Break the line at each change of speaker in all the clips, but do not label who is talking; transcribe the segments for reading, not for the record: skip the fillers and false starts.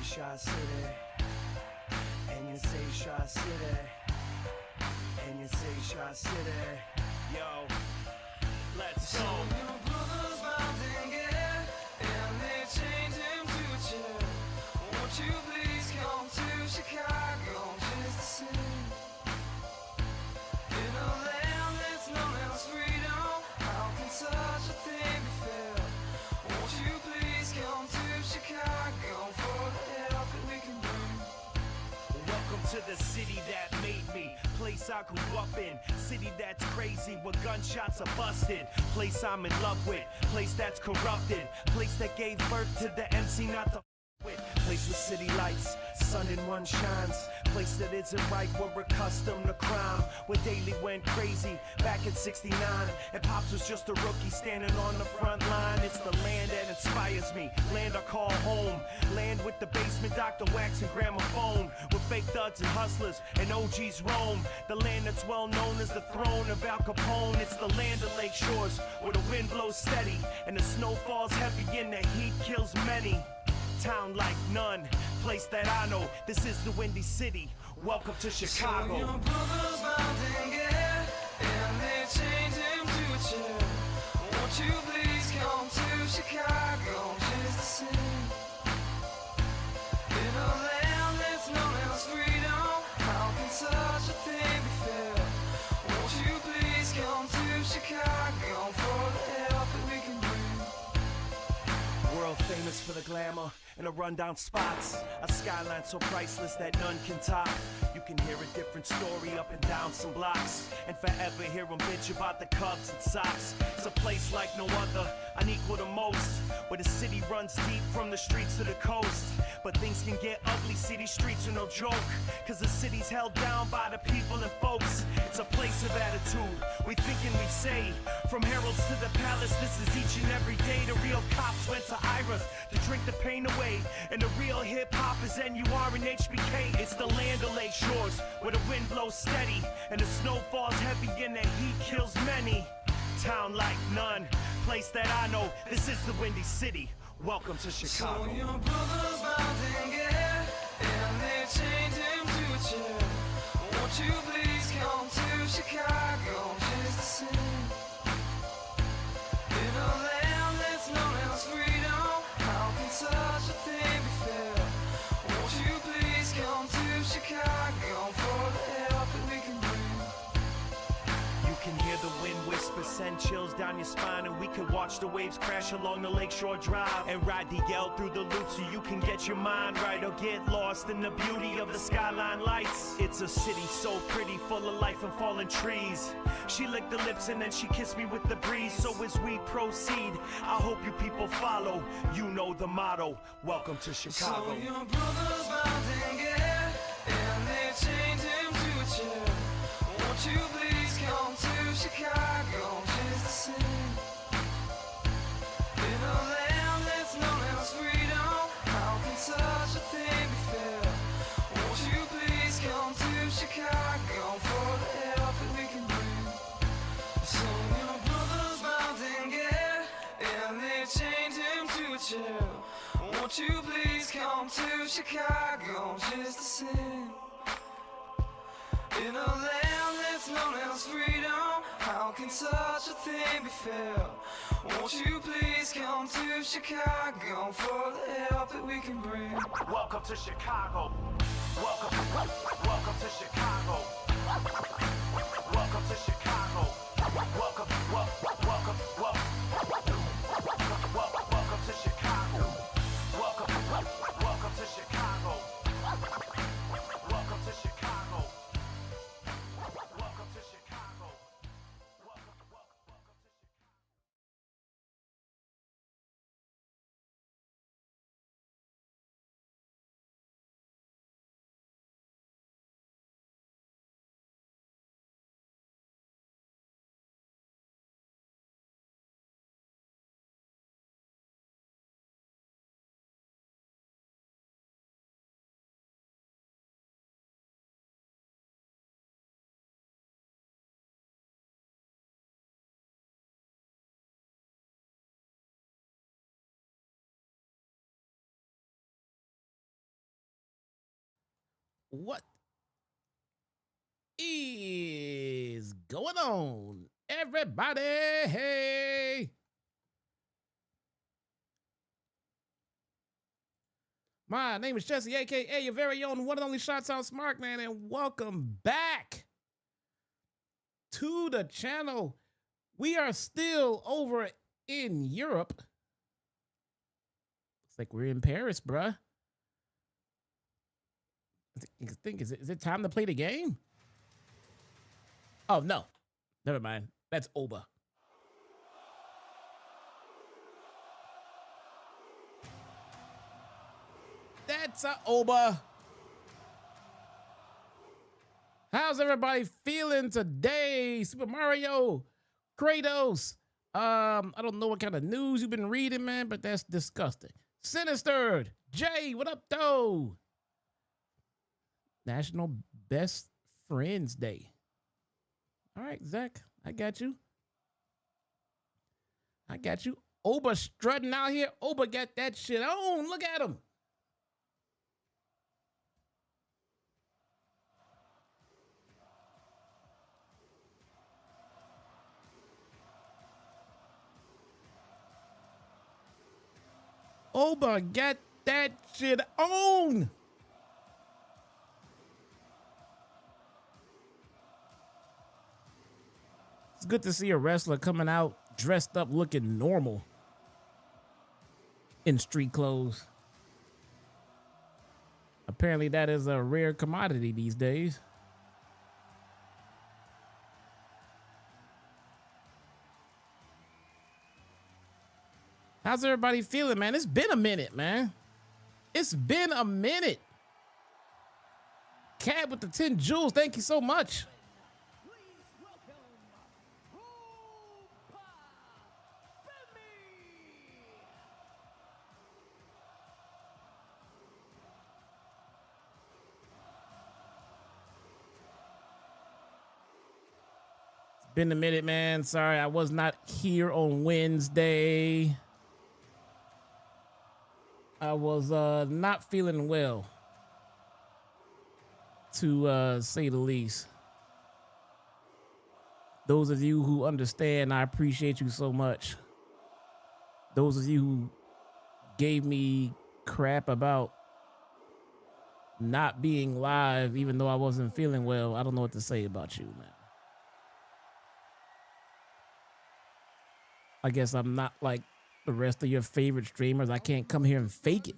Shot City, and you say Shot City, and you say Shot City. Yo, let's go.
So your brother's bound and get, and they chained him to a chair. Won't you please come to Chicago just to see? In a land that's known as freedom, how can such a thing be fair? Won't you please come to Chicago for the help that we can bring?
Welcome to the city that made me, place I grew up in, city that's crazy where gunshots are busted, place I'm in love with, place that's corrupted, place that gave birth to the MC not to with, place with city lights, sun and one shines, place that isn't right, we're accustomed to crime, where daily went crazy back in '69, and Pops was just a rookie standing on the front line. It's the land that inspires me, land I call home, land with the basement, Dr. Wax and gramophone, with fake thugs and hustlers and OGs roam, the land that's well known as the throne of Al Capone. It's the land of lake shores, where the wind blows steady and the snow falls heavy and the heat kills many. Town like none, place that I know, this is the Windy City, welcome to Chicago.
So your brother's bound and get, and they chained him to a chair. Won't you please come to Chicago just to see? In a land that's known as freedom, how can such a thing be fair? Won't you please come to Chicago for the help that we can bring?
World famous for the glamour and the rundown spots, a skyline so priceless that none can top. You can hear a different story up and down some blocks, and forever hear them bitch about the Cubs and Sox. It's a place like no other, unequal to most, where the city runs deep from the streets to the coast. But things can get ugly, city streets are no joke, cause the city's held down by the people and folks. It's a place of attitude, we think and we say, from heralds to the palace, this is each and every day. The real cops went to Ira's to drink the pain away, and the real hip-hop is NUR and HBK. It's the land of lake shores, where the wind blows steady and the snow falls heavy and the heat kills many. Town like none, place that I know, this is the Windy City, welcome to Chicago.
So your brother's bound and get, and they chained him to a chair. Won't you please come to Chicago just to see? In a land that's known as freedom, how can such a thing be fair? Won't you please come to Chicago for the help that we can bring?
You can hear the wind whisper, send chills down your spine, and we can watch the waves crash along the Lakeshore Drive, and ride the L through the loop so you can get your mind right, or get lost in the beauty of the skyline lights. It's a city so pretty, full of life and fallen trees. She licked the lips and then she kissed me with the breeze. So as we proceed, I hope you people follow. You know the motto, welcome to Chicago.
So your brother's bound and get, and they chained him to a chair. Won't you please come to Chicago just to see? In a land that's known as freedom, how can such a thing be fair? Won't you please come to Chicago for the help that we can bring? So your brother's bound and get, and they chained him to a chair. Won't you please come to Chicago just to see? In a land that's known as freedom, how can such a thing be fair? Won't you please come to Chicago for the help that we can bring?
Welcome to Chicago. Welcome to Chicago. Welcome to Chicago. Welcome to Chicago. Welcome to Chicago.
What is going on, everybody? Hey, my name is Jesse, aka your very own one and only Shots Out Smart Man, and welcome back to the channel. We are still over in Europe. Looks like we're in Paris, bruh. I think is it time to play the game? Oh no, never mind. That's Oba. That's a Oba. How's everybody feeling today? Super Mario, Kratos. I don't know what kind of news you've been reading, man, but that's disgusting. Sinister, Jay, what up, though? National Best Friends Day. All right, Zach, I got you. I got you. Oba strutting out here. Oba got that shit on. Look at him. Oba got that shit on. It's good to see a wrestler coming out dressed up looking normal in street clothes. Apparently that is a rare commodity these days. How's everybody feeling, man? It's been a minute, man. It's been a minute. Cab with the 10 jewels, thank you so much. Been a minute, man. Sorry, I was not here on Wednesday. I was not feeling well, to say the least. Those of you who understand, I appreciate you so much. Those of you who gave me crap about not being live, even though I wasn't feeling well, I don't know what to say about you, man. I guess I'm not like the rest of your favorite streamers. I can't come here and fake it.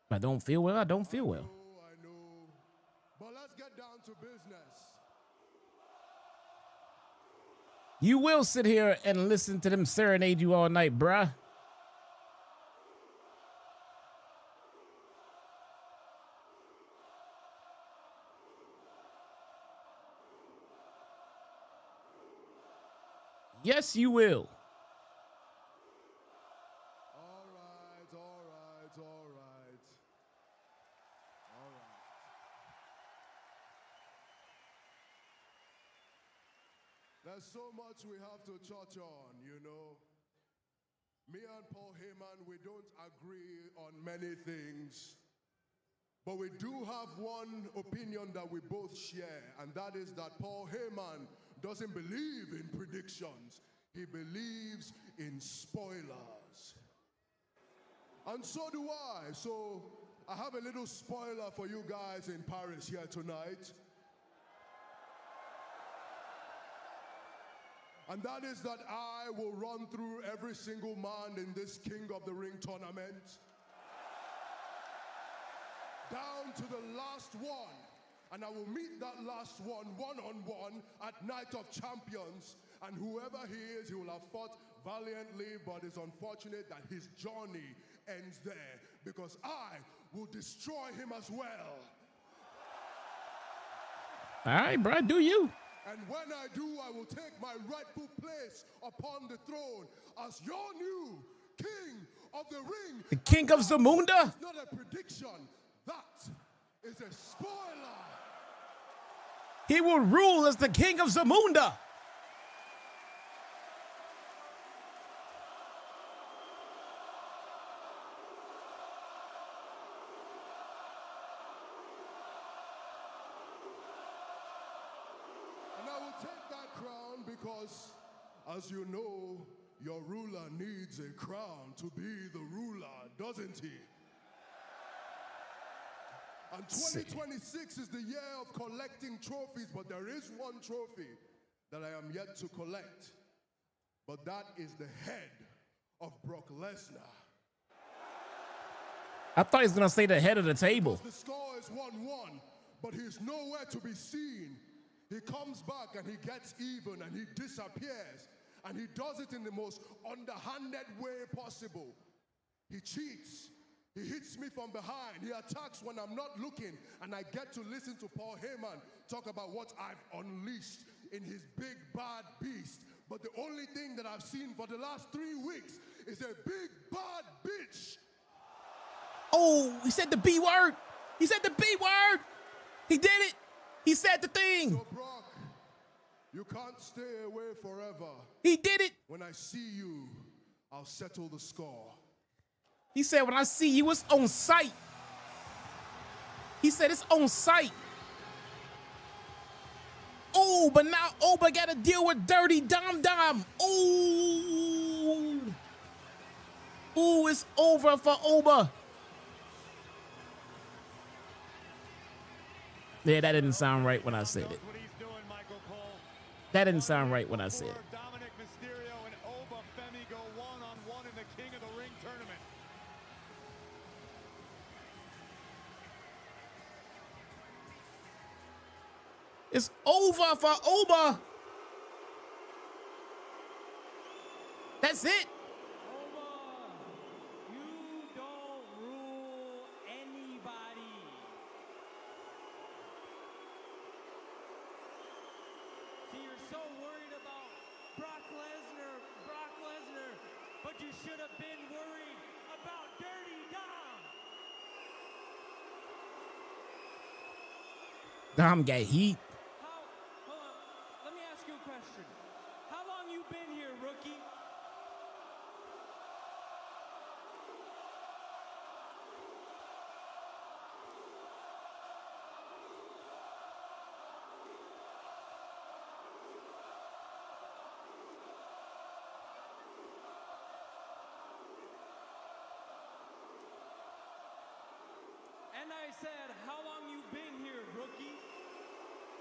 If I don't feel well, I don't feel well.
I know. But let's get down to business.
You will sit here and listen to them serenade you all night, bruh. Yes, you will.
All right. There's so much we have to touch on, you know. Me and Paul Heyman, we don't agree on many things. But we do have one opinion that we both share, and that is that Paul Heyman doesn't believe in predictions. He believes in spoilers. And so do I. So I have a little spoiler for you guys in Paris here tonight. And that is that I will run through every single man in this King of the Ring tournament, down to the last one. And I will meet that last one-on-one at Night of Champions. And whoever he is, he will have fought valiantly, but it's unfortunate that his journey ends there, because I will destroy him as well.
All right, bro, do you?
And when I do, I will take my rightful place upon the throne as your new King of the Ring.
The King of Zamunda?
It's not a prediction. That is a spoiler.
He will rule as the King of Zamunda.
because, as you know, your ruler needs a crown to be the ruler, doesn't he? And 2026 is the year of collecting trophies, but there is one trophy that I am yet to collect. But that is the head of Brock Lesnar.
I thought he was gonna say the head of the table.
The score is 1-1, but he's nowhere to be seen. He comes back and he gets even and he disappears. And he does it in the most underhanded way possible. He cheats. He hits me from behind. He attacks when I'm not looking. And I get to listen to Paul Heyman talk about what I've unleashed in his big bad beast. But the only thing that I've seen for the last 3 weeks is a big bad bitch.
Oh, he said the B word. He said the B word. He did it. He said the thing.
So Brock, you can't stay away forever.
He did it.
When I see you, I'll settle the score.
He said, when I see you, it's on sight. He said it's on sight. Oh, but now Oba got to deal with Dirty Dom Dom. Oh. Oh, it's over for Oba. Yeah, that didn't sound right when I said it. That didn't sound right when I said it.
Dominic Mysterio and Oba Femi go one-on-one in the King of the Ring tournament.
It's over for Oba. That's it.
You don't rule anybody. See, you're so worried about Brock Lesnar, but you should have been worried about Dirty Dom.
Dom got heat.
Hold on, let me ask you a question. How long you been here, rookie? And I said, how long you been here, rookie?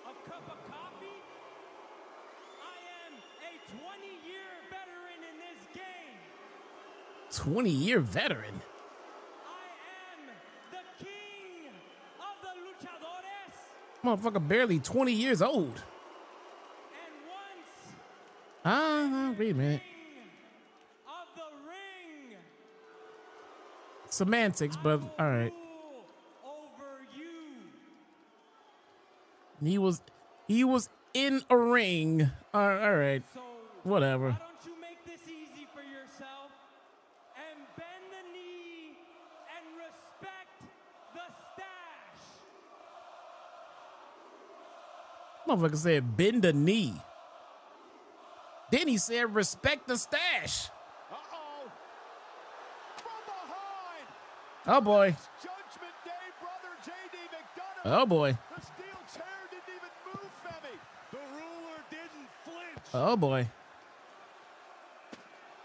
A cup of coffee? I am a 20-year veteran in this game.
20-year veteran.
I am the king of the luchadores.
Motherfucker barely 20 years old.
And once
Wait a minute.
king of the ring.
Semantics, but all right.
Rule over you.
He was in a ring. All right.
So
Whatever.
why don't you make this easy for yourself and bend the knee and respect the stash?
Motherfucker said bend the knee. Then he said respect the stash.
Uh-oh. From behind.
Oh boy.
Judgment Day brother J.D. McDonough.
Oh boy.
The steel chair didn't even move, Femi. The ruler didn't flinch.
Oh boy.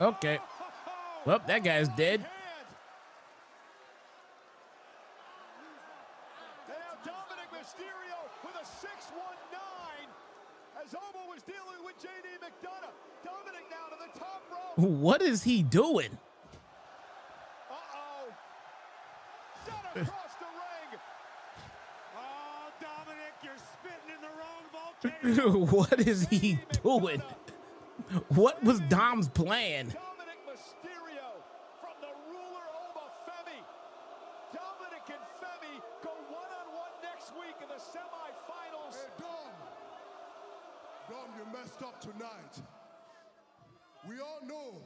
Okay. Well, that guy's dead.
And now Dominic Mysterio with a 619 as Oba was dealing with J.D. McDonough. Dominic now to the top rope.
What is he doing?
Uh-oh. Set across the ring. Oh, Dominic, you're spitting in the wrong volcano.
What is he doing? What was Dom's plan?
Dominic Mysterio from the ruler Oba Femi. Dominic and Femi go one-on-one next week in the semifinals.
Hey, Dom, you messed up tonight. We all know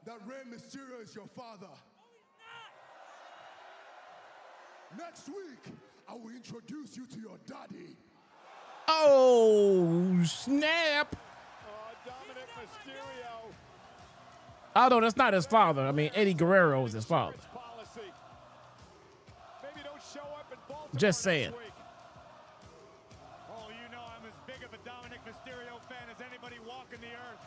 that Rey Mysterio is your father. Next week, I will introduce you to your daddy.
Oh, snap.
Dominic Mysterio.
Oh, no, that's not his father. I mean, Eddie Guerrero is his father.
Policy. Maybe don't show up in Baltimore
Just
next
saying.
week. Oh, you know I'm as big of a Dominic Mysterio fan as anybody walking walking the earth.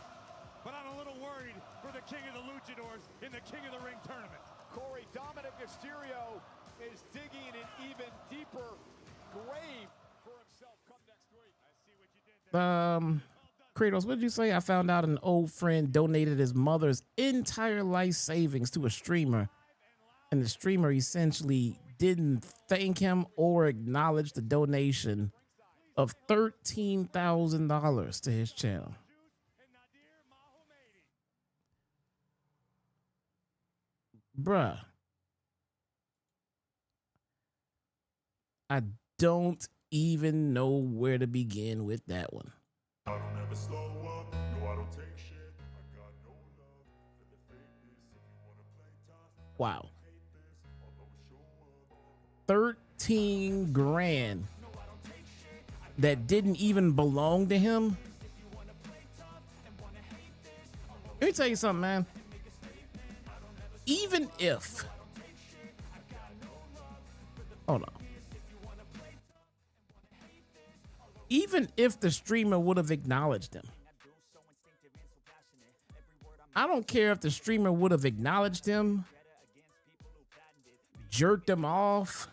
But I'm a little worried for the King of the Luchadors in the King of the Ring tournament. Corey, Dominic Mysterio is digging an even deeper grave for himself come next week. I see what you did there.
Kratos, what did you say? I found out an old friend donated his mother's entire life savings to a streamer, and the streamer essentially didn't thank him or acknowledge the donation of $13,000 to his channel. Bruh. I don't even know where to begin with that one.
I don't ever slow up, no I don't take shit. I got no love for the fakeness. If you wanna play tough,
Wow.
hate this, I'll always show up.
13 grand that didn't even belong to him. Let me tell you something, man. Even if, hold on. Even if the streamer would have acknowledged him, I don't care if the streamer would have acknowledged him, jerked him off,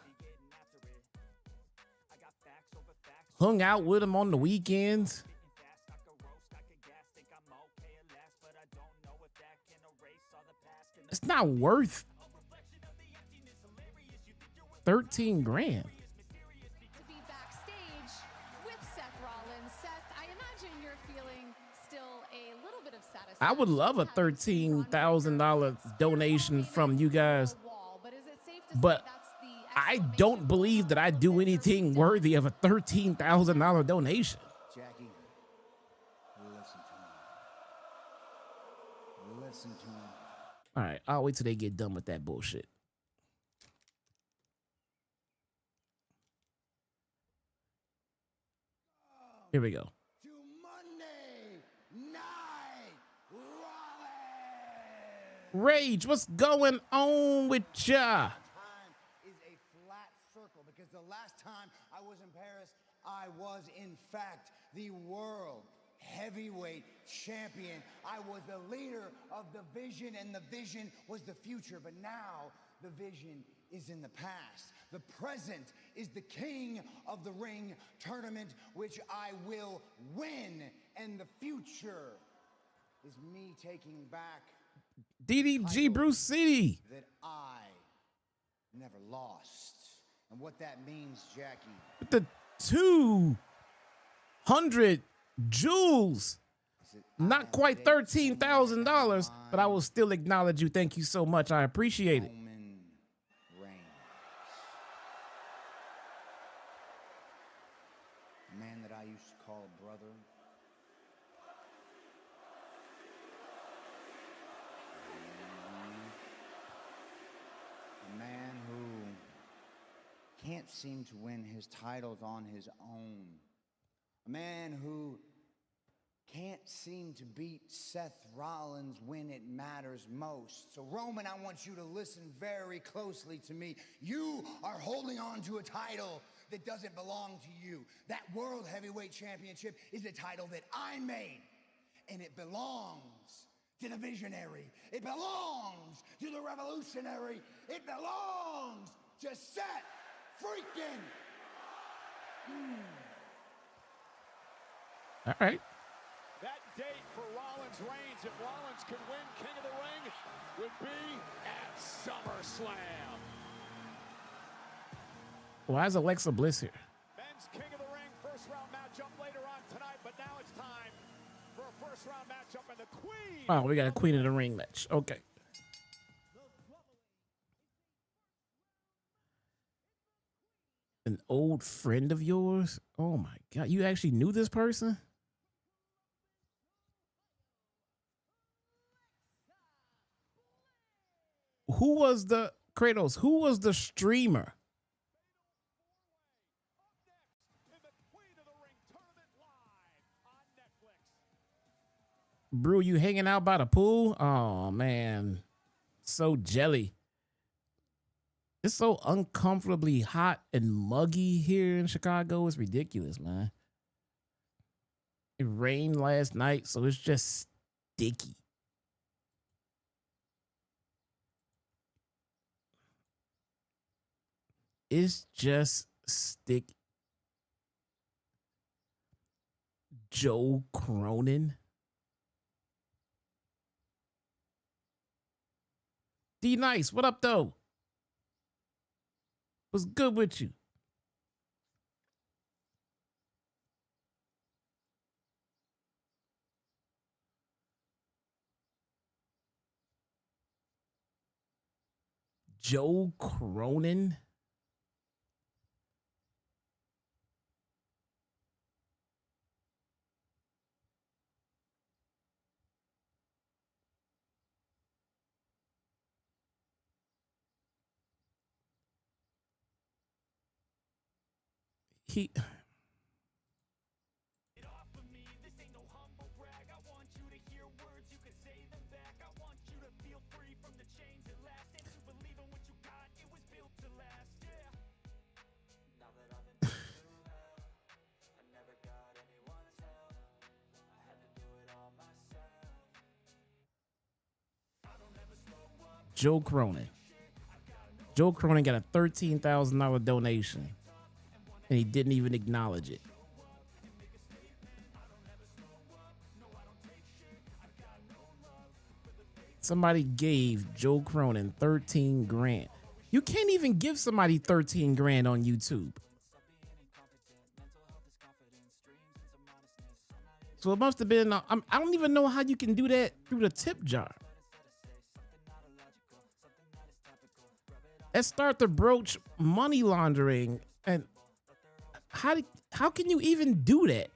hung out with him on the weekends. It's not worth 13 grand.
To be backstage with Seth Rollins. Seth, I imagine you're feeling still a little bit of satisfaction.
I would love a $13,000 donation from you guys, but I don't believe that I do anything worthy of a $13,000 donation.
Jackie, listen to me. Listen to me.
All right, I'll wait till they get done with that bullshit. Here we go.
To Monday Night Raw.
Rage, what's going on with ya?
Time is a flat circle because the last time I was in Paris, I was in fact the world heavyweight champion. I was the leader of the vision, and the vision was the future. But now the vision is in the past. The present is the King of the Ring tournament, which I will win. And the future is me taking back
DDG Bruce City.
that I never lost. And what that means, Jackie,
With the 200 jewels.
is that
Not quite $13,000, but I will still acknowledge you. Thank you so much. I appreciate it.
Roman Reigns. A man that I used to call a brother. A man who can't seem to win his titles on his own. A man who can't seem to beat Seth Rollins when it matters most. So Roman, I want you to listen very closely to me. You are holding on to a title that doesn't belong to you. That World Heavyweight Championship is a title that I made, and it belongs to the visionary. It belongs to the revolutionary. It belongs to Seth freaking.
All right.
That date for Rollins Reigns, if Rollins could win King of the Ring, would be at SummerSlam.
Why is Alexa Bliss here?
Men's King of the Ring first round matchup later on tonight, but now it's time for a first round matchup and the Queen.
Oh, we got a Queen of the Ring match. Okay. An old friend of yours? Oh my God. You actually knew this person? Who was the Kratos? Who was the streamer?
In the Queen of the Ring tournament live on Netflix.
Brew, you hanging out by the pool? Oh man. So jelly. It's so uncomfortably hot and muggy here in Chicago. It's ridiculous, man. It rained last night, so it's just sticky. It's just sticky. Joe Cronin. D Nice, what up though? What's good with you? Joe Cronin. He Joe Cronin. Joe Cronin got a $13,000 donation, and he didn't even acknowledge it. Somebody gave Joe Cronin 13 grand. You can't even give somebody 13 grand on YouTube. So it must have been, I don't even know how you can do that through the tip jar. Let's start to broach money laundering. And how can you even do that?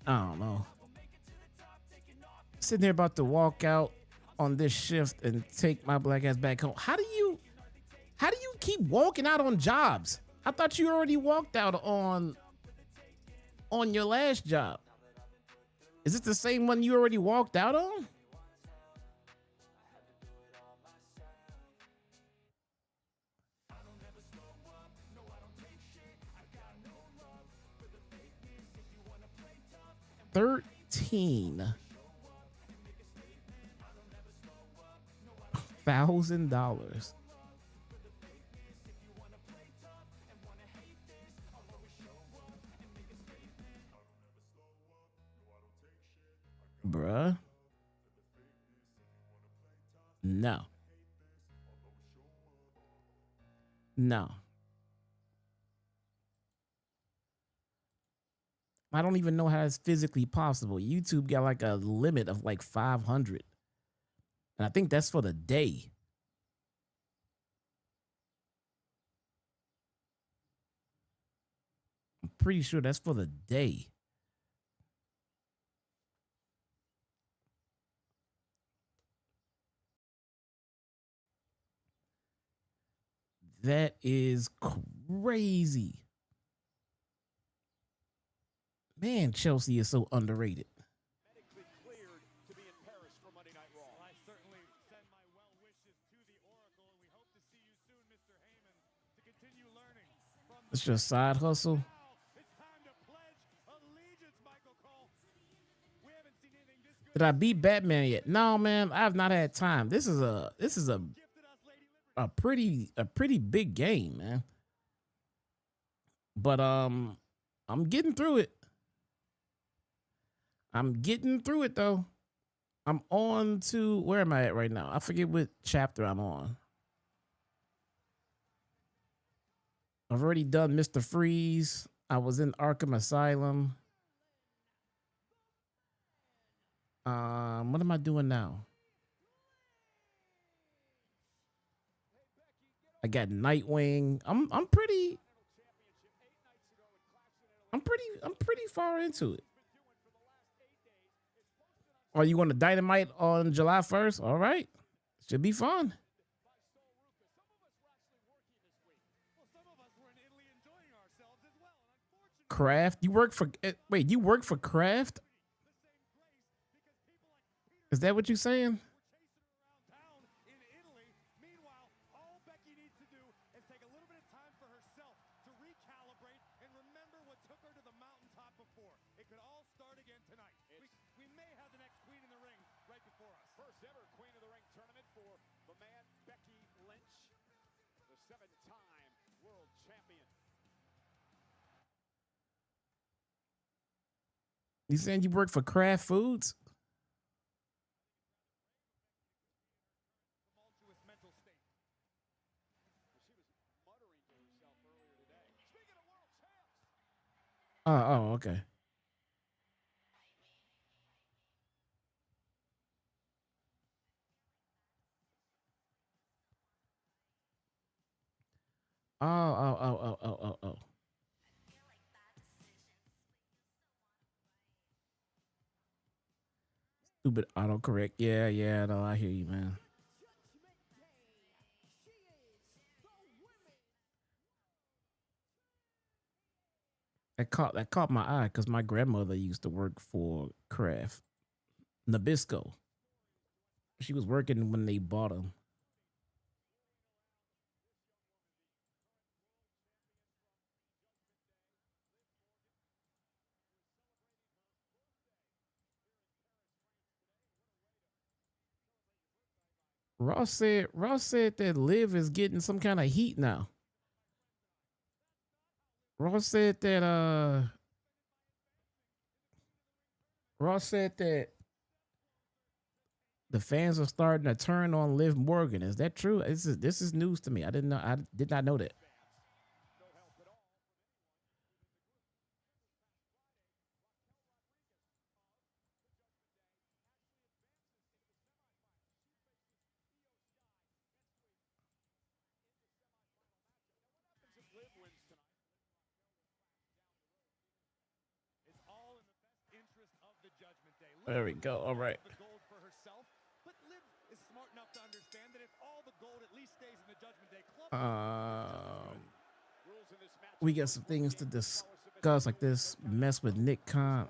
I don't know. Sitting there about to walk out on this shift and take my black ass back home. How do you keep walking out on jobs? I thought you already walked out on your last job. Is it the same one you already walked out on? $13,000. Bruh. No. No. I don't even know how it's physically possible. YouTube got like a limit of like 500. And I think that's for the day. I'm pretty sure that's for the day. That is crazy. Man, Chelsea is so underrated.
Medically cleared to be in Paris for Monday Night Raw.
Well, I certainly send my well wishes to the Oracle, and we hope to see you soon, Mr. Heyman, to continue learning from the
It's just side hustle.
It's time to pledge allegiance, Michael Cole. We haven't seen anything this good.
Did I beat Batman yet? No, man, I have not had time. This is a pretty big game, man. But I'm getting through it. I'm getting through it though. I'm on to, where am I at right now? I forget what chapter I'm on. I've already done Mr. Freeze. I was in Arkham Asylum. What am I doing now? I got Nightwing. I'm pretty far into it. Are you going to Dynamite on July 1st? All right. Should be fun. Kraft? You work for, wait, you work for Kraft? Is that what you're saying?
first ever Queen of the Ring tournament for the man Becky Lynch, the 7-time world champion.
You saying you work for Kraft Foods?
Tumultuous mental state. She was muttering to herself earlier today. Speaking of world champs.
Oh, okay. Oh. Stupid autocorrect. Yeah, no, I hear you, man. That caught my eye because my grandmother used to work for Kraft Nabisco. She was working when they bought them. Ross said that Liv is getting some kind of heat now. Ross said that the fans are starting to turn on Liv Morgan. Is that true? This is news to me. I did not know that. There we go. All right.
The gold for herself, but Liv is smart enough to understand that if all the gold at least stays in the Judgment Day club.
We got some things to discuss, like this mess with Nick Khan.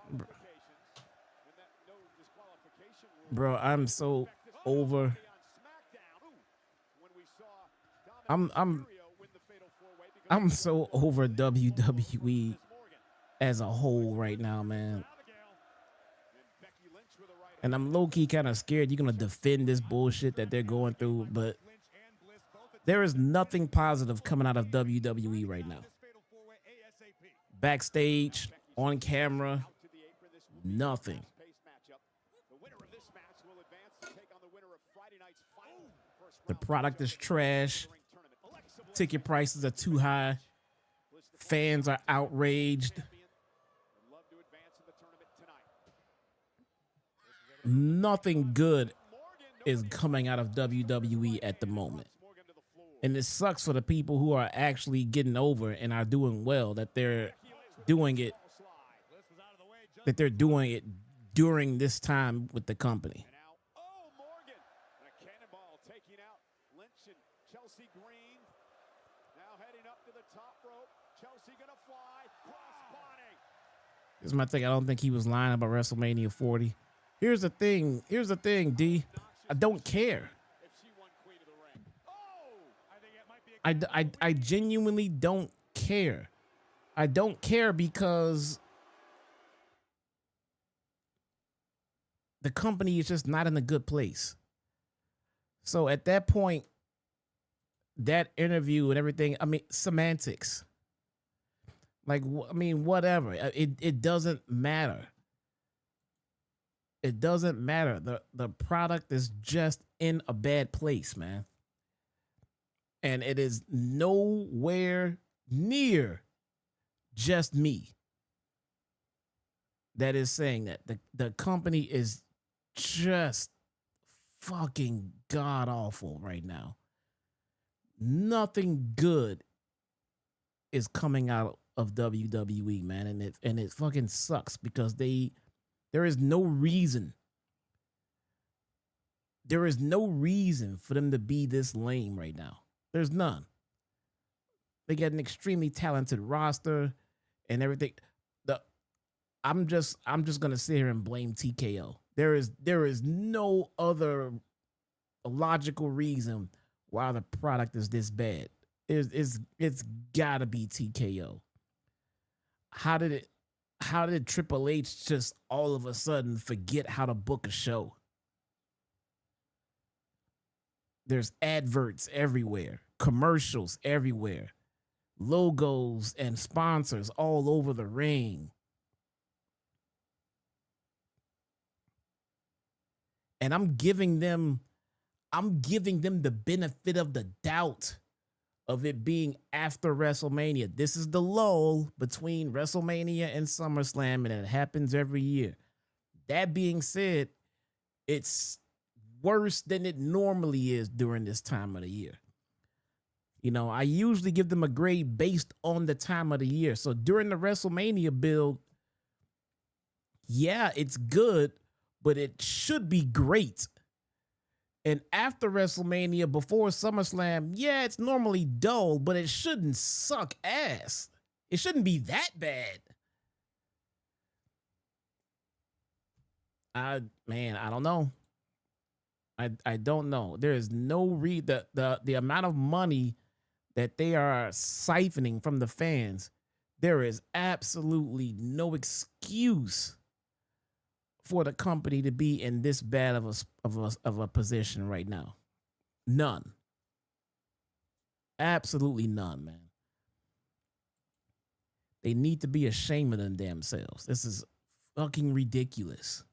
Bro, I'm so over. I'm so over WWE as a whole right now, man. And I'm low-key kind of scared you're going to defend this bullshit that they're going through, but there is nothing positive coming out of WWE right now. Backstage, on camera, nothing. The product is trash. Ticket prices are too high. Fans are outraged. Nothing good is coming out of WWE at the moment. And it sucks for the people who are actually getting over and are doing well that they're doing it during this time with the company. This is my thing. I don't think he was lying about WrestleMania 40. Here's the thing, D. I don't care. I genuinely don't care. I don't care because the company is just not in a good place. So at that point, that interview and everything, I mean, semantics. Like, I mean, whatever. It doesn't matter. It doesn't matter. The product is just in a bad place, man. And it is nowhere near just me that is saying that. The company is just fucking god awful right now. Nothing good is coming out of WWE, man, and it fucking sucks because there is no reason. There is no reason for them to be this lame right now. There's none. They got an extremely talented roster and everything. I'm just gonna sit here and blame TKO. There is no other logical reason why the product is this bad. It's gotta be TKO. How did Triple H just all of a sudden forget how to book a show? There's adverts everywhere, commercials everywhere, logos and sponsors all over the ring. And I'm giving them the benefit of the doubt of it being after WrestleMania. This is the lull between WrestleMania and SummerSlam, and it happens every year. That being said, it's worse than it normally is during this time of the year. You know, I usually give them a grade based on the time of the year. So during the WrestleMania build, yeah, it's good, but it should be great. And after WrestleMania, before SummerSlam, yeah, it's normally dull, but it shouldn't suck ass. It shouldn't be that bad. I don't know. I don't know. There is no the amount of money that they are siphoning from the fans. There is absolutely no excuse for the company to be in this bad of a position right now. None. Absolutely none, man. They need to be ashamed of them damn selves. This is fucking ridiculous.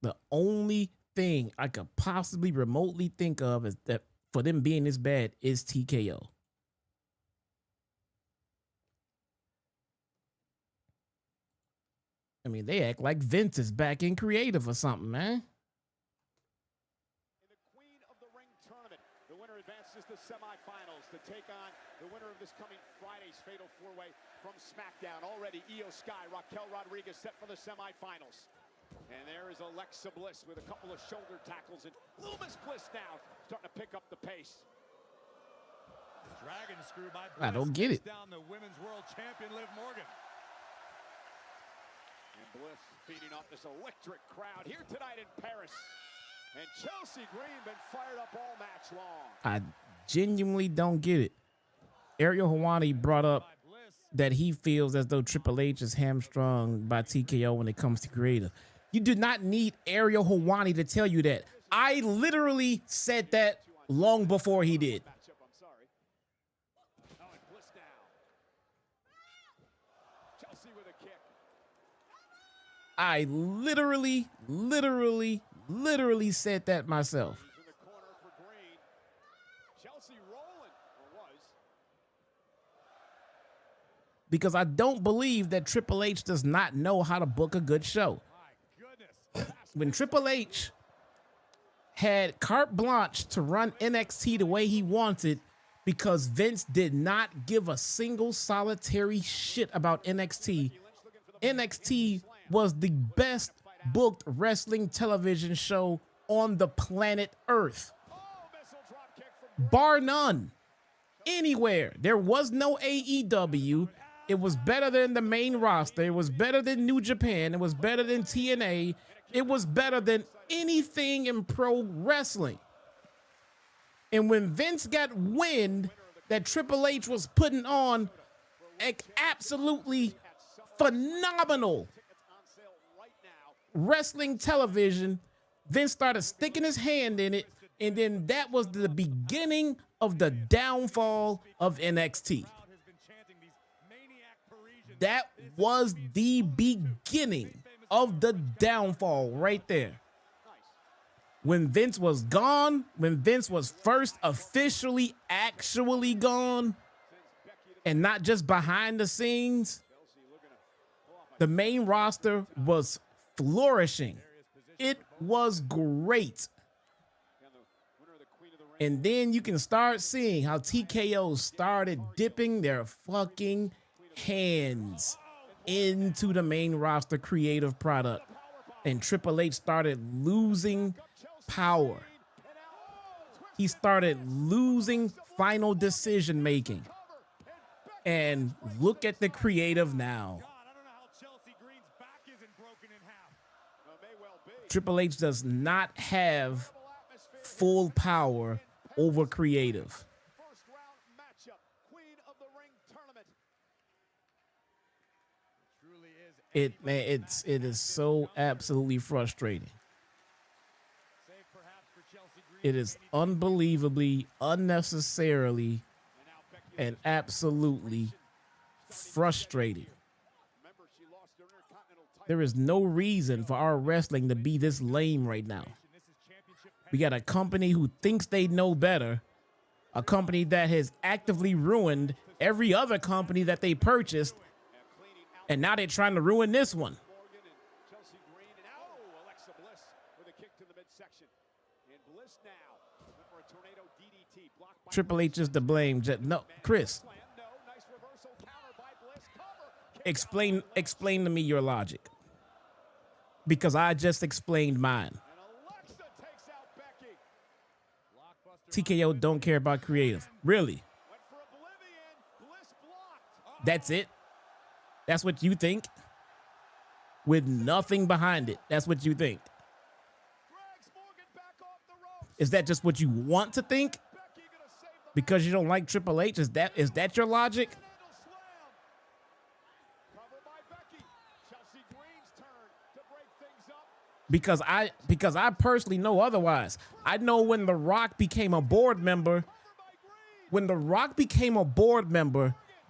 The only thing I could possibly remotely think of is that for them being this bad is TKO. I mean, they act like Vince is back in creative or something, man.
In the Queen of the Ring tournament, the winner advances to the semifinals to take on the winner of this coming Friday's Fatal 4-Way from SmackDown. Already, Io Sky, Raquel Rodriguez set for the semifinals. And there is Alexa Bliss with a couple of shoulder tackles, and Loomis Bliss now starting to pick up the pace.
Dragon screw by Bliss.
I don't get it.
Down the women's world champion Liv Morgan.
And Bliss feeding off this electric crowd here tonight in Paris. And Chelsea Green been fired up all match long.
I genuinely don't get it. Ariel Helwani brought up that he feels as though Triple H is hamstrung by TKO when it comes to creative. You do not need Ariel Helwani to tell you that. I literally said that long before he did.
I'm sorry. Oh, and Bliss down. Chelsea with a kick.
I literally said that myself.
He's in the corner for Green. Chelsea rolling, or was.
Because I don't believe that Triple H does not know how to book a good show. When Triple H had carte blanche to run NXT the way he wanted, because Vince did not give a single solitary shit about NXT. NXT was the best booked wrestling television show on the planet Earth. Bar none. Anywhere. There was no AEW. It was better than the main roster. It was better than New Japan. It was better than TNA. It was better than anything in pro wrestling. And when Vince got wind that Triple H was putting on absolutely phenomenal wrestling television, Vince started sticking his hand in it, and then that was the beginning of the downfall of NXT. That was the beginning of the downfall right there. When Vince was gone, when Vince was first officially actually gone, and not just behind the scenes, the main roster was flourishing. It was great. And then you can start seeing how TKO started dipping their fucking hands into the main roster creative product, and Triple H started losing power. He started losing final decision making. And look at the creative now. Triple H does not have full power over creative. It is so absolutely frustrating. It is unbelievably, unnecessarily, and absolutely frustrating. There is no reason for our wrestling to be this lame right now. We got a company who thinks they know better, a company that has actively ruined every other company that they purchased, and now they're trying to ruin this one. Triple H is to blame. No, Chris. Explain to me your logic. Because I just explained mine. TKO don't care about creative. Really? That's it? That's what you think? With nothing behind it. That's what you think. Is that just what you want to think? Because you don't like Triple H? Is that your logic? Because I personally know otherwise. I know when The Rock became a board member,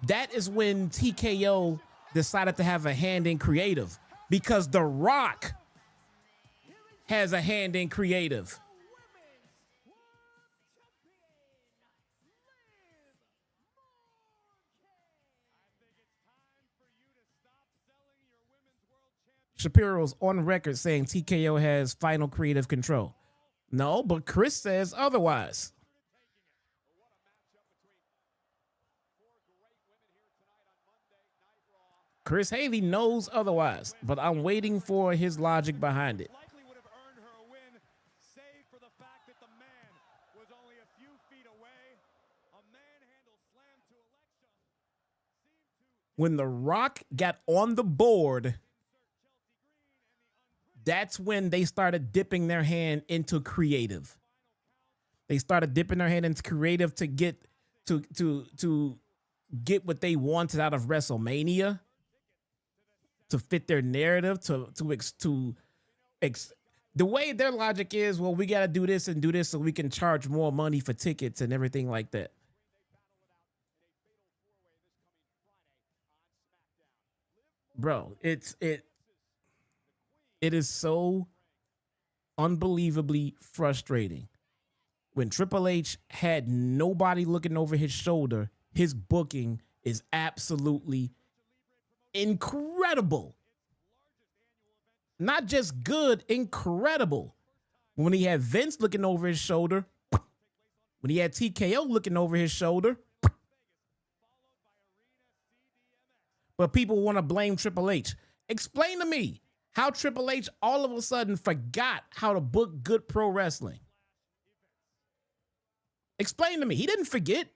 that is when TKO decided to have a hand in creative. Because The Rock has a hand in creative. Shapiro's on record saying TKO has final creative control. No, but Chris says otherwise. Chris Haley knows otherwise, but I'm waiting for his logic behind it. When The Rock got on the board, that's when they started dipping their hand into creative. They started dipping their hand into creative to get what they wanted out of WrestleMania, to fit their narrative, the way their logic is, well, we got to do this and do this so we can charge more money for tickets and everything like that. Bro, it is so unbelievably frustrating. When Triple H had nobody looking over his shoulder, his booking is absolutely incredible. Not just good, incredible. When he had Vince looking over his shoulder, when he had TKO looking over his shoulder, but people want to blame Triple H. Explain to me how Triple H all of a sudden forgot how to book good pro wrestling. Explain to me. He didn't forget.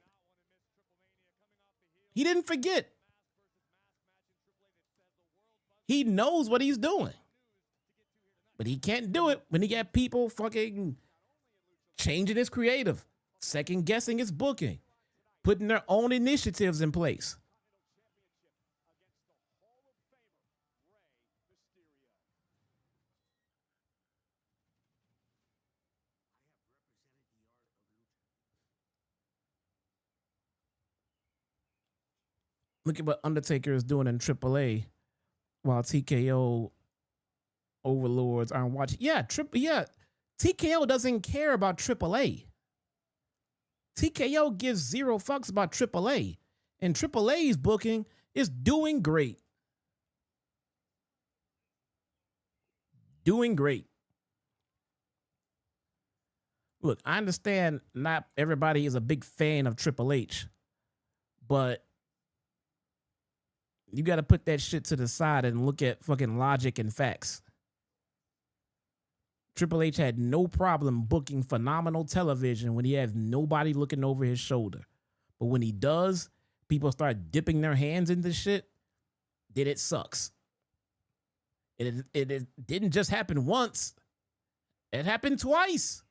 He didn't forget. He knows what he's doing. But he can't do it when he got people fucking changing his creative, second guessing his booking, putting their own initiatives in place. Look at what Undertaker is doing in AAA while TKO overlords aren't watching. TKO doesn't care about AAA. TKO gives zero fucks about AAA. And AAA's booking is doing great. Doing great. Look, I understand not everybody is a big fan of Triple H, but you got to put that shit to the side and look at fucking logic and facts. Triple H had no problem booking phenomenal television when he has nobody looking over his shoulder. But when he does, people start dipping their hands into shit, then it sucks. It didn't just happen once. It happened twice.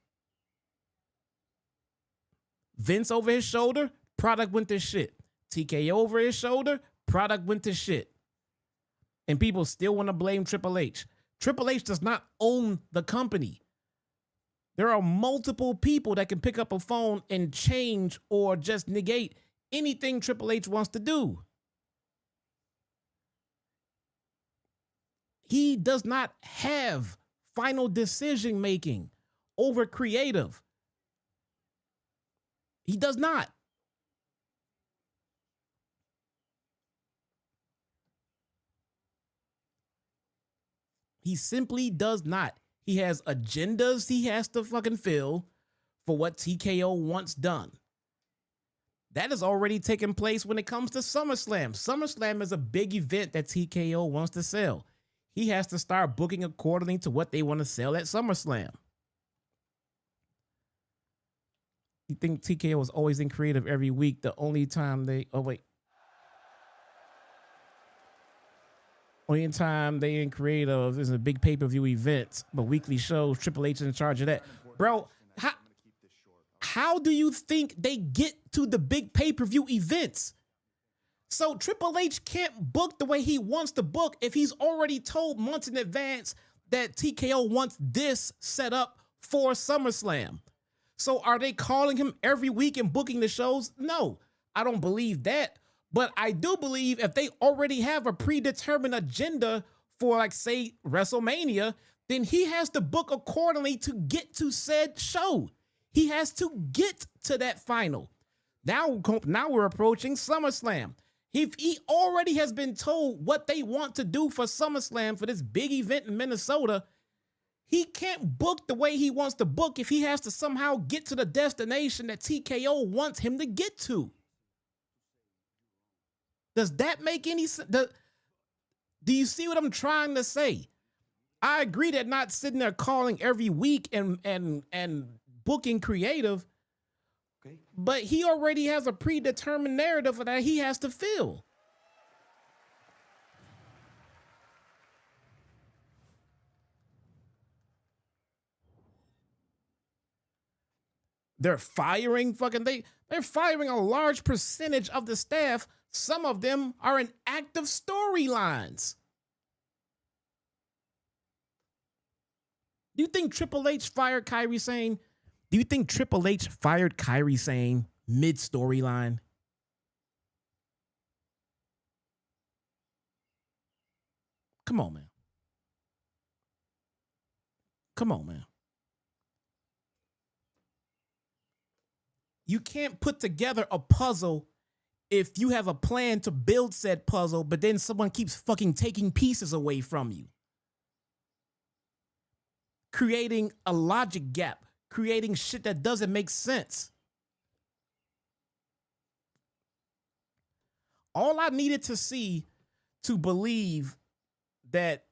Vince over his shoulder, product went to shit. TKO over his shoulder, product went to shit. And people still want to blame Triple H. Triple H does not own the company. There are multiple people that can pick up a phone and change or just negate anything Triple H wants to do. He does not have final decision making over creative. He does not. He simply does not. He has agendas he has to fucking fill for what TKO wants done. That has already taken place when it comes to SummerSlam. SummerSlam is a big event that TKO wants to sell. He has to start booking accordingly to what they want to sell at SummerSlam. You think TKO was always in creative every week? The only time they... Oh, wait. Only time they in creative is a big pay-per-view events, but weekly shows, Triple H is in charge of that. Bro, how do you think they get to the big pay-per-view events? So Triple H can't book the way he wants to book if he's already told months in advance that TKO wants this set up for SummerSlam. So are they calling him every week and booking the shows? No, I don't believe that. But I do believe if they already have a predetermined agenda for, like, say, WrestleMania, then he has to book accordingly to get to said show. He has to get to that final. Now we're approaching SummerSlam. If he already has been told what they want to do for SummerSlam, for this big event in Minnesota, he can't book the way he wants to book if he has to somehow get to the destination that TKO wants him to get to. Does that make any sense? Do you see what I'm trying to say? I agree that not sitting there calling every week and booking creative, okay, but he already has a predetermined narrative that he has to fill. They're firing they're firing a large percentage of the staff. Some of them are in active storylines. Do you think Triple H fired Kairi Sane? Do you think Triple H fired Kairi Sane mid-storyline? Come on, man. Come on, man. You can't put together a puzzle if you have a plan to build said puzzle, but then someone keeps fucking taking pieces away from you. Creating a logic gap, creating shit that doesn't make sense. All I needed to see to believe that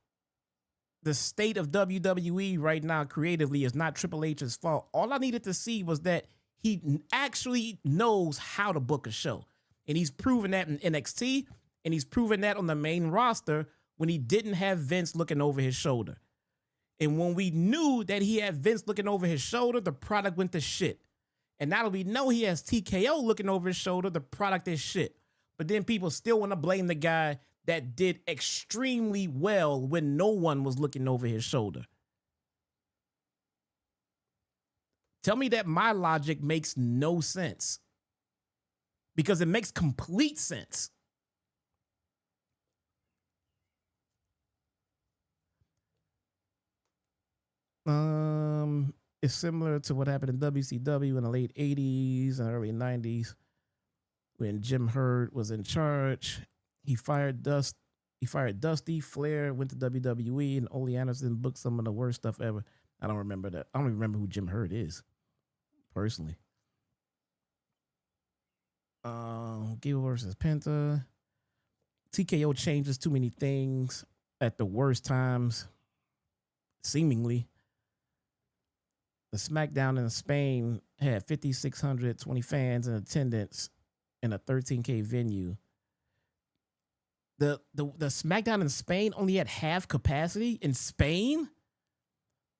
the state of WWE right now creatively is not Triple H's fault, all I needed to see was that he actually knows how to book a show. And he's proven that in NXT, and he's proven that on the main roster when he didn't have Vince looking over his shoulder. And when we knew that he had Vince looking over his shoulder, the product went to shit. And now that we know he has TKO looking over his shoulder, the product is shit. But then people still want to blame the guy that did extremely well when no one was looking over his shoulder. Tell me that my logic makes no sense. Because it makes complete sense. It's similar to what happened in WCW in the late 80s and early 90s when Jim Herd was in charge. He fired Dusty. Flair went to WWE, and Ole Anderson booked some of the worst stuff ever. I don't remember that. I don't even remember who Jim Herd is, personally. Gable versus Penta. TKO changes too many things at the worst times, seemingly. The SmackDown in Spain had 5,620 fans in attendance in a 13K venue. The SmackDown in Spain only had half capacity in Spain?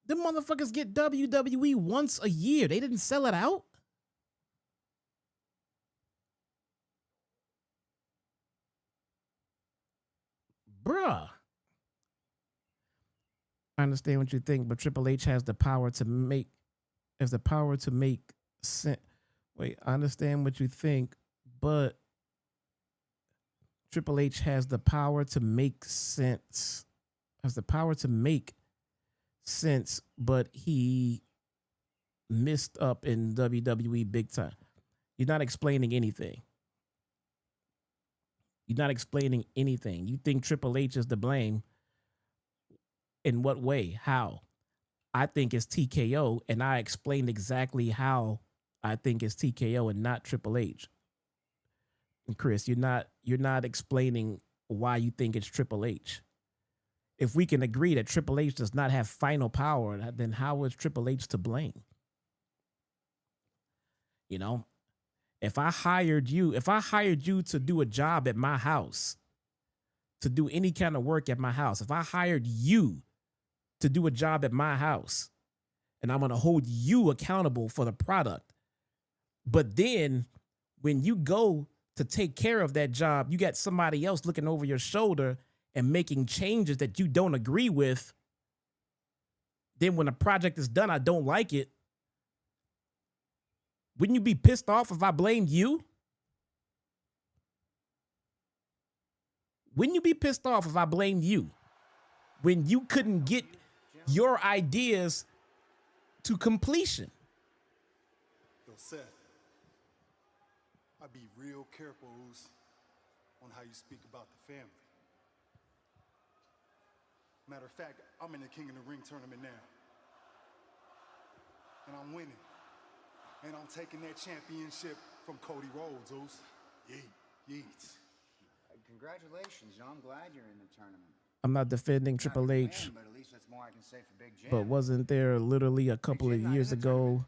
The motherfuckers get WWE once a year. They didn't sell it out? Bruh. I understand what you think, but Triple H has the power to make has the power to make sense. Wait, I understand what you think, but Triple H has the power to make sense. Has the power to make sense, but he messed up in WWE big time. You're not explaining anything. You're not explaining anything. You think Triple H is to blame. In what way? How? I think it's TKO, and I explained exactly how I think it's TKO and not Triple H. And Chris, you're not explaining why you think it's Triple H. If we can agree that Triple H does not have final power, then how is Triple H to blame? You know, if I hired you to do a job at my house, to do any kind of work at my house, if I hired you to do a job at my house, and I'm going to hold you accountable for the product, but then when you go to take care of that job, you got somebody else looking over your shoulder and making changes that you don't agree with, then when the project is done, I don't like it. Wouldn't you be pissed off if I blamed you? Wouldn't you be pissed off if I blamed you when you couldn't get your ideas to completion?
Yo, Seth, I'd be real careful on how you speak about the family. Matter of fact, I'm in the King of the Ring tournament now. And I'm winning. And I'm taking that championship from Cody Rhodes, Oos. Yeet.
Congratulations, I'm glad you're in the tournament.
I'm not defending Triple H,
But at least that's more I can say for Big Jim.
but wasn't there literally a couple of years ago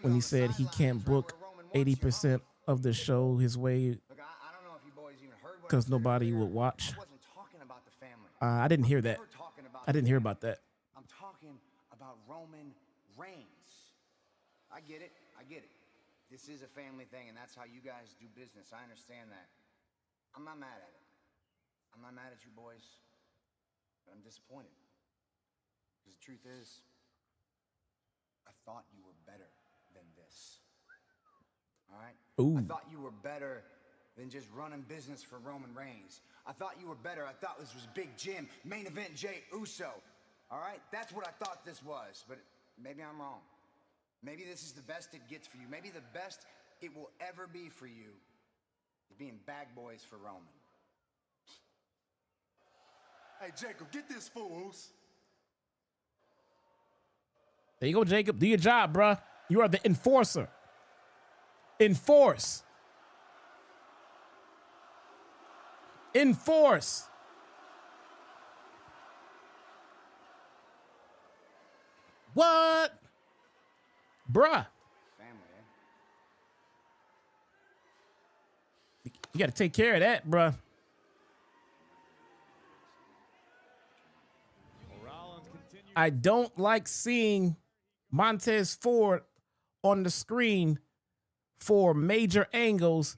when he said he can't book 80% of the show his way
Look, I don't know if you boys even heard what
because nobody would watch?
I wasn't talking about the family.
I didn't hear that. I didn't hear about that.
I'm talking about Roman Reigns. I get it. This is a family thing, and that's how you guys do business. I understand that. I'm not mad at it. I'm not mad at you boys, but I'm disappointed. Because the truth is, I thought you were better than this. All right?
Ooh.
I thought you were better than just running business for Roman Reigns. I thought you were better. I thought this was Big Jim, main event Jey Uso. All right? That's what I thought this was, but maybe I'm wrong. Maybe this is the best it gets for you. Maybe the best it will ever be for you is being bag boys for Roman.
Hey, Jacob, get this fool, Oos.
There you go, Jacob. Do your job, bruh. You are the enforcer. Enforce. What? Bruh.
Family, eh?
You got to take care of that, bruh. I don't like seeing Montez Ford on the screen for major angles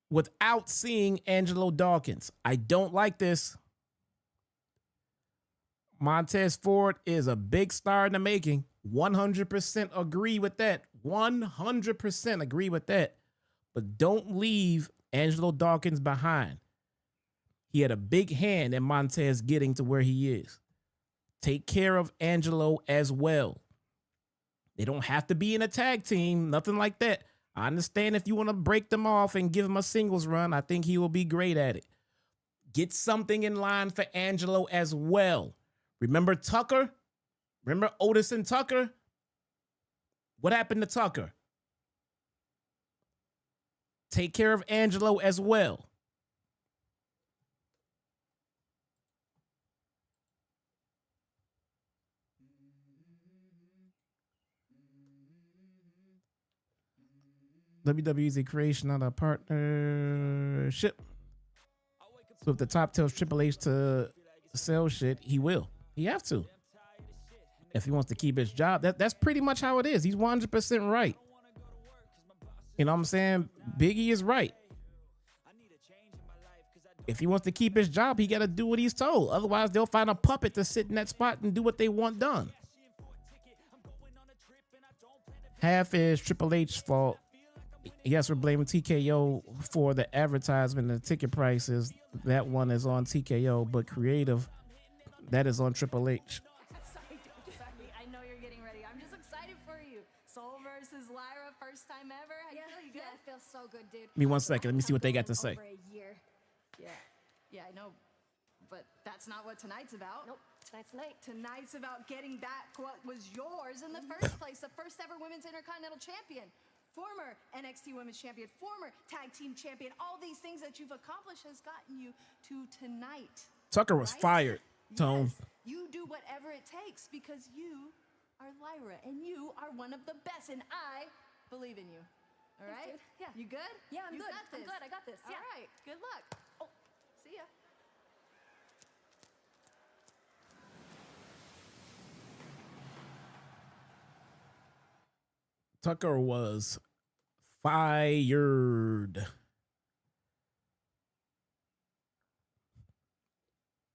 without seeing Angelo Dawkins. I don't like this. Montez Ford is a big star in the making. 100% agree with that. 100% agree with that. But don't leave Angelo Dawkins behind. He had a big hand in Montez getting to where he is. Take care of Angelo as well. They don't have to be in a tag team, nothing like that. I understand if you want to break them off and give him a singles run. I think he will be great at it. Get something in line for Angelo as well. Remember Tucker? Remember Otis and Tucker? What happened to Tucker? Take care of Angelo as well. WWE is a creation, not a partnership. So if the top tells Triple H to sell shit, he will. He have to. If he wants to keep his job, that's pretty much how it is. He's 100% right. You know what I'm saying? Biggie is right. If he wants to keep his job, he got to do what he's told. Otherwise, they'll find a puppet to sit in that spot and do what they want done. Half is Triple H's fault. Yes, we're blaming TKO for the advertisement and the ticket prices. That one is on TKO, but creative, that is on Triple H.
Sorry, I know you're getting ready. I'm just excited for you. Sol versus Lyra, first time ever. How you feel? You good? Yeah, I feel so good, dude.
Give me 1 second. Let me see what they got to say.
Over a year. Yeah, I know. But that's not what tonight's about. Nope, tonight's night. Tonight's about getting back what was yours in the first place. The first ever women's Intercontinental Champion. Former NXT Women's Champion, former Tag Team Champion. All these things that you've accomplished has gotten you to tonight.
Tucker was fired, Tone.
Yes, you do whatever it takes because you are Lyra and you are one of the best, and I believe in you. All right? Yeah. You good? Yeah, I'm good. I'm good. I got this. All right. Good luck. Oh, see ya.
Tucker was fired.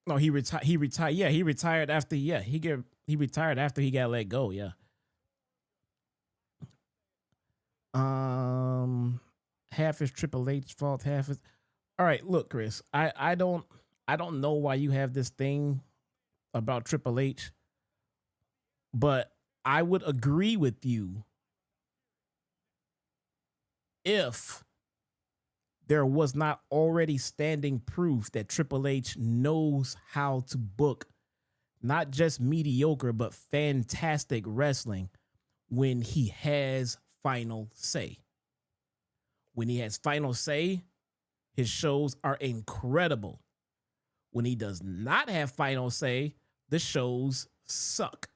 No, he retired. He retired. Yeah, he retired after. Yeah, he retired after he got let go. Yeah. Half is Triple H's fault. Half is. All right, look, Chris. I don't know why you have this thing about Triple H, but I would agree with you if there was not already standing proof that Triple H knows how to book not just mediocre, but fantastic wrestling when he has final say. When he has final say, his shows are incredible. When he does not have final say, the shows suck.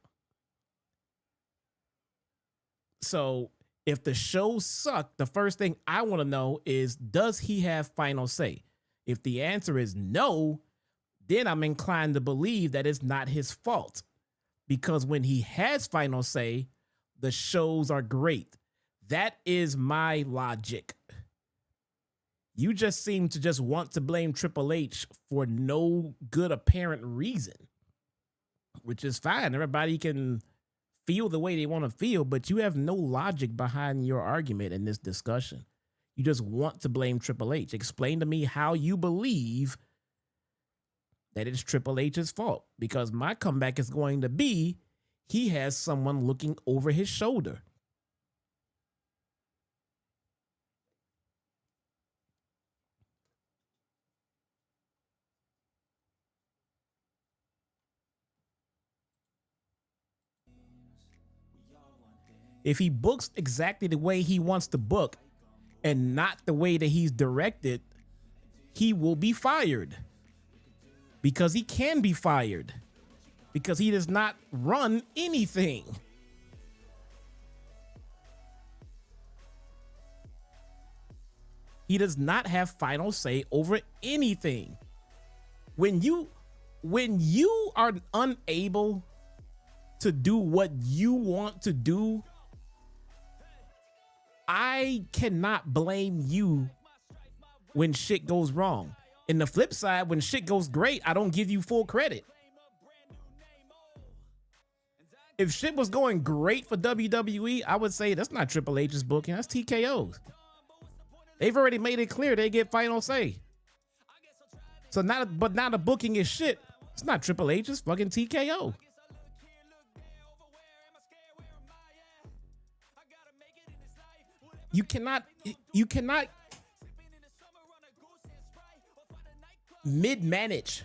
So if the shows suck, the first thing I want to know is, does he have final say? If the answer is no, then I'm inclined to believe that it's not his fault. Because when he has final say, the shows are great. That is my logic. You just seem to just want to blame Triple H for no good apparent reason, which is fine. Everybody can feel the way they want to feel, but you have no logic behind your argument in this discussion. You just want to blame Triple H. Explain to me how you believe that it's Triple H's fault, because my comeback is going to be he has someone looking over his shoulder. If he books exactly the way he wants to book and not the way that he's directed, he will be fired. Because he can be fired. Because he does not run anything. He does not have final say over anything. When you are unable to do what you want to do, I cannot blame you when shit goes wrong. In the flip side, when shit goes great, I don't give you full credit. If shit was going great for WWE, I would say that's not Triple H's booking, that's TKO's. They've already made it clear they get final say. So now the booking is shit. It's not Triple H, it's fucking TKO. You cannot mid-manage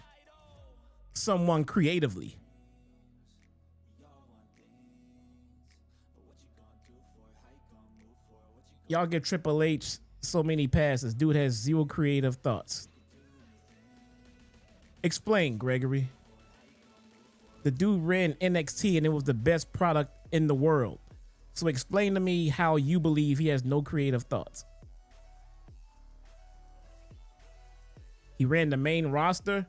someone creatively. Y'all get Triple H so many passes. Dude has zero creative thoughts. Explain, Gregory. The dude ran NXT and it was the best product in the world. So explain to me how you believe he has no creative thoughts. He ran the main roster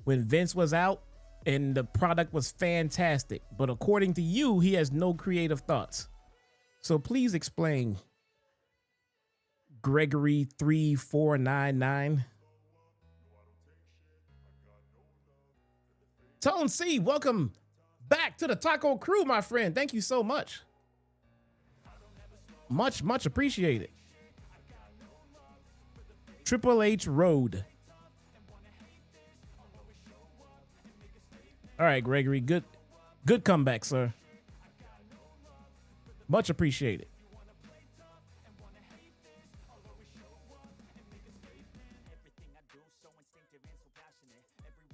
when Vince was out and the product was fantastic. But according to you, he has no creative thoughts. So please explain, Gregory 3499. Tone C, welcome back to the Taco Crew, my friend. Thank you so much. Much appreciated. Triple H Road. All right, Gregory. Good comeback, sir. Much appreciated.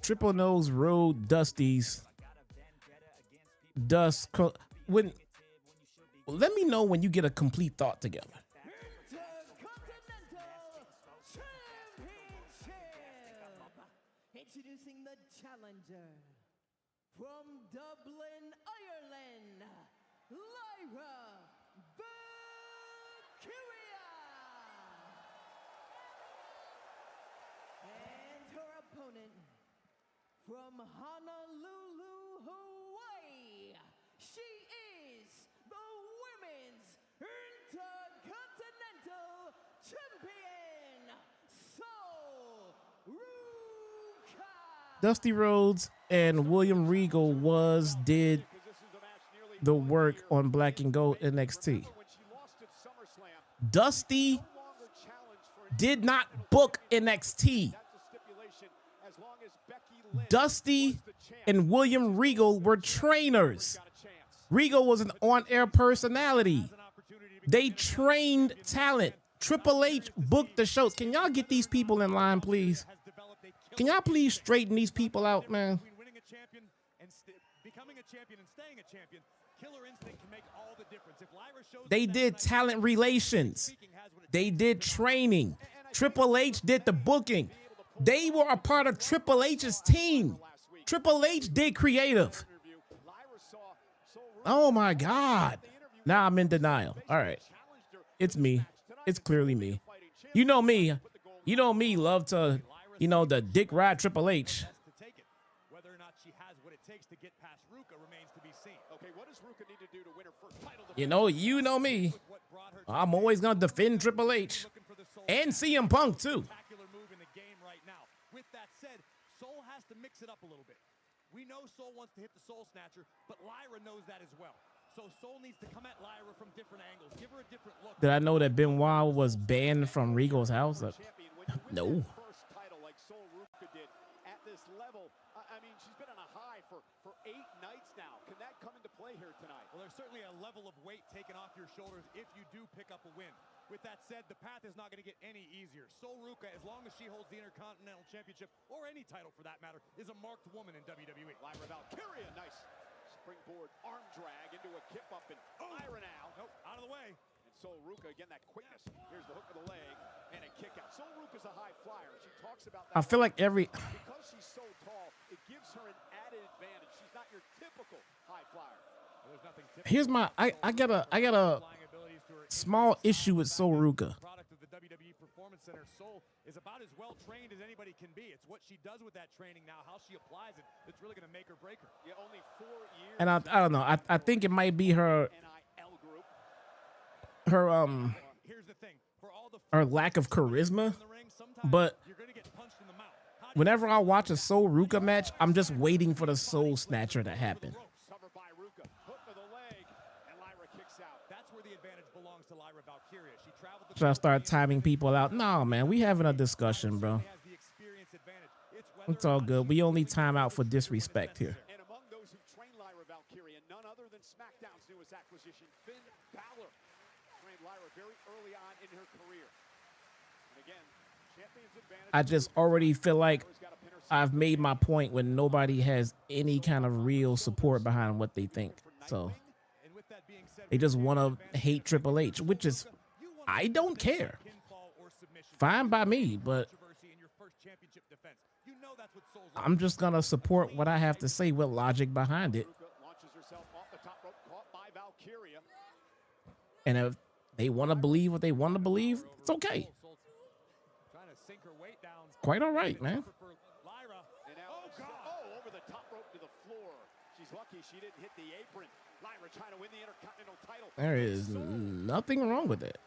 Triple Nose Road Dusties. When let me know when you get a complete thought together.
Intercontinental Championship. Introducing the challenger from Dublin, Ireland, Lyra Valkyria. And her opponent from Honolulu, Hawaii. She is the Women's Intercontinental Champion, Sol Ruca.
Dusty Rhodes and William Regal did the work on Black and Gold NXT. Dusty did not book NXT. Dusty and William Regal were trainers. Regal was an on-air personality. They trained talent. Triple H booked the shows. Can y'all get these people in line, please? Can y'all please straighten these people out, man? They did talent relations. They did training. Triple H did the booking. They were a part of Triple H's team. Triple H did creative. Oh my God. Now I'm in denial. All right. It's me. It's clearly me. You know me. You know me, love to, the dick ride Triple H.
Whether or not she has what it takes to get past Ruca remains to be seen. Okay, what does Ruca need to do to win her first title?
You know me. I'm always going to defend Triple H. And CM Punk, too.
Move in the game right now. With that said, Sol has to mix it up a little bit. We know Sol wants to hit the Soul Snatcher, but Lyra knows that as well. So Sol needs to come at Lyra from different angles. Give her a different look.
Did I know that Benoit was banned from Regal's house? No.
First title like Sol Ruca did at this level. I mean, she's been on a high for 8 nights now. Can that come into play here tonight? Well, there's certainly a level of weight taken off your shoulders if you do pick up a win. With that said, the path is not going to get any easier. Sol Ruca, as long as she holds the Intercontinental Championship, or any title for that matter, is a marked woman in WWE. Lyra Valkyria, nice springboard arm drag into a kip up, and Lyra now. Nope, out of the way. And Sol Ruca, again, that quickness. Here's the hook of the leg and a kick out. Sol Ruca's a high flyer. She talks about that.
I feel like
because she's so tall, it gives her an added advantage. She's not your typical high flyer. There's nothing typical.
Here's my I got a small issue with Sol Ruca.
Product of the WWE Performance Center. Sol is about as well trained as anybody can be. It's what she does with that training now, how she applies it, that's really going to make or break her. Yeah, only 4 years.
And I don't know. I think it might be her
Here's the thing. For all the
her lack of charisma. But
you're going to get punched in the mouth.
whenever I watch a Sol Ruca match, I'm just waiting for the Soul Snatcher to happen.
Covered by Ruca. Hook to the leg, and Lyra kicks out. That's where the advantage belongs to Lyra Valkyria. She traveled
Should I start timing people out? No, man. We having a discussion, bro. It's all good. We only time out for disrespect here.
And among those who trained Lyra Valkyria, none other than SmackDown's newest acquisition, Finn Balor, trained Lyra very early on in her career. And again, champion's advantage.
I just already feel like I've made my point when nobody has any kind of real support behind what they think. So they just want to hate Triple H, which is, I don't care. Fine by me, but I'm just going to support what I have to say with logic behind it. And if they want to believe what they want to believe, it's okay. Quite all right, man.
Over the top rope to the floor. She's lucky she didn't hit the apron. Lyra trying to win the Intercontinental title.
There is nothing wrong with it.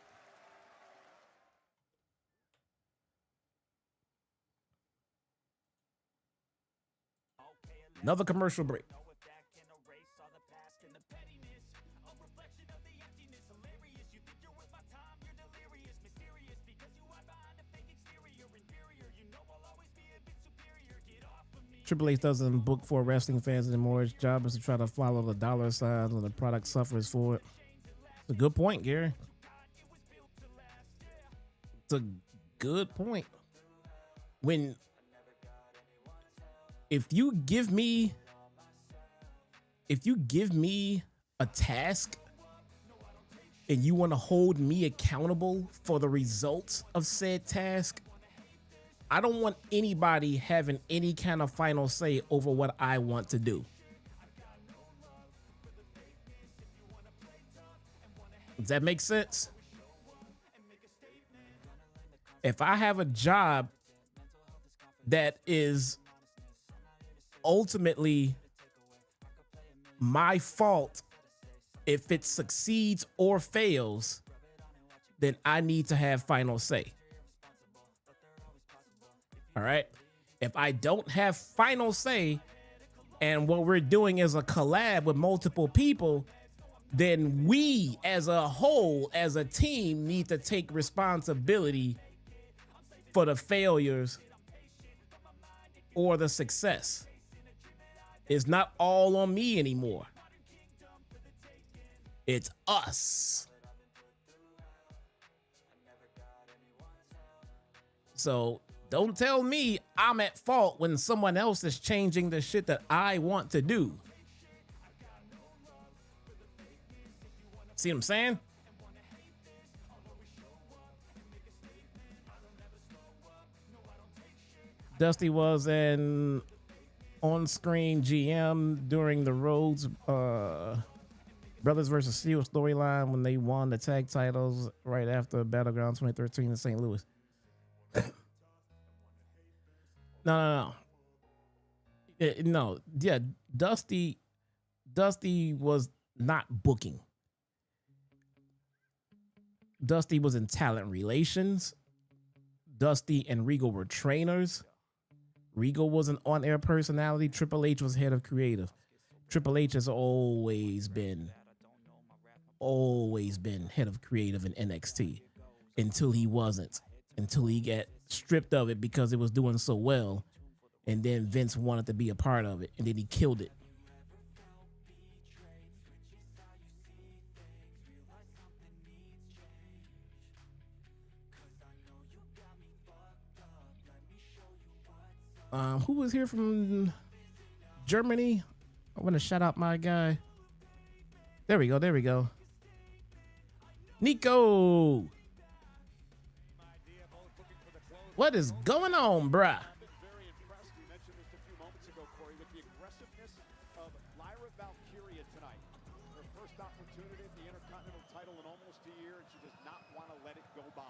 Another commercial break. Triple H doesn't book for wrestling fans anymore. His job is to try to follow the dollar signs when the product suffers for it. It's a good point, Gary. It's a good point. If you give me a task and you want to hold me accountable for the results of said task, I don't want anybody having any kind of final say over what I want to do. Does that make sense? If I have a job that is ultimately my fault, if it succeeds or fails, then I need to have final say. All right. If I don't have final say and what we're doing is a collab with multiple people, then we as a whole, as a team, need to take responsibility for the failures or the success. It's not all on me anymore. It's us. So don't tell me I'm at fault when someone else is changing the shit that I want to do. See what I'm saying? Dusty was an on-screen GM during the Rhodes Brothers versus Steel storyline when they won the tag titles right after Battleground 2013 in St. Louis. No. Yeah, Dusty was not booking. Dusty was in talent relations. Dusty and Regal were trainers. Regal was an on-air personality. Triple H was head of creative. Triple H has always been head of creative in NXT until he wasn't, until he got stripped of it because it was doing so well. And then Vince wanted to be a part of it, and then he killed it. Who was here from Germany? I want to shout out my guy. There we go. Nico. What is going on, bruh?
Very impressed. We mentioned this a few moments ago, Corey, with the aggressiveness of Lyra Valkyria tonight. Her first opportunity at the Intercontinental title in almost a year, and she does not want to let it go by.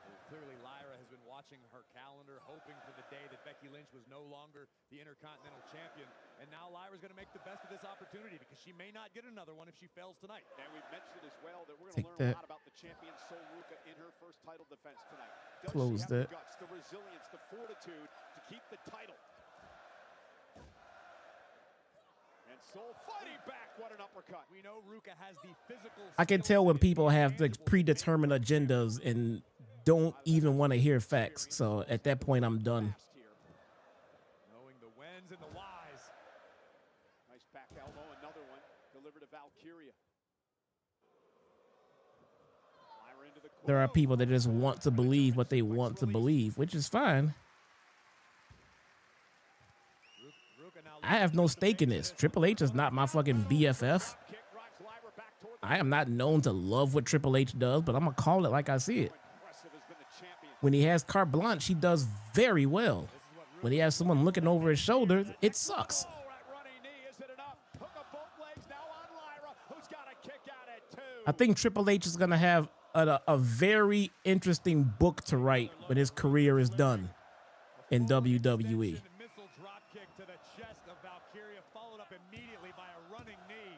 Well, clearly, Lyra has been watching her calendar, hoping for the day that Becky Lynch was no longer the Intercontinental Champion. And now Lyra's going to make the best of this opportunity because she may not get another one if she fails tonight.
And we've mentioned as well that we're going to learn a lot about the champion Sol Ruca in her first title defense tonight. Does
Close
she have
that.
the guts, the resilience, the fortitude to keep the title? And Sol fighting back. What an uppercut.
We know Ruca has the physical.
I can tell when people have the predetermined agendas and don't even want to hear facts. So at that point, I'm done.
Knowing the whens and the whys.
Nice back elbow, another one delivered to Valkyria. Lyra into the corner.
There are people that just want to believe what they want to believe, which is fine. I have no stake in this. Triple H is not my fucking BFF. I am not known to love what Triple H does, but I'm going to call it like I see it. When he has carte blanche, he does very well. When he has someone looking over his shoulder, it sucks. I think Triple H is going to have a very interesting book to write when his career is done in WWE.
Missile drop kick to the chest of Valkyria, followed up immediately by a running knee,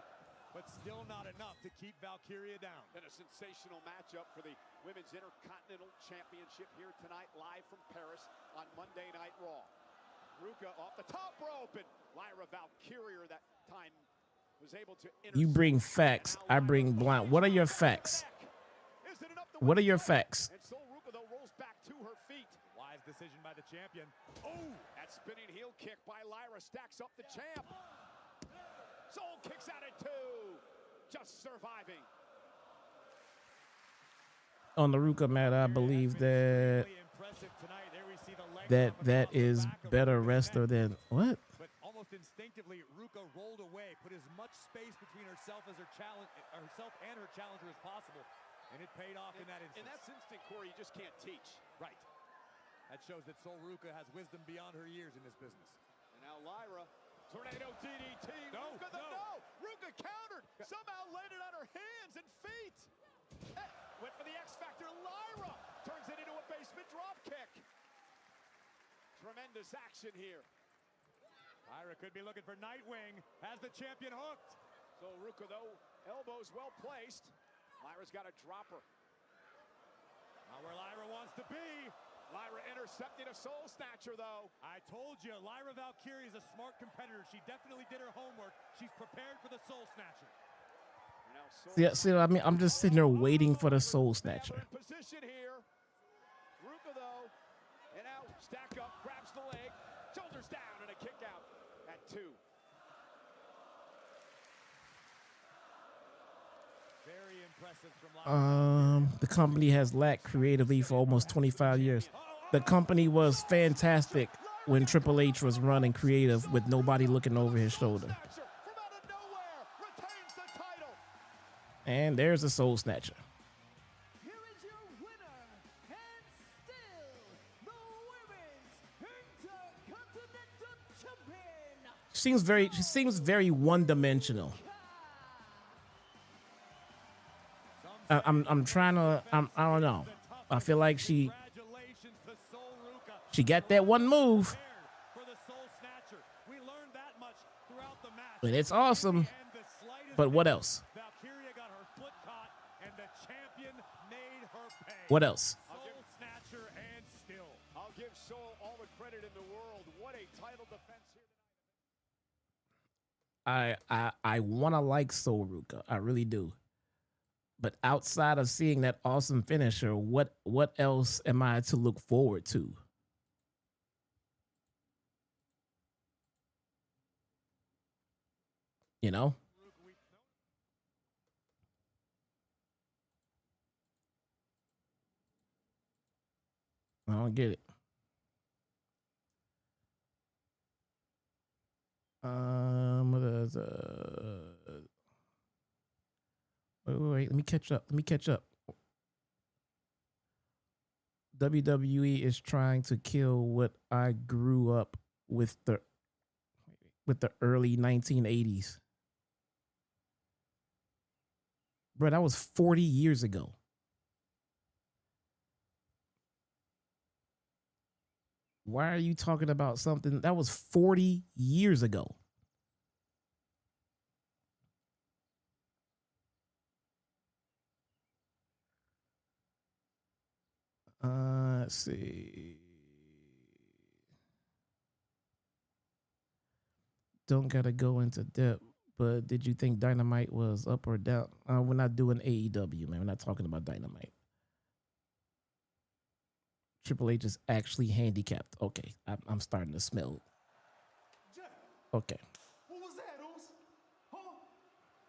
but still not enough to keep Valkyria down.
And a sensational matchup for the Women's Intercontinental Championship here tonight, live from Paris on Monday Night Raw. Ruca off the top rope, and Lyra Valkyria that time was able to intercept.
You bring facts, I bring blunt. What are your facts? What are your facts?
And Sol Ruca, though, rolls back to her feet.
Wise decision by the champion. Oh, that spinning heel kick by Lyra stacks up the champ. Sol kicks out at 2. Just surviving.
On the Ruca matter, I believe that that is better wrestler than what?
But almost instinctively, Ruca rolled away, put as much space between herself and her challenger as possible, and it paid off in that instant. And that's instinct, Corey, you just can't teach. Right. That shows that Sol Ruca has wisdom beyond her years in this business. And now Lyra, tornado DDT. No, Ruca countered. Somehow landed on her hands and feet. Went for the X Factor. Lyra turns it into a basement drop kick. Tremendous action here. Lyra could be looking for Nightwing. Has the champion hooked. So Ruca, though, elbows well placed. Lyra's got a dropper. Not where Lyra wants to be. Lyra intercepting a soul snatcher, though. I told you, Lyra Valkyria is a smart competitor. She definitely did her homework. She's prepared for the soul snatcher.
See, I mean, I'm just sitting there waiting for the soul snatcher.
Position here. Ruca, though, and now stack up, grabs the leg, shoulders down, and a kick out at 2. Very impressive from Lyra.
The company has lacked creatively for almost 25 years. The company was fantastic when Triple H was running creative with nobody looking over his shoulder. And there's a soul snatcher.
Here is your winner, and still the Women's Intercontinental Champion.
She seems very one-dimensional. I don't know. I feel like she got that one move. And it's awesome. But what else? What else?
I'll give Sol all the credit in the world. What a title defense here.
I want to like Sol Ruca. I really do. But outside of seeing that awesome finisher, what else am I to look forward to? You know? I don't get it. Wait, let me catch up. WWE is trying to kill what I grew up with the early 1980s. Bro, that was 40 years ago. Why are you talking about something that was 40 years ago? Let's see. Don't gotta go into depth, but did you think Dynamite was up or down? We're not doing AEW, man. We're not talking about Dynamite. Triple H is actually handicapped. Okay, I'm starting to smell. Okay.
What was that, Oos? Huh?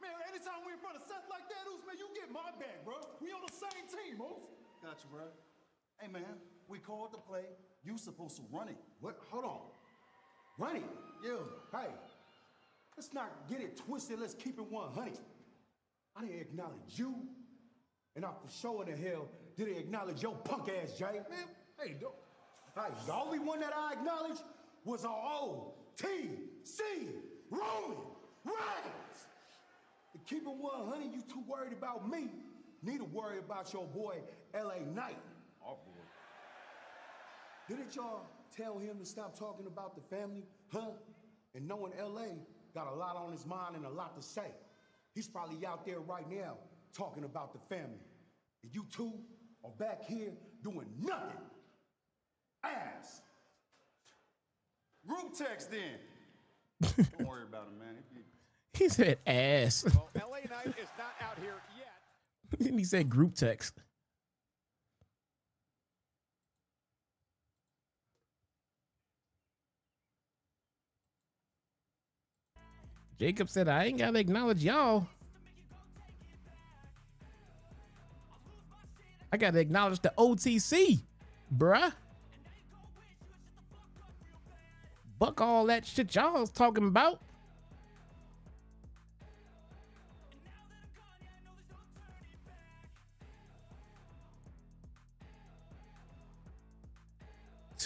Man, anytime we in front of Seth like that, Oos, man, you get my back, bro. We on the same team, Oos.
Gotcha, bro. Hey, man, we called the play. You supposed to run it.
What? Hold on. Run it?
Yeah.
Hey, let's not get it twisted. Let's keep it 100. I didn't acknowledge you. And I for sure in the hell didn't acknowledge your punk ass, Jay. Man, hey, the only one that I acknowledged was our old TC Roman Reigns. To keep it 100, you too worried about me. Need to worry about your boy, LA Knight.
Our boy.
Didn't y'all tell him to stop talking about the family, huh? And knowing LA got a lot on his mind and a lot to say. He's probably out there right now talking about the family. And you two are back here doing nothing. Ass.
Group text then. Don't worry about him, man.
He said ass.
Well, LA Knight is not out here yet.
And he said group text. Jacob said, I ain't gotta acknowledge y'all. I gotta acknowledge the OTC, bruh. Buck all that shit y'all's talking about.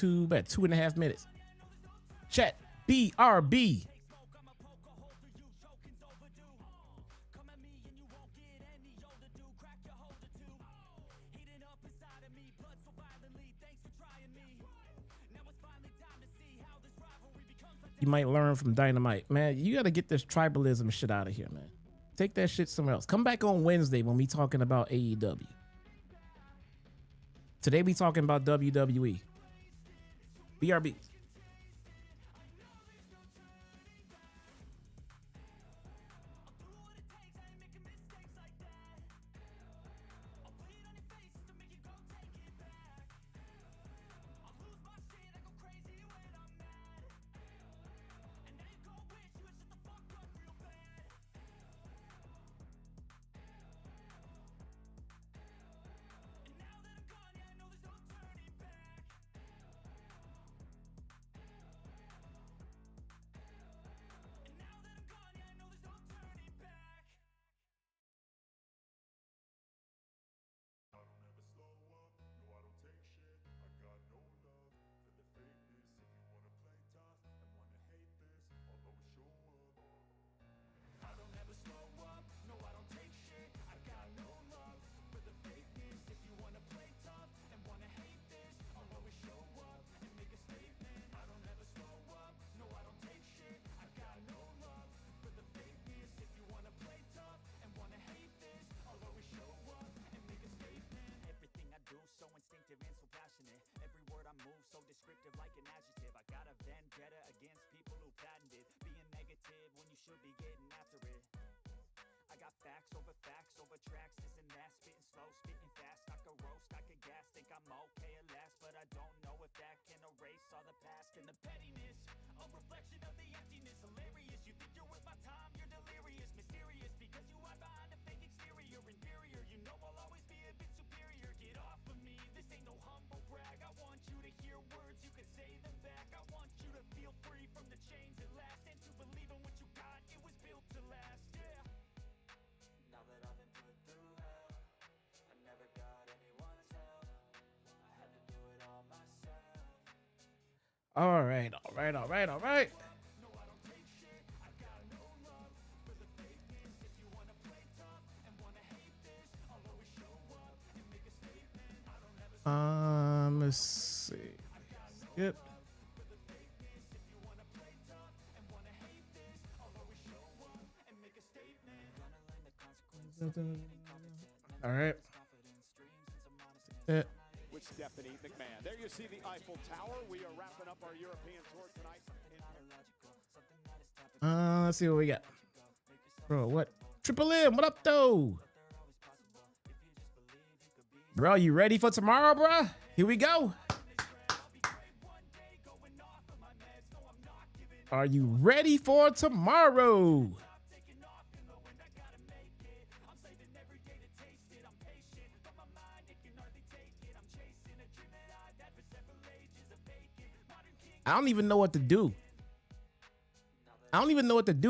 About 2.5 minutes. Chat BRB. You might learn from Dynamite. Man, you got to get this tribalism shit out of here, man. Take that shit somewhere else. Come back on Wednesday when we talking about AEW. Today we talking about WWE. BRB. All right. Let's see. Yep. All right.
With Stephanie McMahon. There you see the Eiffel Tower. We are wrapping up our European tour tonight.
Let's see what we got. Bro, what? Triple M, what up, though? Bro, you ready for tomorrow, bro? Here we go. Are you ready for tomorrow? I don't even know what to do.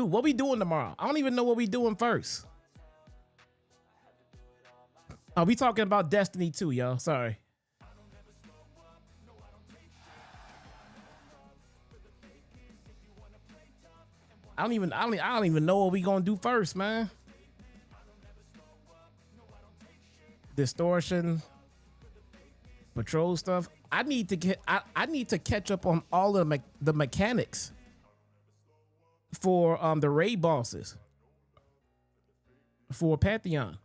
What we doing tomorrow? I don't even know what we doing first. Oh, we talking about Destiny 2, y'all. Sorry. I don't even know what we gonna do first, man. Distortion, patrol stuff. I need to catch up on all of the mechanics for the raid bosses for Pantheon.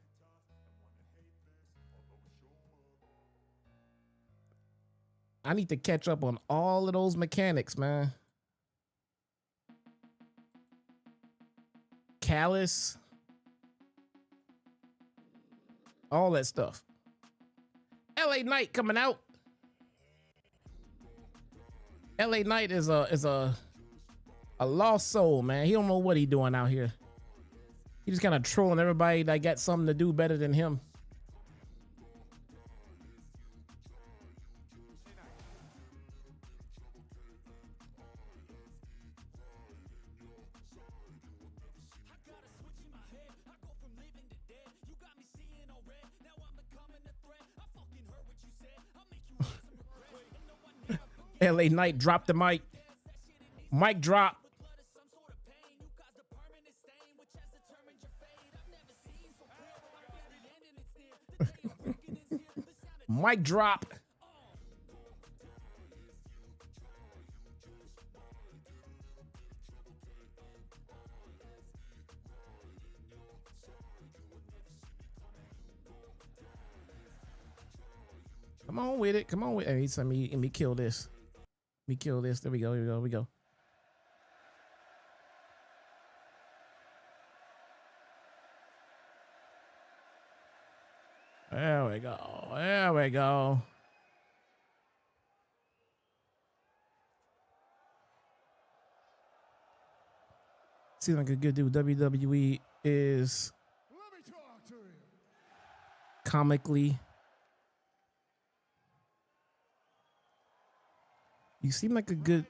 I need to catch up on all of those mechanics, man. Callus, all that stuff. LA Knight coming out. LA Knight is a A lost soul, man. He don't know what he doing out here. He just kind of trolling everybody that got something to do better than him. LA Knight dropped the mic. Mic drop. Mic drop. Come on with it. Come on with it. Hey, let me kill this. Let me kill this. There we go. Here we go. Here we go. There we go. There we go. Seems like a good dude. WWE is comically. You seem like a good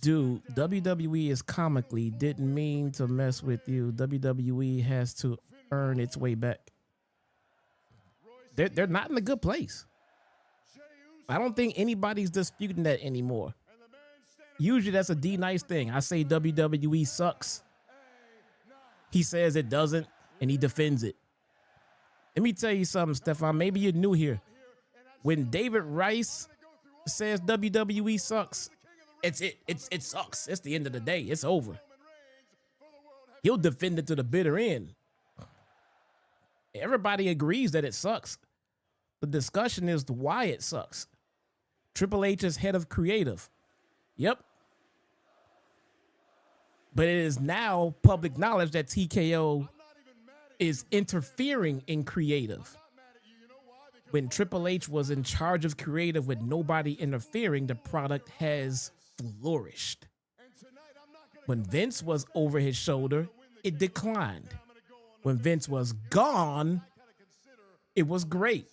dude. WWE is comically didn't mean to mess with you. WWE has to earn its way back. They're not in a good place. I don't think anybody's disputing that anymore. Usually that's a D nice thing. I say WWE sucks. He says it doesn't, and he defends it. Let me tell you something, Stefan. Maybe you're new here. When David Rice says WWE sucks, it sucks. It's the end of the day. It's over. He'll defend it to the bitter end. Everybody agrees that it sucks. The discussion is why it sucks. Triple H is head of creative. Yep. But it is now public knowledge that TKO is interfering in creative. When Triple H was in charge of creative with nobody interfering, the product has flourished. When Vince was over his shoulder, it declined. When Vince was gone, it was great.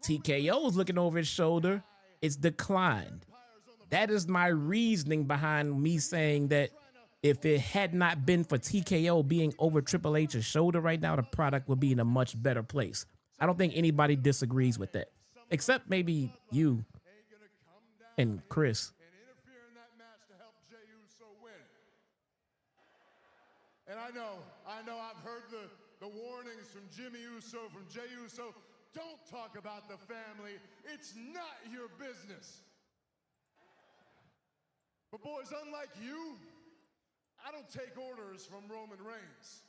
TKO's looking over his shoulder, it's declined. That is my reasoning behind me saying that if it had not been for TKO being over Triple H's shoulder right now, the product would be in a much better place. I don't think anybody disagrees with that, except maybe you and Chris.
And I know I've heard the warnings from Jimmy Uso, from Jey Uso. Don't talk about the family. It's not your business. But boys, unlike you, I don't take orders from Roman Reigns.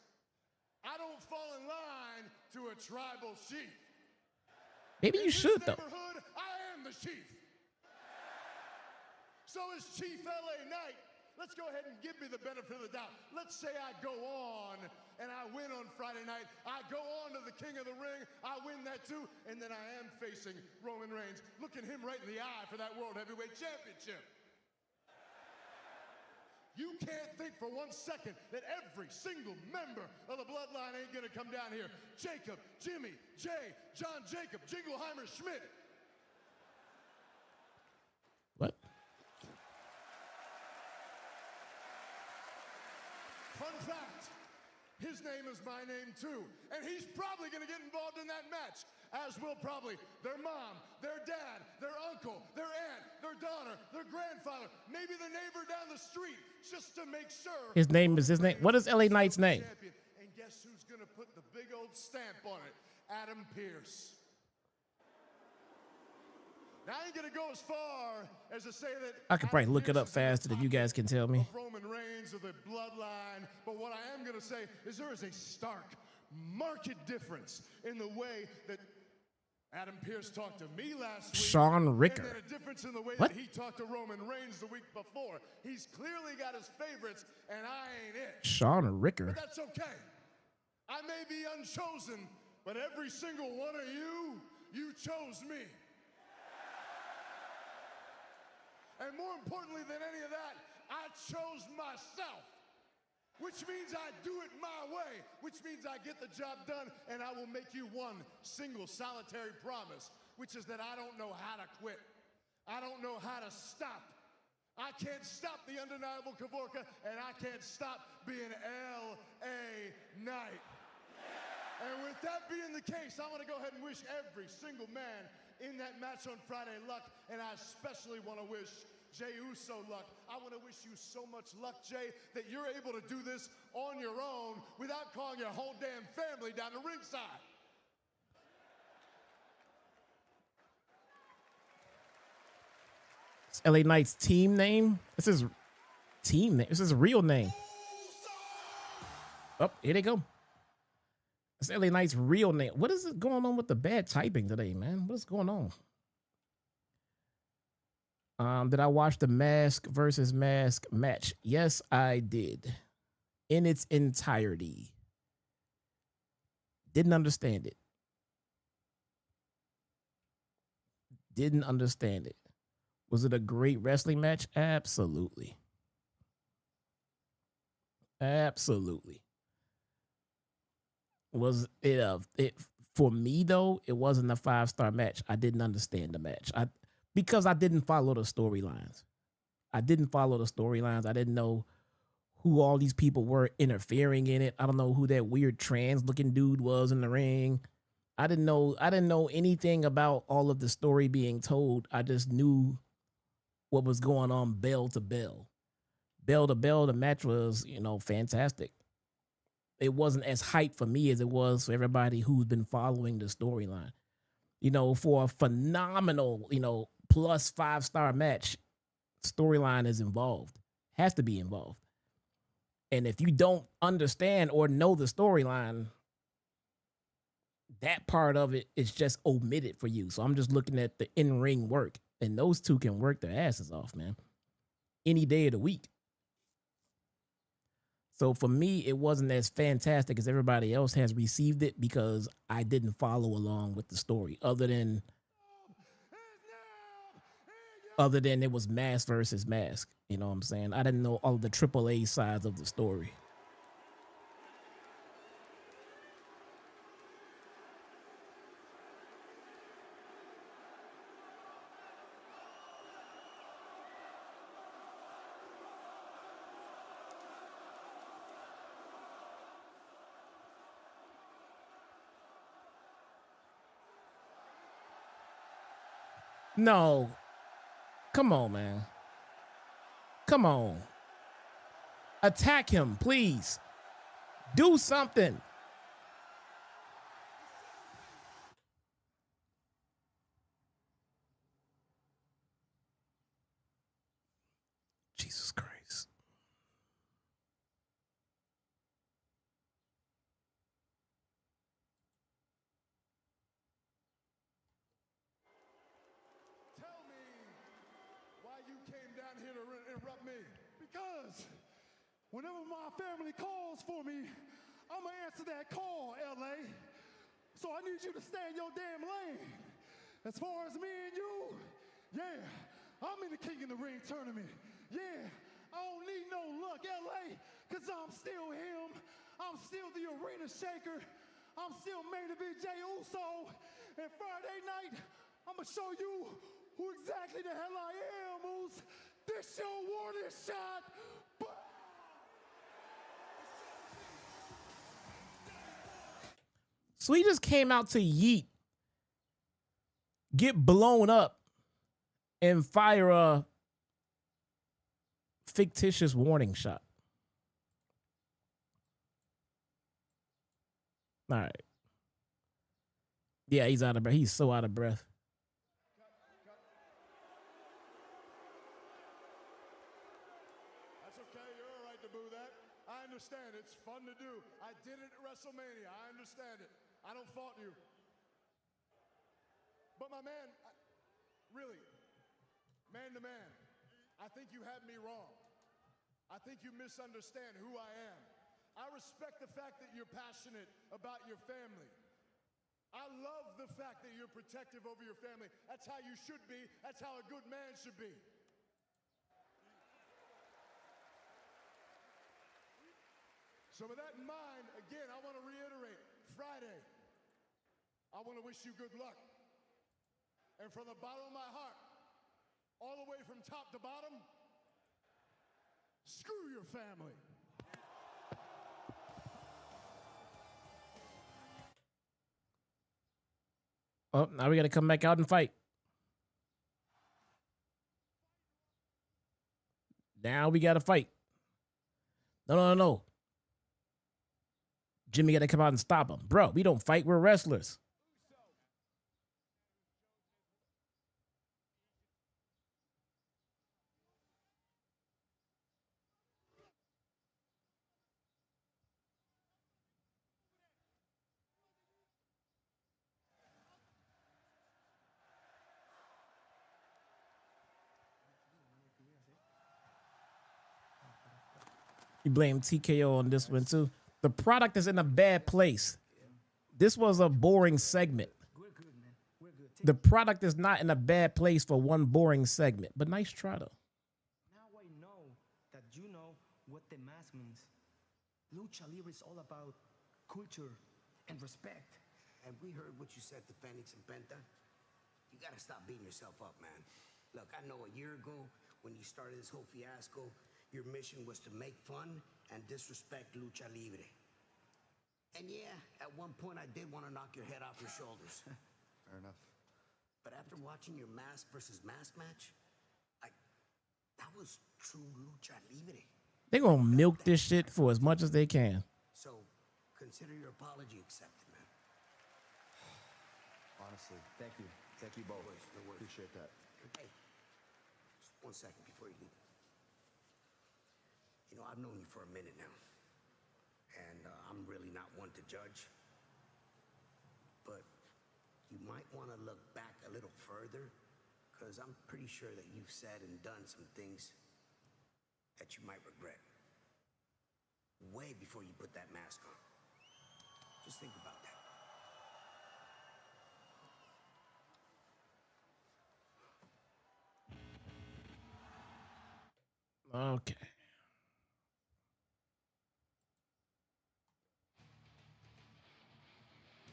I don't fall in line to a tribal chief.
Maybe you should, though.
I am the chief. So is Chief LA Knight. Let's go ahead and give me the benefit of the doubt. Let's say I go on and I win on Friday night. I go on to the King of the Ring. I win that too. And then I am facing Roman Reigns, looking him right in the eye for that World Heavyweight Championship. You can't think for 1 second that every single member of the bloodline ain't gonna come down here. Jacob, Jimmy, Jay, John Jacob, Jingleheimer, Schmidt.
What?
Fun fact, his name is my name too. And he's probably gonna get involved in that match, as will probably their mom, their dad, their uncle, their aunt, their daughter, their grandfather, maybe the neighbor down the street, just to make sure.
His name is his name. What is LA Knight's name?
And guess who's gonna put the big old stamp on it? Adam Pearce. Now, I ain't gonna go as far as to say that
I could probably look it up faster than you guys can tell me.
Roman Reigns of the bloodline, but what I am gonna say is there is a stark, marked difference in the way that Adam Pearce talked to me last week.
Sean Ricker.
And then a difference in the way
What?
that he talked to Roman Reigns the week before. He's clearly got his favorites, and I ain't it.
Sean Ricker.
But that's okay. I may be unchosen, but every single one of you chose me. And more importantly than any of that, I chose myself, which means I do it my way, which means I get the job done, and I will make you one single solitary promise, which is that I don't know how to quit. I don't know how to stop. I can't stop the undeniable Kavorka, and I can't stop being L.A. Knight. And with that being the case, I want to go ahead and wish every single man in that match on Friday luck, and I especially want to wish Jey Uso luck. I want to wish you so much luck, Jey, that you're able to do this on your own without calling your whole damn family down to ringside.
It's LA Knight's team name. This is team name. This is a real name. Oh, here they go. It's LA Knight's real name. What is it going on with the bad typing today, man? What's going on? Did I watch the Mask versus Mask match? Yes, I did. In its entirety. Didn't understand it. Didn't understand it. Was it a great wrestling match? Absolutely. Absolutely. Was it for me though? It wasn't a 5-star match. I didn't understand the match. Because I didn't follow the storylines. I didn't know who all these people were interfering in it. I don't know who that weird trans looking dude was in the ring. I didn't know anything about all of the story being told. I just knew what was going on bell to bell. Bell to bell, the match was, fantastic. It wasn't as hype for me as it was for everybody who's been following the storyline. For a phenomenal, plus 5-star match, storyline is involved. Has to be involved. And if you don't understand or know the storyline, that part of it is just omitted for you. So I'm just looking at the in-ring work. And those two can work their asses off, man. Any day of the week. So for me, it wasn't as fantastic as everybody else has received it because I didn't follow along with the story other than it was Mask versus Mask. You know what I'm saying? I didn't know all of the AAA sides of the story. No. Come on, man. Come on. Attack him, please. Do something. Jesus Christ.
Because whenever my family calls for me, I'm going to answer that call, LA. So I need you to stay in your damn lane. As far as me and you, yeah, I'm in the King of the Ring tournament. Yeah, I don't need no luck, LA, because I'm still him. I'm still the arena shaker. I'm still main event Jey Uso. And Friday night, I'm going to show you who exactly the hell I am, Moose. This your warning shot.
So he just came out to yeet, get blown up, and fire a fictitious warning shot. All right. Yeah, he's out of breath. He's so out of breath.
I understand. It's fun to do. I did it at WrestleMania. I understand it. I don't fault you. But my man, really, man to man, I think you had me wrong. I think you misunderstand who I am. I respect the fact that you're passionate about your family. I love the fact that you're protective over your family. That's how you should be. That's how a good man should be. So with that in mind, again, I want to reiterate, Friday, I want to wish you good luck. And from the bottom of my heart, all the way from top to bottom, screw your family.
Oh, now we got to come back out and fight. Now we got to fight. No. Jimmy got to come out and stop him. Bro, we don't fight. We're wrestlers. You blame TKO on this one too. The product is in a bad place. This was a boring segment. The product is not in a bad place for one boring segment, but nice try though.
Now I know that you know what the mask means. Lucha Libre is all about culture and respect.
And we heard what you said to Phoenix and Penta. You gotta stop beating yourself up, man. Look, I know a year ago when you started this whole fiasco, your mission was to make fun and disrespect Lucha Libre. And yeah, at one point I did want to knock your head off your shoulders.
Fair enough.
But after watching your mask versus mask match, that was true Lucha Libre.
They're gonna milk this shit for as much as they can.
So, consider your apology accepted, man.
Honestly, thank you. Thank you both.
No worries.
Appreciate that.
Hey, just 1 second before you leave. You know, I've known you for a minute now. And I'm really not one to judge. But you might want to look back a little further, because I'm pretty sure that you've said and done some things that you might regret. Way before you put that mask on. Just think about that.
Okay.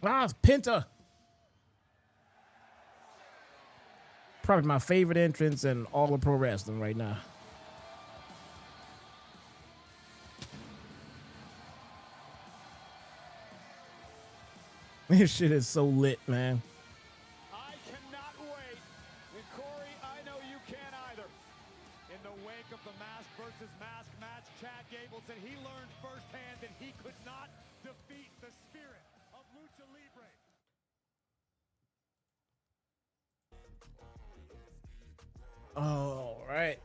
Ah, it's Penta. Probably my favorite entrance in all of pro wrestling right now. This shit is so lit, man.
I cannot wait. And Corey, I know you can't either. In the wake of the mask versus mask match, Chad Gable said he learned firsthand that he could not defeat the spirit of Lucha Libre.
All right.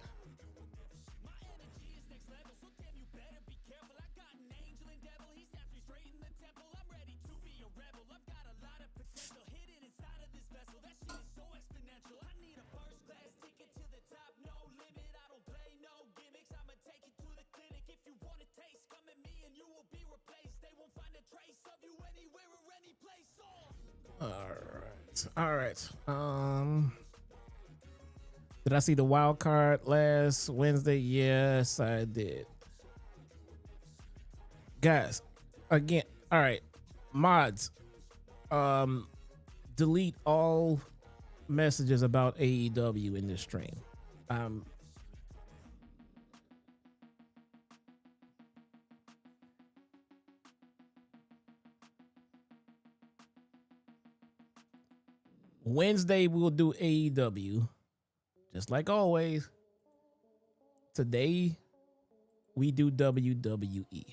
All right. Did I see the wild card last Wednesday? Yes, I did. Guys, again, all right. Mods, delete all messages about AEW in this stream. Wednesday we'll do AEW, just like always. Today we do WWE.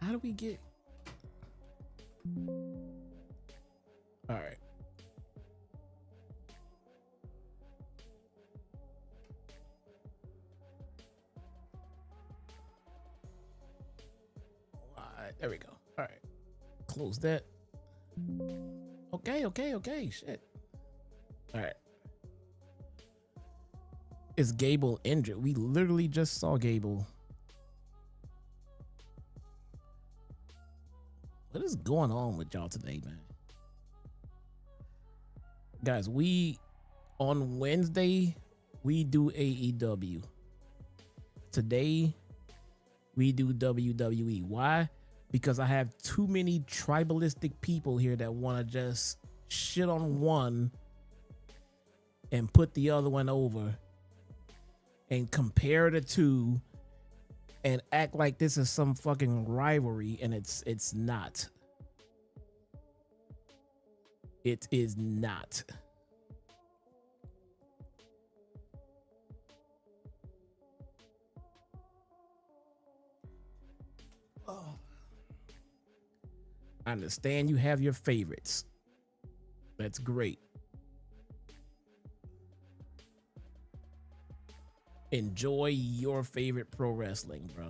How do we get? All right. All right, there we go. All right. Close that. Okay. Shit. All right. Is Gable injured? We literally just saw Gable What is going on with y'all today, man? Guys, on Wednesday, we do AEW. Today, we do WWE. Why? Because I have too many tribalistic people here that want to just shit on one and put the other one over and compare the two and act like this is some fucking rivalry, and it's not. It is not. I understand you have your favorites. That's great. Enjoy your favorite pro wrestling, bro.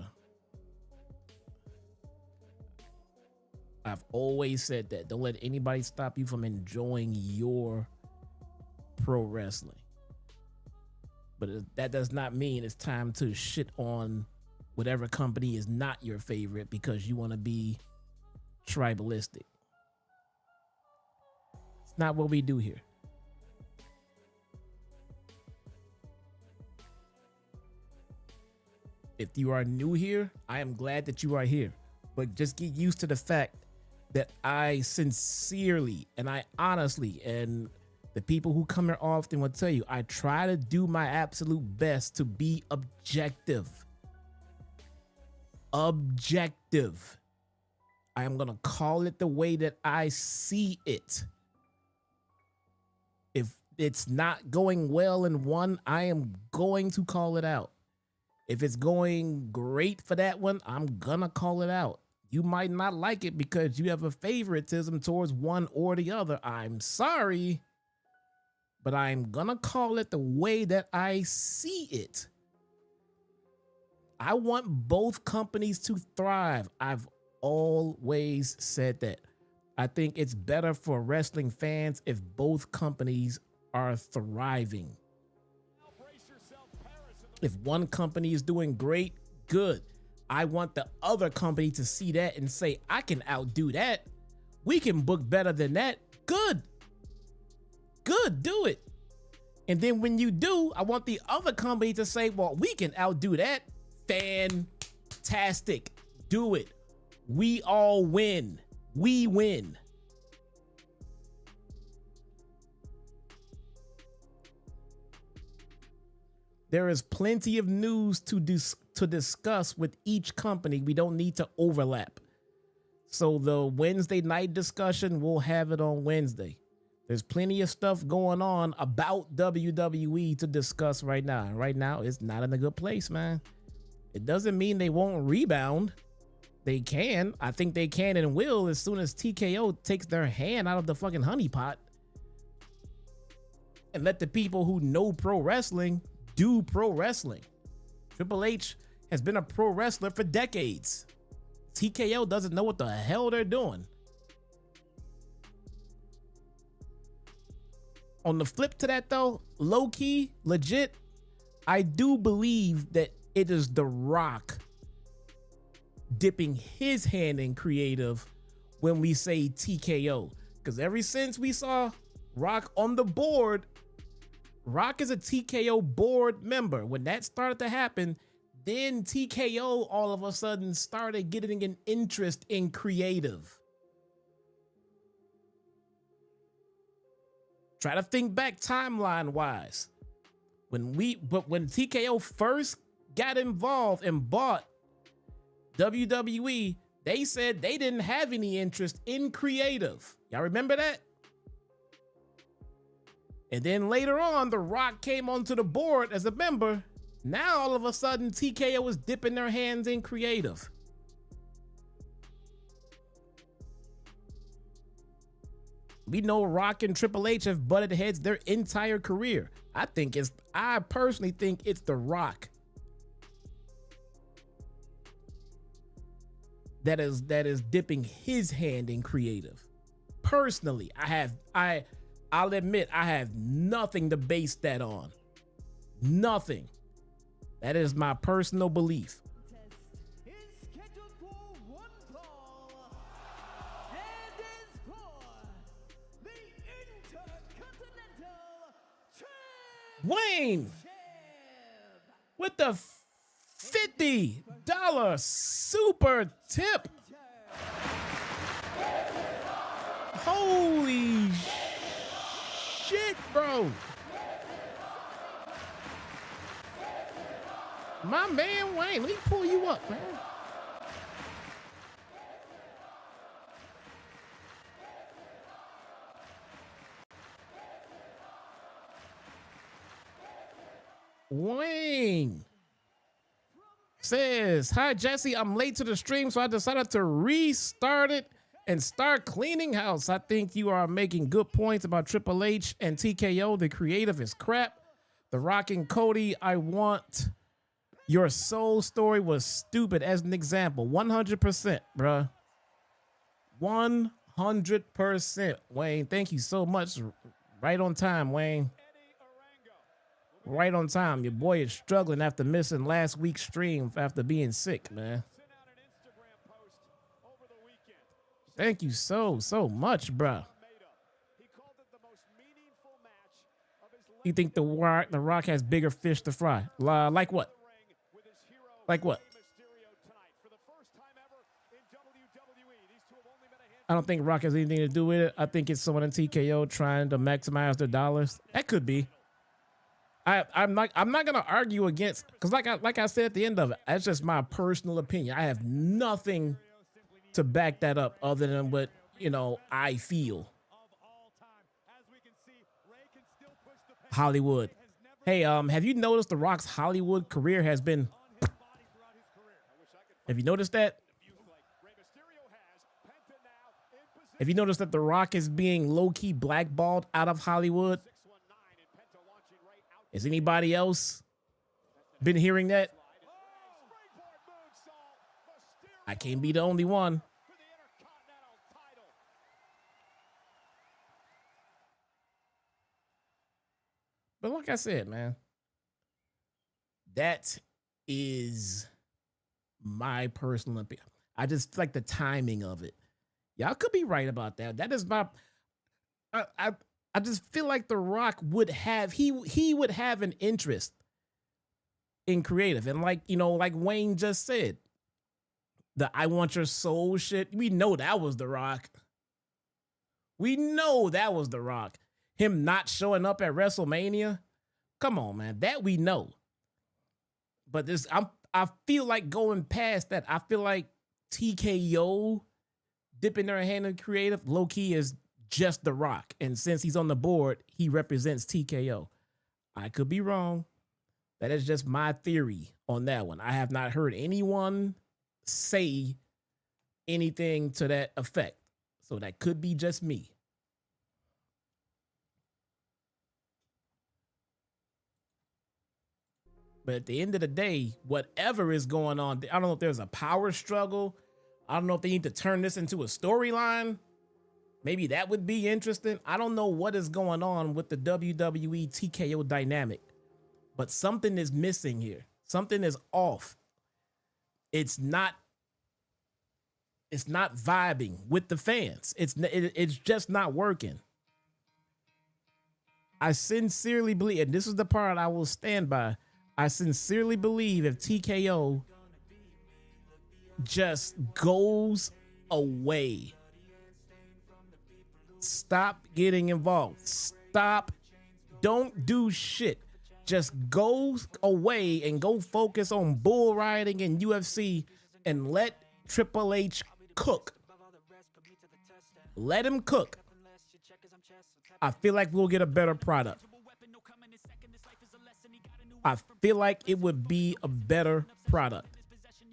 I've always said that. Don't let anybody stop you from enjoying your pro wrestling. But that does not mean it's time to shit on whatever company is not your favorite because you want to be tribalistic. It's not what we do here. If you are new here, I am glad that you are here. But just get used to the fact that I sincerely and I honestly, and the people who come here often will tell you, I try to do my absolute best to be objective. Objective. I am going to call it the way that I see it. If it's not going well in one, I am going to call it out. If it's going great for that one, I'm gonna call it out. You might not like it because you have a favoritism towards one or the other. I'm sorry, but I'm gonna call it the way that I see it. I want both companies to thrive. I've always said that. I think it's better for wrestling fans if both companies are thriving. If one company is doing great, good. I want the other company to see that and say, I can outdo that. We can book better than that. Good. Good, do it. And then when you do, I want the other company to say, well, we can outdo that. Fantastic. Do it. We all win. We win. There is plenty of news to discuss with each company. We don't need to overlap. So the Wednesday night discussion, we'll have it on Wednesday. There's plenty of stuff going on about WWE to discuss right now. And right now, it's not in a good place, man. It doesn't mean they won't rebound. They can. I think they can and will as soon as TKO takes their hand out of the fucking honeypot and let the people who know pro wrestling do pro wrestling. Triple H has been a pro wrestler for decades. TKO doesn't know what the hell they're doing. On the flip to that though, low key, legit, I do believe that it is The Rock dipping his hand in creative when we say TKO. Because ever since we saw Rock on the board, Rock is a TKO board member. When that started to happen, then TKO all of a sudden started getting an interest in creative. Try to think back timeline wise. When TKO first got involved and bought WWE, they said they didn't have any interest in creative. Y'all remember that? And then later on, The Rock came onto the board as a member. Now, all of a sudden, TKO is dipping their hands in creative. We know Rock and Triple H have butted heads their entire career. I personally think it's The Rock that is dipping his hand in creative. Personally, I'll admit I have nothing to base that on. Nothing. That is my personal belief. Wayne with the $50 super tip. Holy shit, bro. My man Wayne, let me pull you up, man. Wayne says, hi, Jesse. I'm late to the stream, so I decided to restart it and start cleaning house. I think you are making good points about Triple H and TKO. The creative is crap. The Rock and Cody, I want your soul story was stupid as an example. 100%, bruh. 100%, Wayne. Thank you so much. Right on time, Wayne. Right on time. Your boy is struggling after missing last week's stream after being sick, man. Thank you so much, bro. You think the Rock has bigger fish to fry? Like what? Like what? I don't think Rock has anything to do with it. I think it's someone in TKO trying to maximize their dollars. That could be. I'm not gonna argue against, because like I said at the end of it, that's just my personal opinion. I have nothing to back that up other than what I feel. Hollywood. Hey, have you noticed The Rock's Hollywood career has been? Have you noticed that? Have you noticed that The Rock is being low-key blackballed out of Hollywood? Has anybody else been hearing that? I can't be the only one. But like I said, man, that is my personal opinion. I just like the timing of it. Y'all could be right about that. That is my. I just feel like The Rock would have he would have an interest in creative, and like Wayne just said, the I want your soul shit. We know that was The Rock. We know that was The Rock. Him not showing up at WrestleMania. Come on, man. That we know. But I feel like going past that. I feel like TKO dipping their hand in creative, low key is just The Rock. And since he's on the board, he represents TKO. I could be wrong. That is just my theory on that one. I have not heard anyone say anything to that effect. So that could be just me. But at the end of the day, whatever is going on, I don't know if there's a power struggle. I don't know if they need to turn this into a storyline. Maybe that would be interesting. I don't know what is going on with the WWE TKO dynamic, but something is missing here. Something is off. It's not vibing with the fans. It's just not working. I sincerely believe, and this is the part I will stand by, I sincerely believe if TKO just goes away, stop getting involved, don't do shit, just go away and go focus on bull riding and UFC and let Triple H cook. Let him cook. I feel like we'll get a better product. I feel like it would be a better product.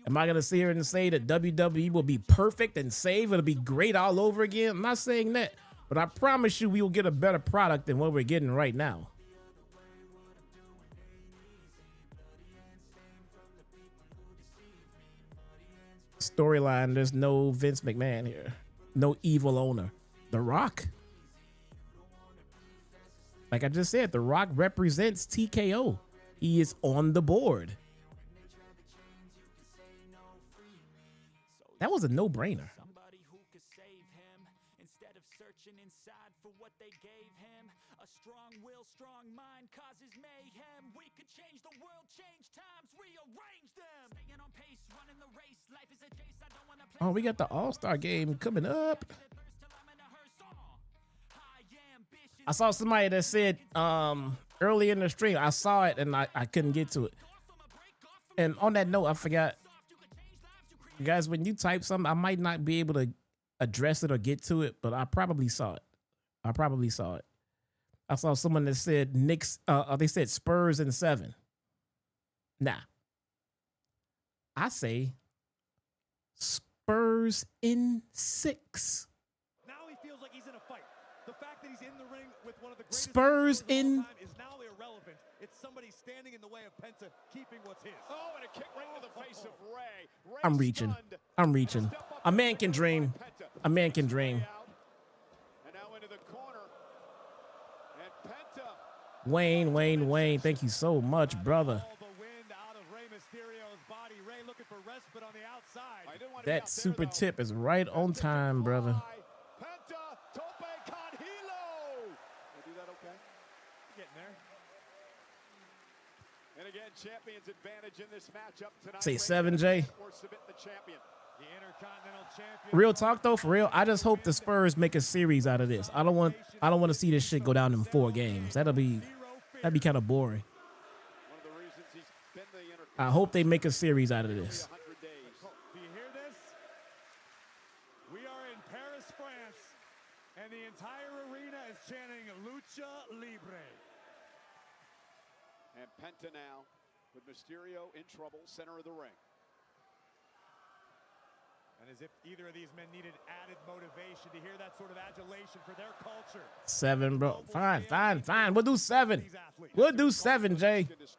Am I going to sit here and say that WWE will be perfect and save? It'll be great all over again? I'm not saying that, but I promise you we will get a better product than what we're getting right now. Storyline, there's no Vince McMahon here. No evil owner. The Rock. Like I just said, The Rock represents TKO. He is on the board. That was a no-brainer.
Somebody who could save him instead of searching inside for what they gave him.
A strong will, strong mind causes mayhem. We could change the world, change times, rearrange them. Staying on pace, running the race. Life is a chase. I don't wanna play.
Oh, we got the All-Star game coming up. I saw somebody that said early in the stream, I saw it and I couldn't get to it. And on that note, I forgot. Guys, when you type something, I might not be able to address it or get to it, but I probably saw it. I saw someone that said Knicks, they said Spurs in 7. Nah. I say Spurs in 6.
Now he feels like he's in a fight. The fact that he's in the ring with one of the greatest
Spurs in
is now irrelevant. It's somebody standing in the way of Penta keeping what's his. Oh, and a kick right to the face of Ray.
I'm reaching. A man can dream. A man can dream.
And now into the corner. And Penta.
Wayne, thank you so much, brother.
All the wind out of Rey Mysterio's body. Ray looking for respite on the outside.
That super tip is right on time, brother.
Penta, tope con hilo. They do that okay? Getting there. And again, champion's advantage in this matchup tonight.
Say 7, Jay.
Or submit the champion. The Intercontinental Champion.
Real talk though, for real, I just hope the Spurs make a series out of this. I don't want to see this shit go down in 4 games. That'd be kind of boring.
One of the reasons he's been the
I hope they make a series out of this.
100 days. Do you hear this? We are in Paris, France, and the entire arena is chanting Lucha Libre. And Penta now with Mysterio in trouble, center of the ring. And as if either of these men needed added motivation to hear that sort of adulation for their culture.
7, bro. Fine. We'll do 7. We'll do 7, Jay.
Runs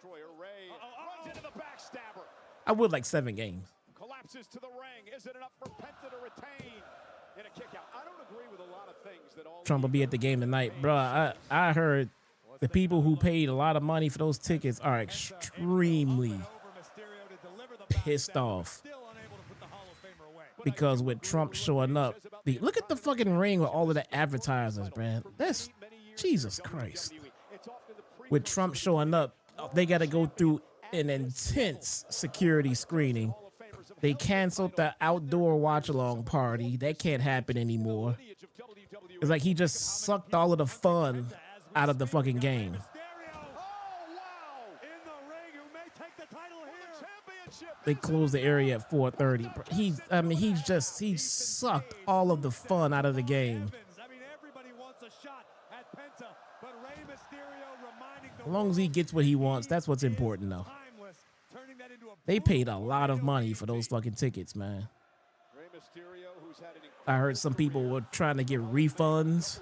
into the backstabber.
I would like 7 games.
Collapses to the ring. Is it enough for Penta to retain in a kick out? I don't agree with a lot of things that all
Trump will be at the game tonight, bro. I heard the people who paid a lot of money for those tickets are extremely pissed off. Because with Trump showing up, look at the fucking ring with all of the advertisers, man. That's Jesus Christ. With Trump showing up, they got to go through an intense security screening. They canceled the outdoor watch-along party. That can't happen anymore. It's like he just sucked all of the fun out of the fucking game. They closed the area at 4:30. He sucked all of the fun out of the game. As long as he gets what he wants, that's what's important, though. They paid a lot of money for those fucking tickets, man. I heard some people were trying to get refunds.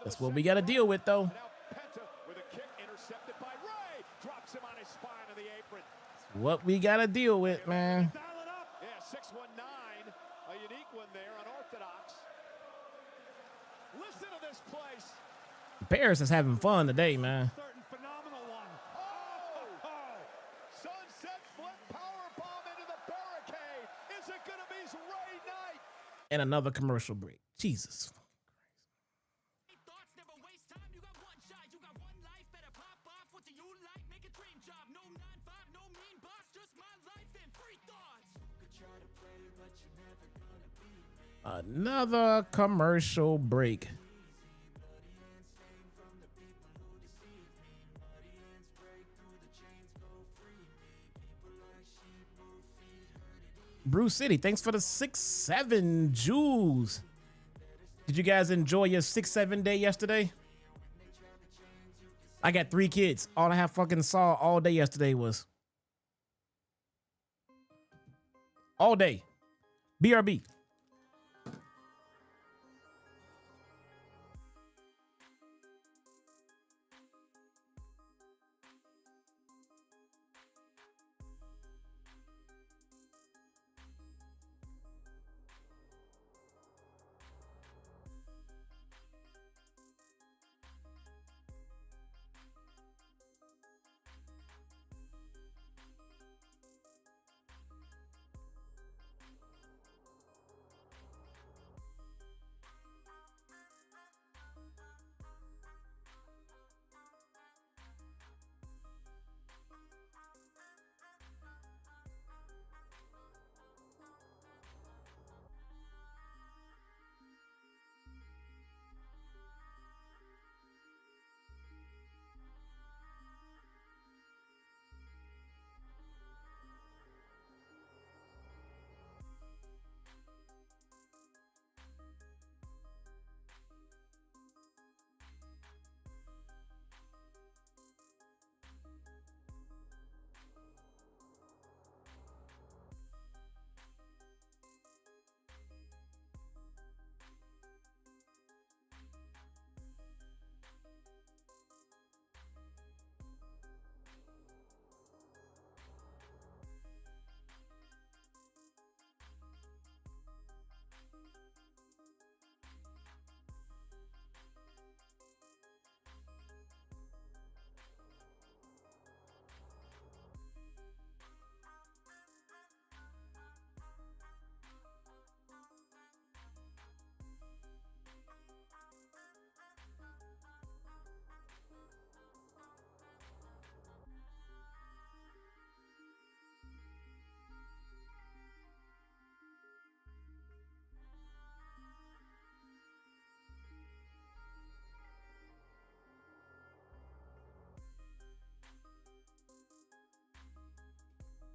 That's what we got to deal with, though. What we got to deal with, man.
Yeah, 619, a unique one there, unorthodox. Listen to this place.
Paris is having fun today, man.
Phenomenal one. Oh! Sunset flip power bomb into the barricade. Is it going to be Ray night?
And another commercial break. Jesus. Another commercial break. Bruce City, thanks for the 6-7 jewels. Did you guys enjoy your 6-7 day yesterday? I got 3 kids. All I have fucking saw all day yesterday was all day. BRB.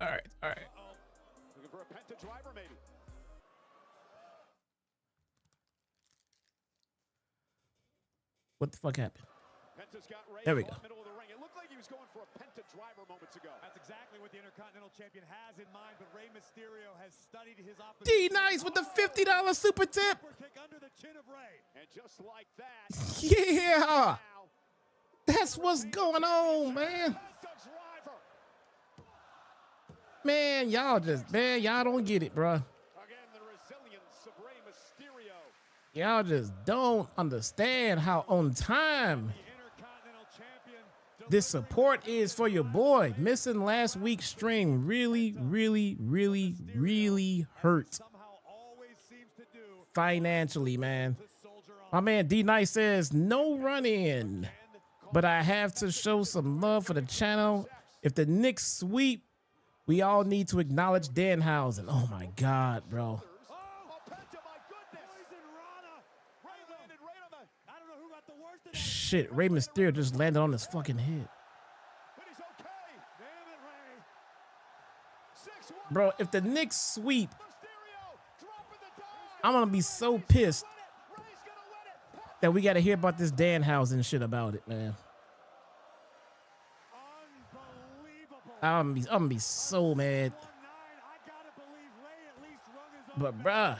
All right, all right.
Looking for a Penta driver, maybe.
What the fuck happened?
Penta's got Ray
There we
in the
go.
middle of the ring. It looked like he was going for a Penta driver moments ago. That's exactly what the Intercontinental Champion has in mind, but Rey Mysterio has studied his opposition.
D-Nice with the $50 super tip.
Super kick under the chin of Rey. And just like that.
Yeah. That's what's going on, man. Man, y'all don't get it, bro.
Again, the resilience of Rey Mysterio.
Y'all just don't understand how on time this support is for your boy. Missing last week's stream really, really, really, really hurt financially, man. My man D-Nice says, no run-in, but I have to show some love for the channel. If the Knicks sweep, we all need to acknowledge Danhausen. Oh, my God, bro. Shit, Rey Mysterio just landed on his fucking head. Bro, if the Knicks sweep, I'm going to be so pissed that we got to hear about this Danhausen shit about it, man. I'm gonna be so mad. But bruh,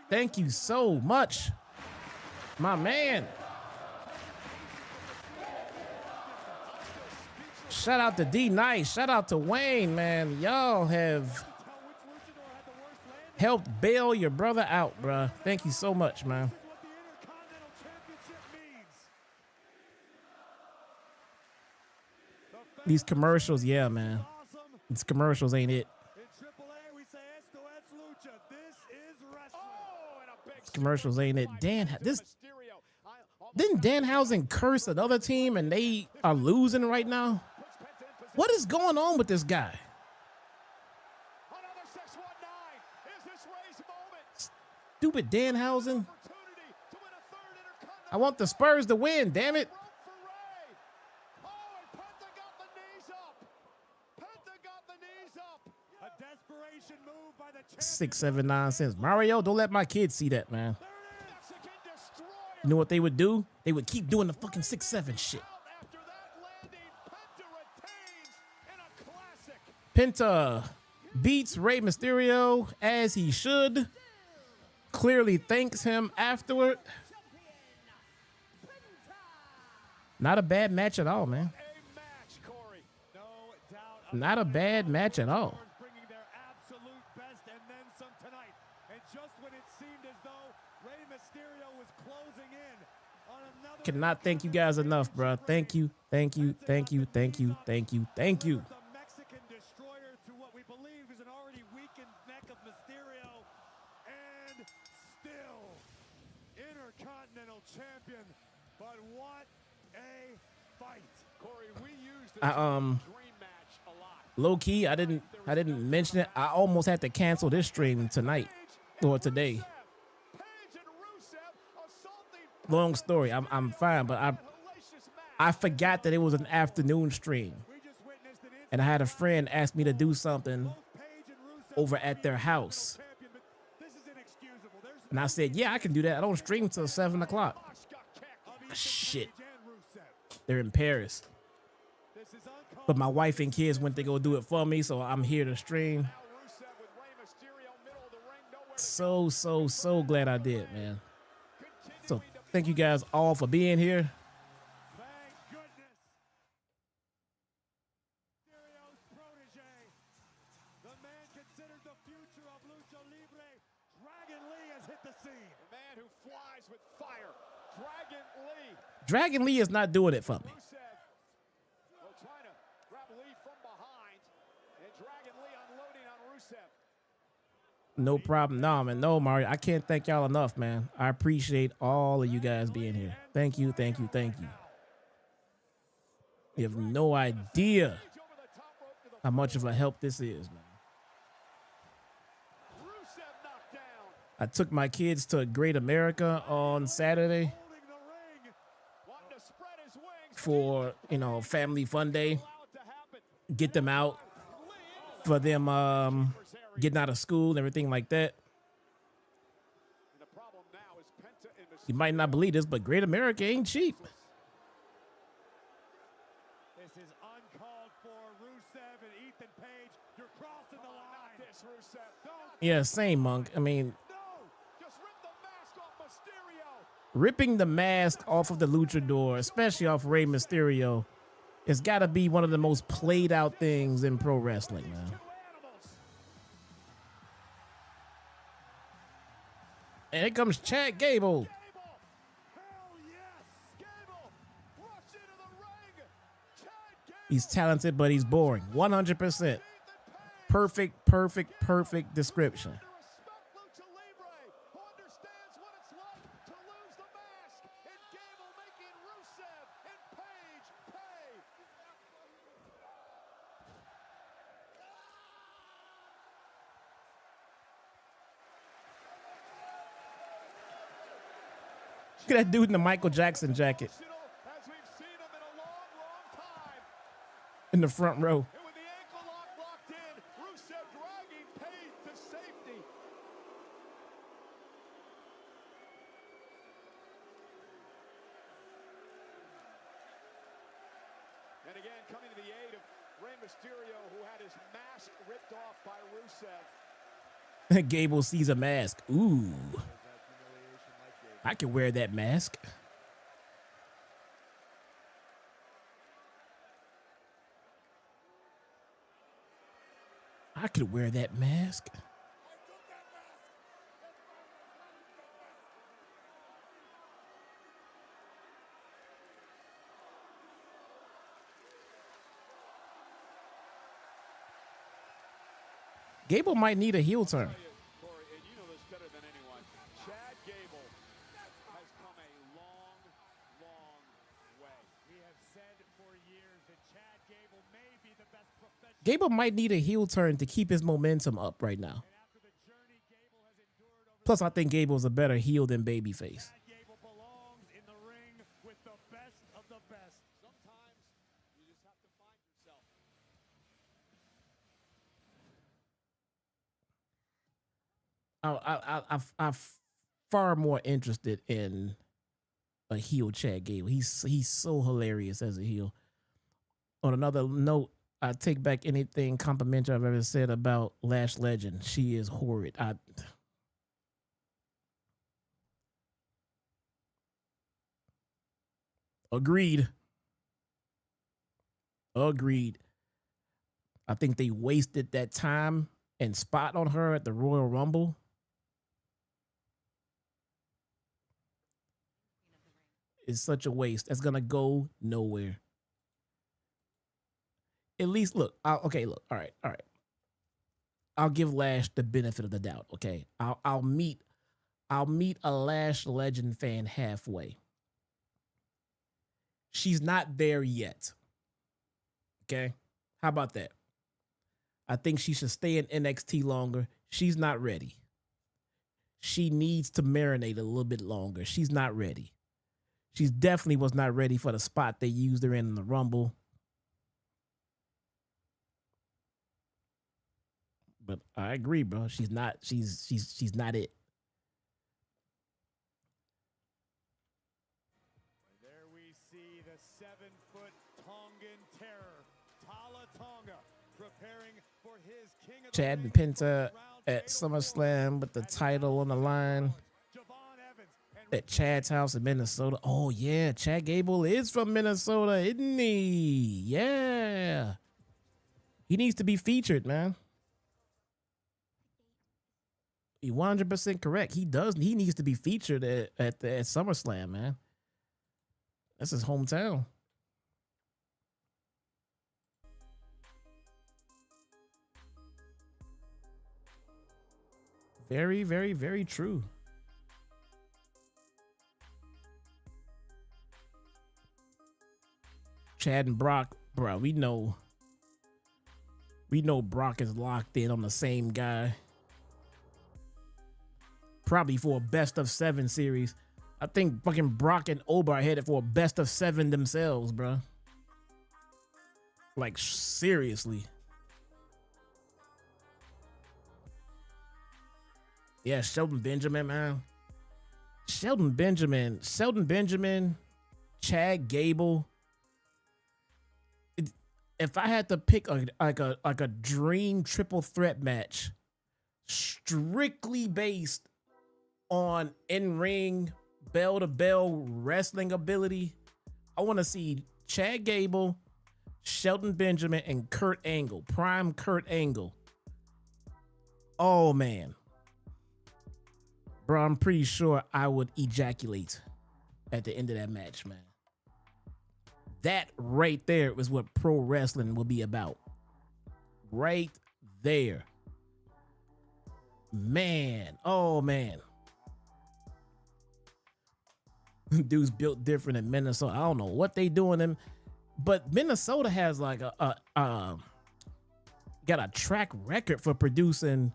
thank you so much, my man. Shout out to D-Nice. Shout out to Wayne, man. Y'all have helped bail your brother out, bruh. Thank you so much, man. These commercials, yeah, man. These commercials ain't it. These commercials ain't it. Didn't Danhausen curse another team and they are losing right now? What is going on with this guy? Stupid Danhausen. I want the Spurs to win, damn it. 6, 7, 9 cents. Mario, don't let my kids see that, man. You know what they would do? They would keep doing the fucking 6, 7 shit. Penta beats Rey Mysterio as he should. Clearly thanks him afterward. Not a bad match at all, man. Not a bad match at all. Cannot thank you guys enough, bro. Thank you, thank you, thank you, thank you, thank you, thank you.
The Mexican destroyer to what we believe is an already weakened neck of Mysterio, and still Intercontinental Champion. But what a fight, Corey! We used the dream match a lot.
Low key, I didn't mention it. I almost had to cancel this stream tonight or today. Long story. I'm fine, but I forgot that it was an afternoon stream, and I had a friend ask me to do something over at their house, and I said, "Yeah, I can do that. I don't stream till 7 o'clock." Shit, they're in Paris, but my wife and kids went to go do it for me, so I'm here to stream. So glad I did, man. So. Thank you guys all for being here.
Thank goodness. Mysterio's protege, the man considered the future of Lucha Libre, Dragon Lee has hit the scene. The man who flies with fire, Dragon Lee.
Dragon Lee is not doing it for me.
Well, trying to grab Lee from behind, and Dragon Lee unloading on Rusev.
No problem. No, man. No, Mario. I can't thank y'all enough, man. I appreciate all of you guys being here. Thank you, thank you, thank you. You have no idea how much of a help this is, man. I took my kids to Great America on Saturday for, family fun day. Get them out. for them getting out of school and everything like that.
And the problem now is Penta and Mysterio.
You might not believe this, but Great America ain't cheap.
This is uncalled for. Rusev and Ethan Page, you're crossing the line. Not this, Rusev. Don't.
Yeah, same, Monk. I mean,
No, just rip the mask off Mysterio.
ripping the mask off of the luchador, especially off Rey Mysterio, it's got to be one of the most played out things in pro wrestling, man. And here comes Chad Gable.
Hell yes. Gable, rush into the ring. Chad Gable.
He's talented, but he's boring. 100%. Perfect description.
Respect Lucha Libre, who understands what it's like to lose the mask, and Gable making Rusev and Page pay.
Look at that dude in the Michael Jackson jacket
As we've seen him in a long time.
in the front row.
And with the ankle lock locked in, Rusev dragging Page to safety. And again, coming to the aid of Rey Mysterio, who had his mask ripped off by Rusev.
Gable sees a mask. Ooh. I can wear that mask. I could wear that mask. Gable might need a heel turn.
Corey, and you know this better than anyone. Chad Gable has come a long way.
We have said for years that Chad Gable may be the best professional.
Gable might need a heel turn to keep his momentum up right now. Plus, I think Gable's a better heel than babyface.
Chad Gable belongs in the ring with the best of the best. Sometimes you just have to find yourself.
I'm far more interested in a heel Chad Gable. He's so hilarious as a heel. On another note, I take back anything complimentary I've ever said about Lash Legend. She is horrid. Agreed. I think they wasted that time and spot on her at the Royal Rumble. It's such a waste. That's gonna go nowhere. At least look. All right. I'll give Lash the benefit of the doubt. Okay, I'll meet a Lash Legend fan halfway. She's not there yet. Okay, how about that? I think she should stay in NXT longer. She's not ready. She needs to marinate a little bit longer. She's not ready. She definitely was not ready for the spot they used her in the Rumble. But I agree, bro. She's not it.
There we see the 7-foot Tongan terror, Tala Tonga, preparing for his King of the
Chad
Ring
and Penta
round
at
table
SummerSlam with the title on the line
Javon Evans and
at Chad's house in Minnesota. Oh yeah, Chad Gable is from Minnesota, isn't he? Yeah. He needs to be featured, man. You're 100% correct. He does. He needs to be featured at SummerSlam, man. That's his hometown. Very, very, very true. Chad and Brock, bro, we know Brock is locked in on the same guy. Probably for a best of 7 series. I think fucking Brock and Oba are headed for a best of 7 themselves, bro. Like, seriously. Yeah, Shelton Benjamin, man. Shelton Benjamin, Chad Gable. If I had to pick like a dream triple threat match, strictly based on in-ring, bell-to-bell wrestling ability, I want to see Chad Gable, Shelton Benjamin, and Kurt Angle, prime Kurt Angle. Oh, man. Bro, I'm pretty sure I would ejaculate at the end of that match, man. That right there is what pro wrestling will be about. Right there. Man. Oh, man. Dude's built different in Minnesota. I don't know what they doing, but Minnesota has like got a track record for producing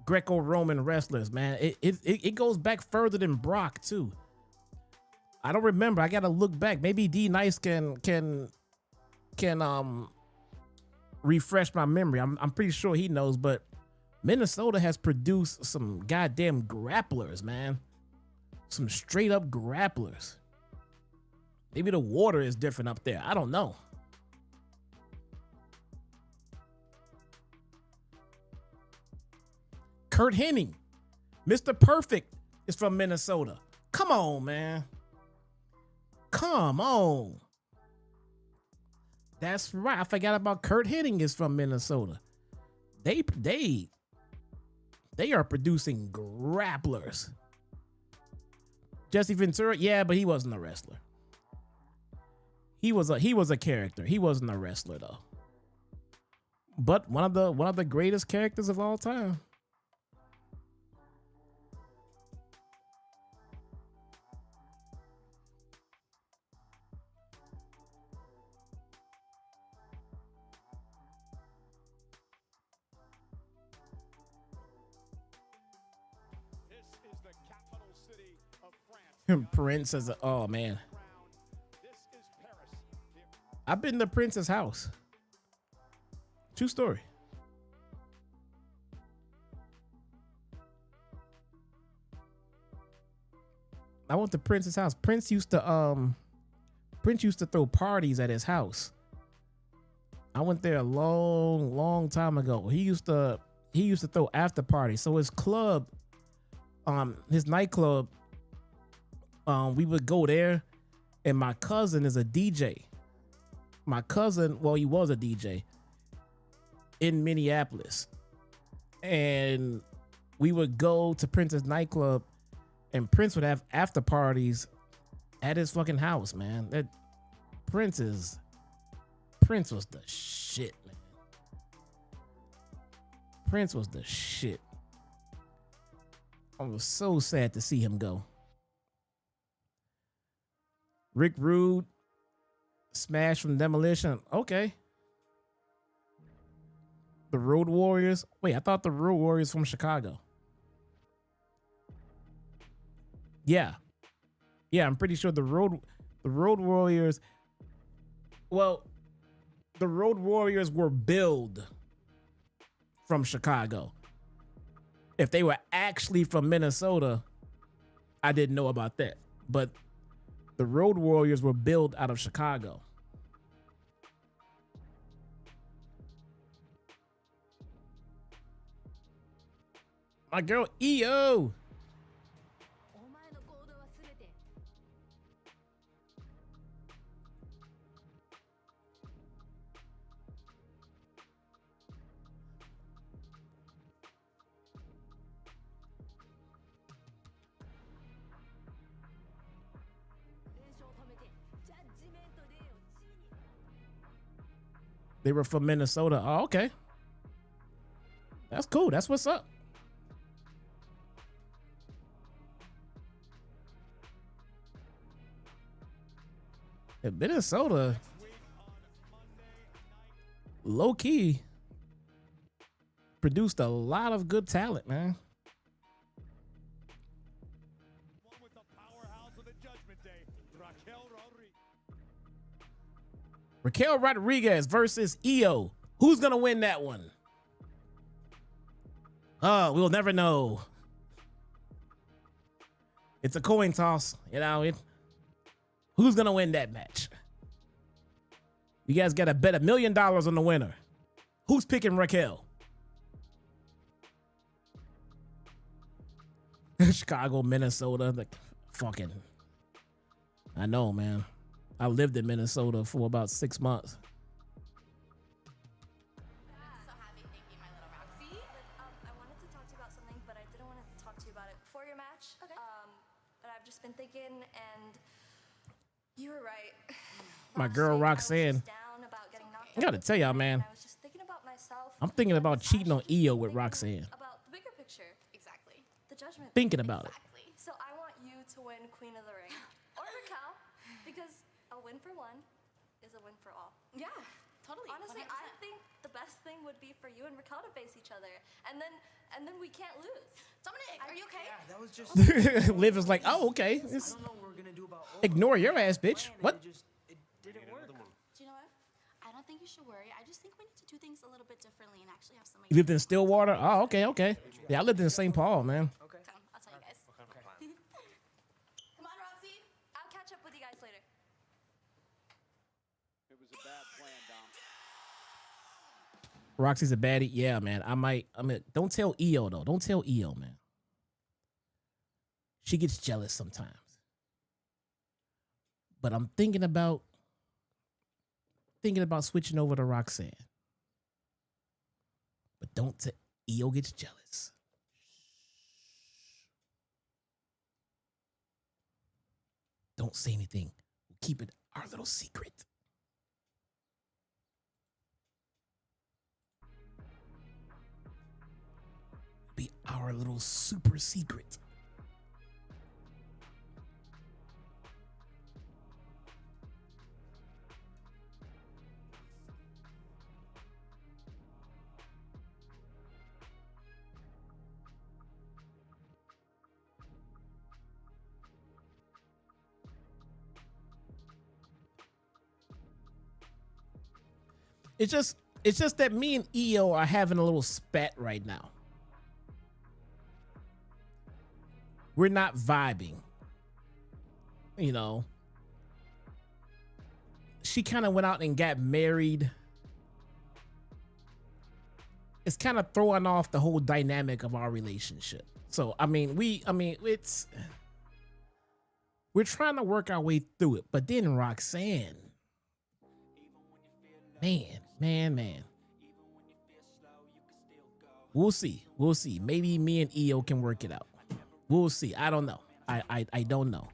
Greco-Roman wrestlers, man. It goes back further than Brock too. I don't remember. I gotta look back. Maybe D Nice can refresh my memory. I'm pretty sure he knows, but Minnesota has produced some goddamn grapplers, man. Some straight up grapplers. Maybe the water is different up there. I don't know. Kurt Hennig, Mr. Perfect, is from Minnesota. Come on, man. Come on. That's right. I forgot about Kurt Hennig is from Minnesota. They are producing grapplers. Jesse Ventura, yeah, but he wasn't a wrestler. He was a character. He wasn't a wrestler though. But one of the greatest characters of all time. Prince as oh man. I've been to Prince's house. True story. I went to Prince's house. Prince used to throw parties at his house. I went there a long time ago. He used to throw after parties. So his club, his nightclub, we would go there, and my cousin is a DJ. My cousin, well, he was a DJ in Minneapolis, and we would go to Prince's nightclub, and Prince would have after parties at his fucking house, man. That Prince was the shit, man. Prince was the shit. I was so sad to see him go. Rick Rude, Smash from Demolition. Okay. The Road Warriors. Wait, I thought the Road Warriors from Chicago. Yeah. Yeah, I'm pretty sure the Road Warriors. Well, the Road Warriors were billed from Chicago. If they were actually from Minnesota, I didn't know about that. But the Road Warriors were billed out of Chicago. My girl EO. They were from Minnesota. Oh, okay. That's cool. That's what's up. Minnesota, low key, produced a lot of good talent, man. Raquel Rodriguez versus Io. Who's gonna win that one? Oh, we'll never know. It's a coin toss. You know, who's going to win that match? You guys got to bet $1 million on the winner. Who's picking Raquel? Chicago, Minnesota. Like, fucking. I know, man. I lived in Minnesota for about 6 months.
So happy, thank you, my little Roxy. I wanted to talk to you about something, but I didn't want to talk to you about it before your match. Okay. But I've just been thinking, and you were right.
My girl Roxanne. I gotta tell y'all, man.
I was just thinking about myself.
I'm thinking about cheating on EO with Roxanne.
About the bigger picture, exactly. The judgment.
Thinking about it.
So I want you to win Queen of the Ring, or Raquel, because a win for one is a win for all. Yeah, totally. Honestly, 100%. I think the best thing would be for you and Raquel to face each other, and then we can't lose. Dominic, are you okay?
Yeah, that was just.
Liv is like, oh, okay.
I don't know what we're gonna do about.
Ignore your ass, bitch. What?
It didn't work.
Do you know what? I don't think you should worry. I just think we need to do things a little bit differently and actually have some.
You lived in Stillwater? Oh, okay, okay. Yeah, I lived in St. Paul, man.
Okay. I'll tell you guys.
Come on, Roxy. I'll catch up with you guys later.
It was a bad plan, Dom.
Roxy's a baddie. Yeah, man. I mean, don't tell EO, though. Don't tell EO, man. She gets jealous sometimes. But I'm thinking about switching over to Roxanne. But don't tell EO gets jealous. Don't say anything. We'll keep it our little secret. Be our little super secret. It's just that me and EO are having a little spat right now. We're not vibing. You know. She kind of went out and got married. It's kind of throwing off the whole dynamic of our relationship. So, we're trying to work our way through it. But then Roxanne, man. We'll see. Maybe me and EO can work it out. We'll see. I don't know. I don't know.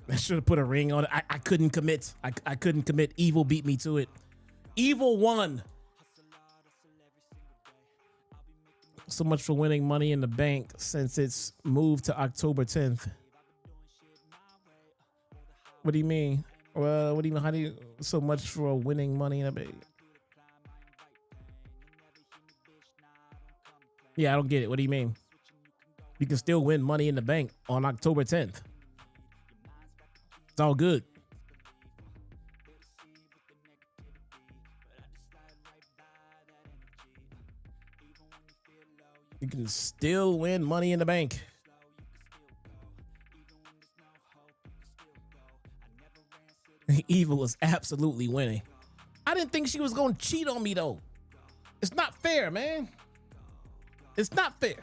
I should have put a ring on it. I couldn't commit. I couldn't commit. Evil beat me to it. Evil won. So much for winning Money in the Bank since it's moved to October 10th. What do you mean? Well, what do you mean? How do you so much for winning Money in the Bank? Yeah, I don't get it. What do you mean? You can still win Money in the Bank on October 10th. It's all good. You can still win Money in the Bank. Evil is absolutely winning. I didn't think she was going to cheat on me, though. It's not fair, man. It's not fair.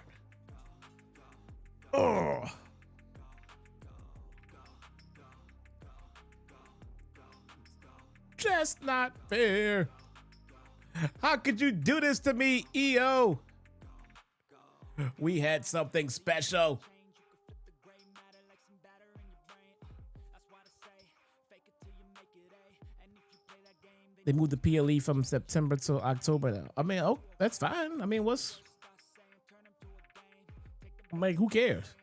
Ugh. Just not fair. How could you do this to me, EO? We had something special. They moved the PLE from September to October now. I mean, oh, that's fine. I mean, who cares?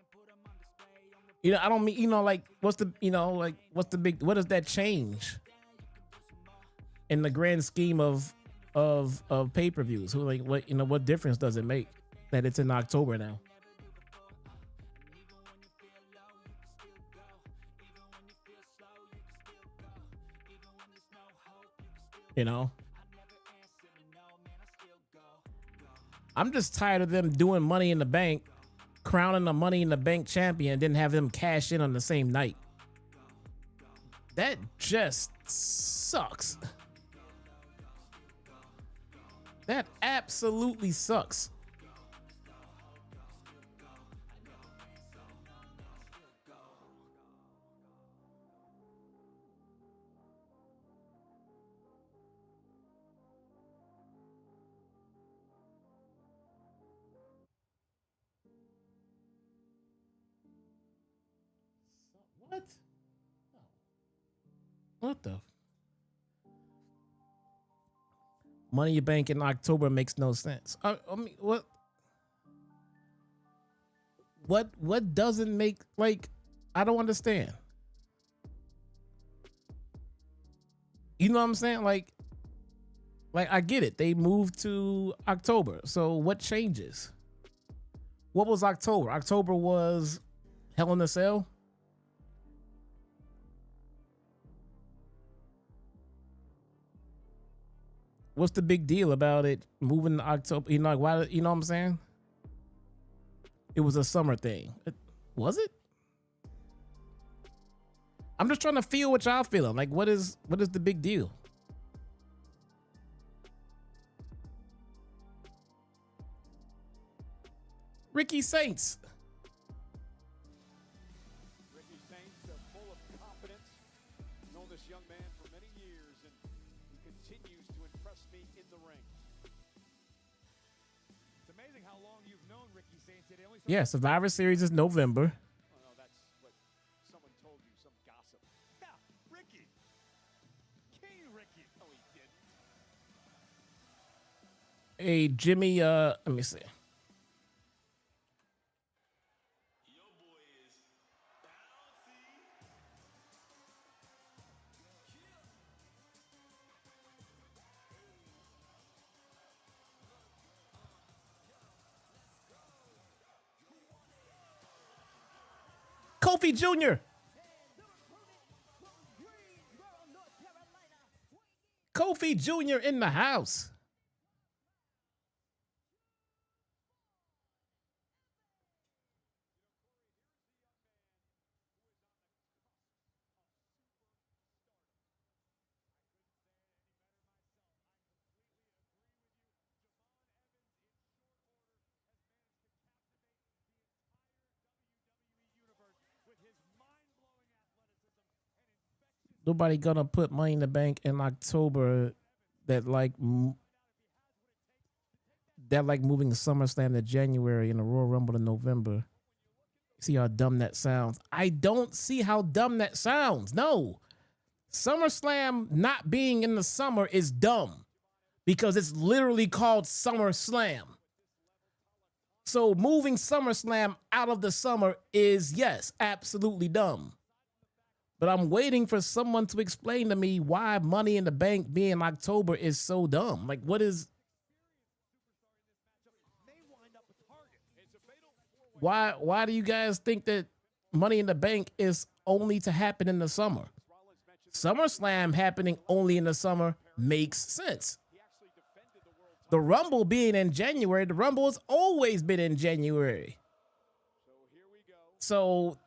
You know, I don't mean, what does that change in the grand scheme of pay-per-views? What difference does it make that it's in October now? You know, I'm just tired of them doing Money in the Bank, crowning a Money in the Bank champion, and then have them cash in on the same night. That just sucks. That absolutely sucks. What? What the? Money in your Bank in October makes no sense. I mean, what? What doesn't make, like, I don't understand. You know what I'm saying? Like I get it. They moved to October. So what changes? What was October? October was Hell in a Cell. What's the big deal about it moving to October? You know, like, why? You know what I'm saying? It was a summer thing. Was it? I'm just trying to feel what y'all feeling. Like, what is the big deal? Ricky Saints.
Ricky Saints, full of confidence. Known this young man for many years, and he continues to impress me in the ring. It's amazing how long you've known Ricky Saints.
Yeah, Survivor Series is November.
Oh, no, that's what someone told you, some gossip. Yeah, Ricky. King Ricky. Oh, he didn't.
Hey, Jimmy, let me see. Kofi Jr. Kofi Jr. in the house. Nobody gonna put Money in the Bank in October that like moving SummerSlam to January and the Royal Rumble to November. See how dumb that sounds? I don't see how dumb that sounds. No. SummerSlam not being in the summer is dumb because it's literally called SummerSlam. So moving SummerSlam out of the summer is, yes, absolutely dumb. But I'm waiting for someone to explain to me why Money in the Bank being October is so dumb. Like, what is... Why do you guys think that Money in the Bank is only to happen in the summer? SummerSlam happening only in the summer makes sense. The Rumble being in January, the Rumble has always been in January. So...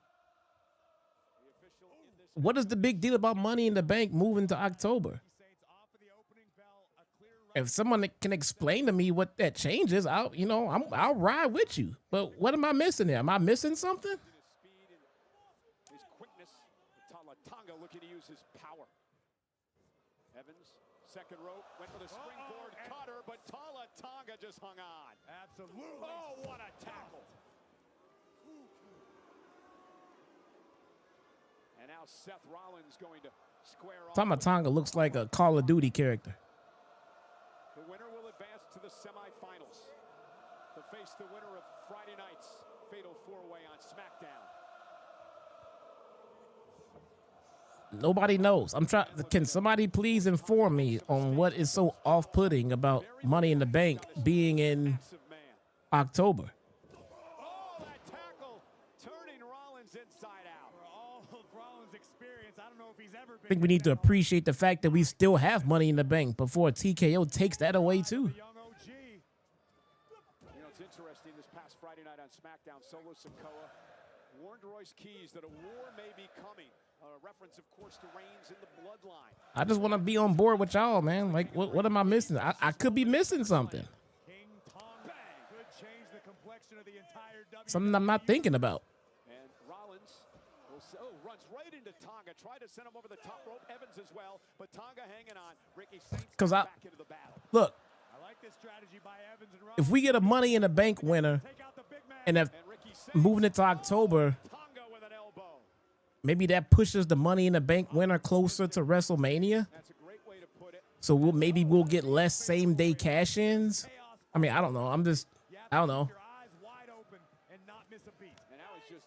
what is the big deal about Money in the Bank moving to October? If someone can explain to me what that change is, I'll ride with you. But what am I missing there? Am I missing something?
His quickness, Tonga looking to use his power. Evans, second rope, went for the springboard cutter, but Tonga just hung on. Absolutely. Oh, what a tackle. And now Seth Rollins going to square off.
Tonga looks like a Call of Duty character.
The winner will advance to the semifinals to face the winner of Friday night's Fatal 4-Way on SmackDown.
Nobody knows. I'm trying. Can somebody please inform me on what is so off-putting about Money in the Bank being in October?
Oh, that tackle turning Rollins inside out. For all of Rollins' experience, I don't know if he's ever been.
I think we need to appreciate the fact that we still have Money in the Bank before TKO takes that away too.
on SmackDown, Sol Ruca warned Royce Keys that a war may be coming. A reference, of course, to Reigns in the bloodline.
I just want to be on board with y'all, man. Like, what am I missing? I could be missing something.
Could change the complexion of the entire WWE.
Something I'm not thinking about.
And Rollins runs right into Tonga. Tried to send him over the top rope. Evans as well, but Tonga hanging on. Ricky Saints back into the battle.
Look,
I like this strategy by Evans and Rollins.
if we get a Money in the Bank winner, and if moving it to October,
Tonga with an elbow.
maybe that pushes the Money in the Bank winner closer to WrestleMania.
That's a great way to put it.
So maybe we'll get less same day cash-ins. I mean, I don't know. I don't know.
Your eyes wide open and not miss a beat. And now he's just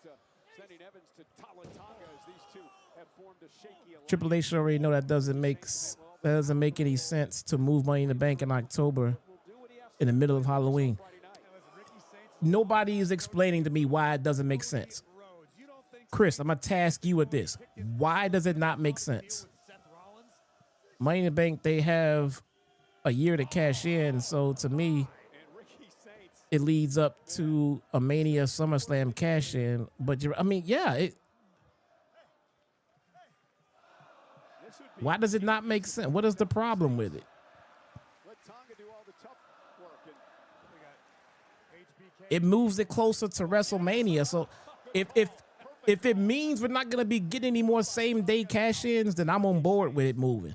sending Evans to Tonga as these two have formed a shaky alliance.
Triple H should already know that doesn't make any sense to move Money in the Bank in October in the middle of Halloween. Nobody is explaining to me why it doesn't make sense. Chris, I'm going to task you with this. Why does it not make sense? Money in the Bank, they have a year to cash in, so to me, it leads up to a Mania SummerSlam cash in. But why does it not make sense? What is the problem with it? It moves it closer to WrestleMania. So if it means we're not gonna be getting any more same day cash ins, then I'm on board with it moving.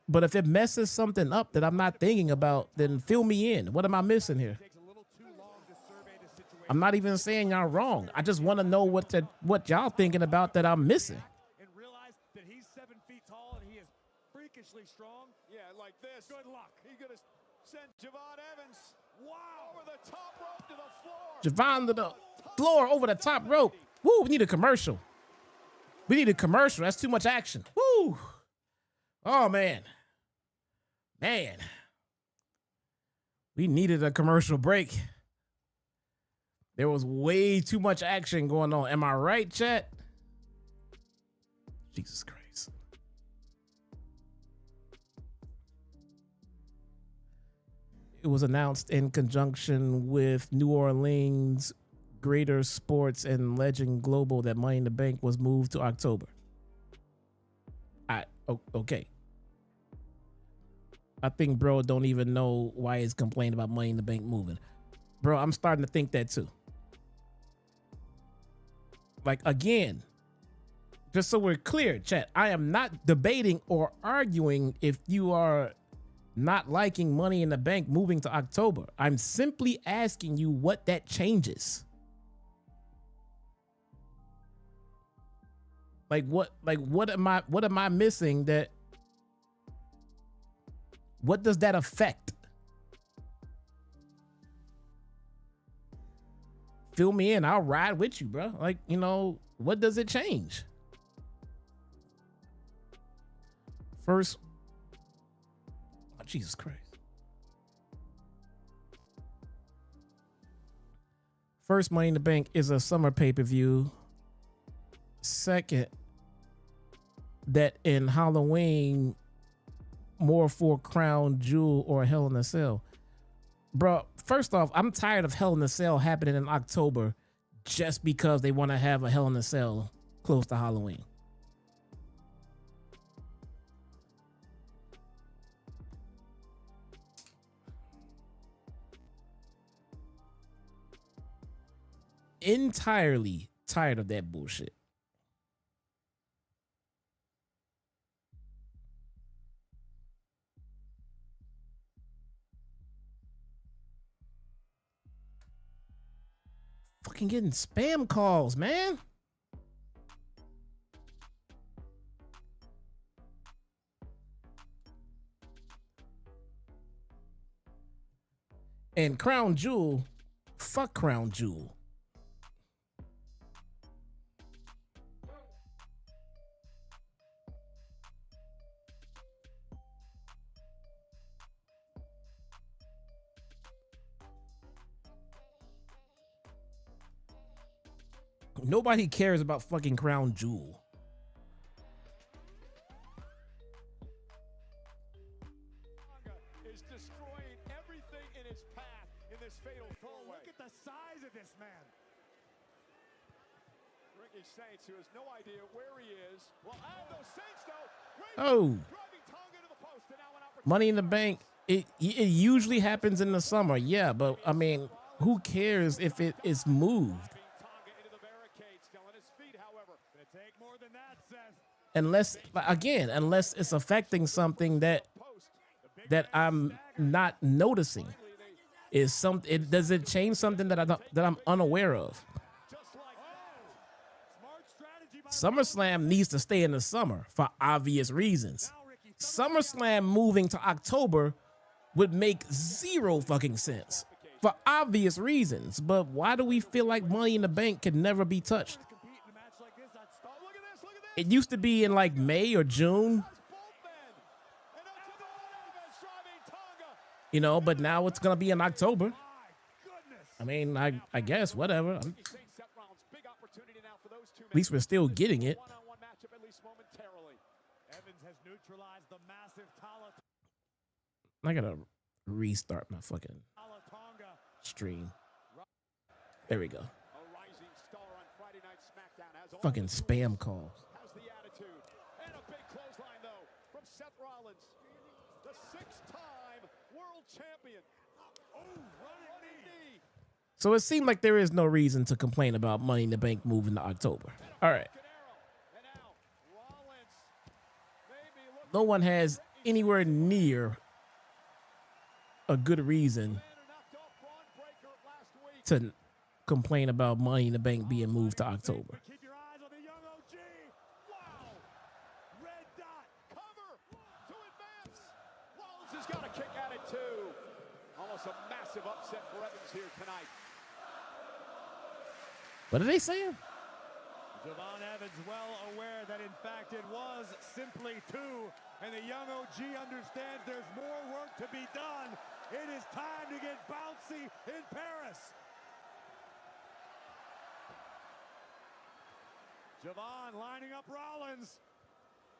But if it messes something up that I'm not thinking about, then fill me in. What am I missing here? I'm not even saying y'all wrong. I just want to know what y'all thinking about that I'm missing.
And realize that he's 7 feet tall and he is freakishly strong. Yeah, like this. Good luck. He's gonna send Javon Evans. Wow, over the top rope to the floor.
Javon to the floor over the top rope. Woo, we need a commercial. We need a commercial. That's too much action. Woo. Oh, man. Man. We needed a commercial break. There was way too much action going on. Am I right, chat? Jesus Christ. It was announced in conjunction with New Orleans Greater Sports and Legend Global that Money in the Bank was moved to October. Okay. I think bro don't even know why he's complaining about Money in the Bank moving. Bro, I'm starting to think that too. Like, again, just so we're clear, chat, I am not debating or arguing if you are not liking Money in the Bank moving to October. I'm simply asking you what that changes. What am I missing that? What does that affect? Fill me in. I'll ride with you, bro. Like, what does it change? First, oh, Jesus Christ. First, Money in the Bank is a summer pay-per-view. Second, that in Halloween, more for Crown Jewel or Hell in a Cell. Bro, first off, I'm tired of Hell in a Cell happening in October just because they want to have a Hell in a Cell close to Halloween. Entirely tired of that bullshit. Fucking getting spam calls, man. And Crown Jewel, fuck Crown Jewel. Nobody cares about fucking Crown Jewel.
Is destroying everything in his path in this fatal four-way. Look at the size of this man. Ricky Saints, who has no idea where he is. Well, those Saints, though. Driving Tonga to the post, and now an opportunity.
Money in the Bank, it usually happens in the summer, yeah, but I mean, who cares if it is moved? Unless it's affecting something that I'm not noticing. Does it change something that I'm unaware of? SummerSlam needs to stay in the summer for obvious reasons. SummerSlam moving to October would make zero fucking sense for obvious reasons. But why do we feel like Money in the Bank can never be touched? It used to be in like May or June, you know, but now it's going to be in October. I mean, I guess, whatever. At least we're still getting it. I got to restart my fucking stream. There we go. Fucking spam calls.
And a big clothesline, though, from Seth Rollins, the 6-time world champion. Oh, running knee.
So it seemed like there is no reason to complain about Money in the Bank moving to October. All right. No one has anywhere near a good reason to complain about Money in the Bank being moved to October.
Got a kick at it too. Almost a massive upset for Evans here tonight.
What are they saying?
Javon Evans well aware that in fact it was simply 2, and the young OG understands there's more work to be done. It is time to get bouncy in Paris. Javon lining up Rollins.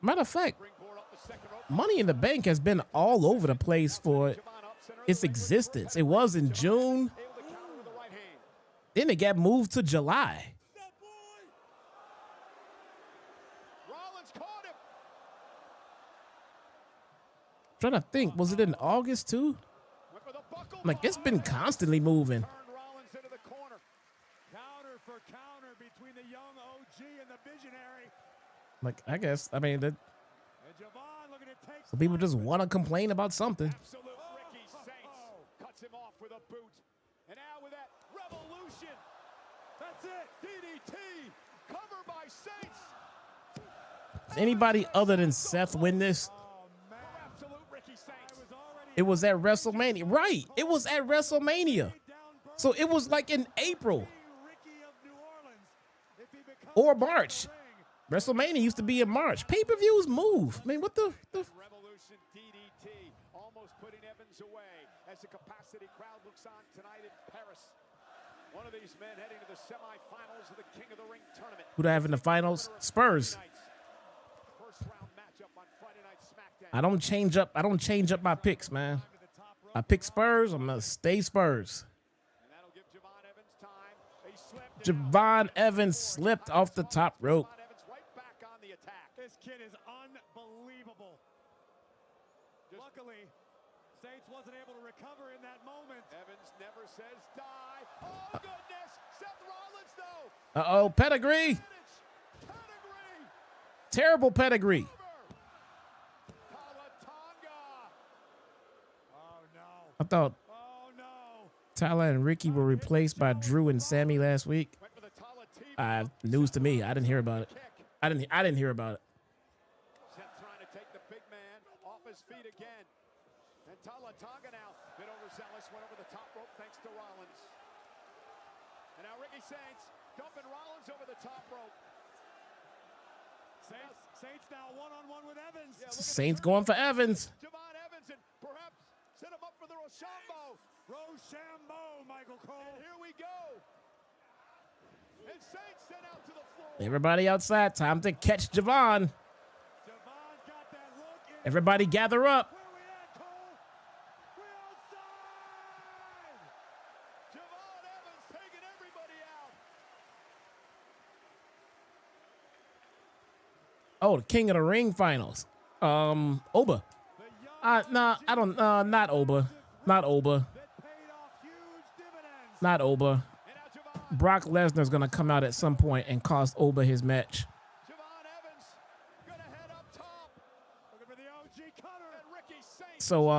Matter of fact, Money in the Bank has been all over the place for its existence. It was in June. Then it got moved to July. Trying to think, was it in August too? Like, it's been constantly moving. Like, I guess, I mean, so people just want to complain about something.
Absolute Ricky Saints cuts him off with a boot. And now with that revolution. That's it. DDT. Cover by Saints.
Does anybody other than Seth win this?
Absolute Ricky Saints.
It was at WrestleMania. Right. It was at WrestleMania. So it was like in April or March. WrestleMania used to be in March. Pay-per-views move. I mean, what the
Revolution DDT almost putting Evans away as the capacity crowd looks on tonight in Paris. One of these men heading to the semifinals of the King of the Ring tournament.
Who do I have in the finals? Spurs.
First round matchup on Friday Night SmackDown.
I don't change up my picks, man. I pick Spurs. I'm gonna stay Spurs.
And that'll give Javon Evans time. He slipped.
Javon Evans slipped off the top rope.
This kid is unbelievable. Luckily, Saints wasn't able to recover in that moment. Evans never says die. Oh, goodness. Seth Rollins, though.
Uh-oh, pedigree. Terrible pedigree.
Oh, no.
I thought
Oh, no.
Tyler and Ricky were replaced by Drew and Sammy last week. News to me. I didn't hear about it. I didn't hear about it.
Seth trying to take the big man off his feet again. And Tonga now, bit overzealous, went over the top rope thanks to Rollins. And now Ricky Saints dumping Rollins over the top rope. Saints now one-on-one with Evans. Yeah,
Saints going for Evans.
Javon Evans, and perhaps set him up for the Rochambeau. Rochambeau, Michael Cole. And here we go. And Saints sent out to the floor.
Everybody outside. Time to catch Javon. Everybody gather up. Oh, the King of the Ring finals. Oba. Nah, I don't. Not Oba. Not Oba. Not Oba. Brock Lesnar's gonna come out at some point and cost Oba his match. So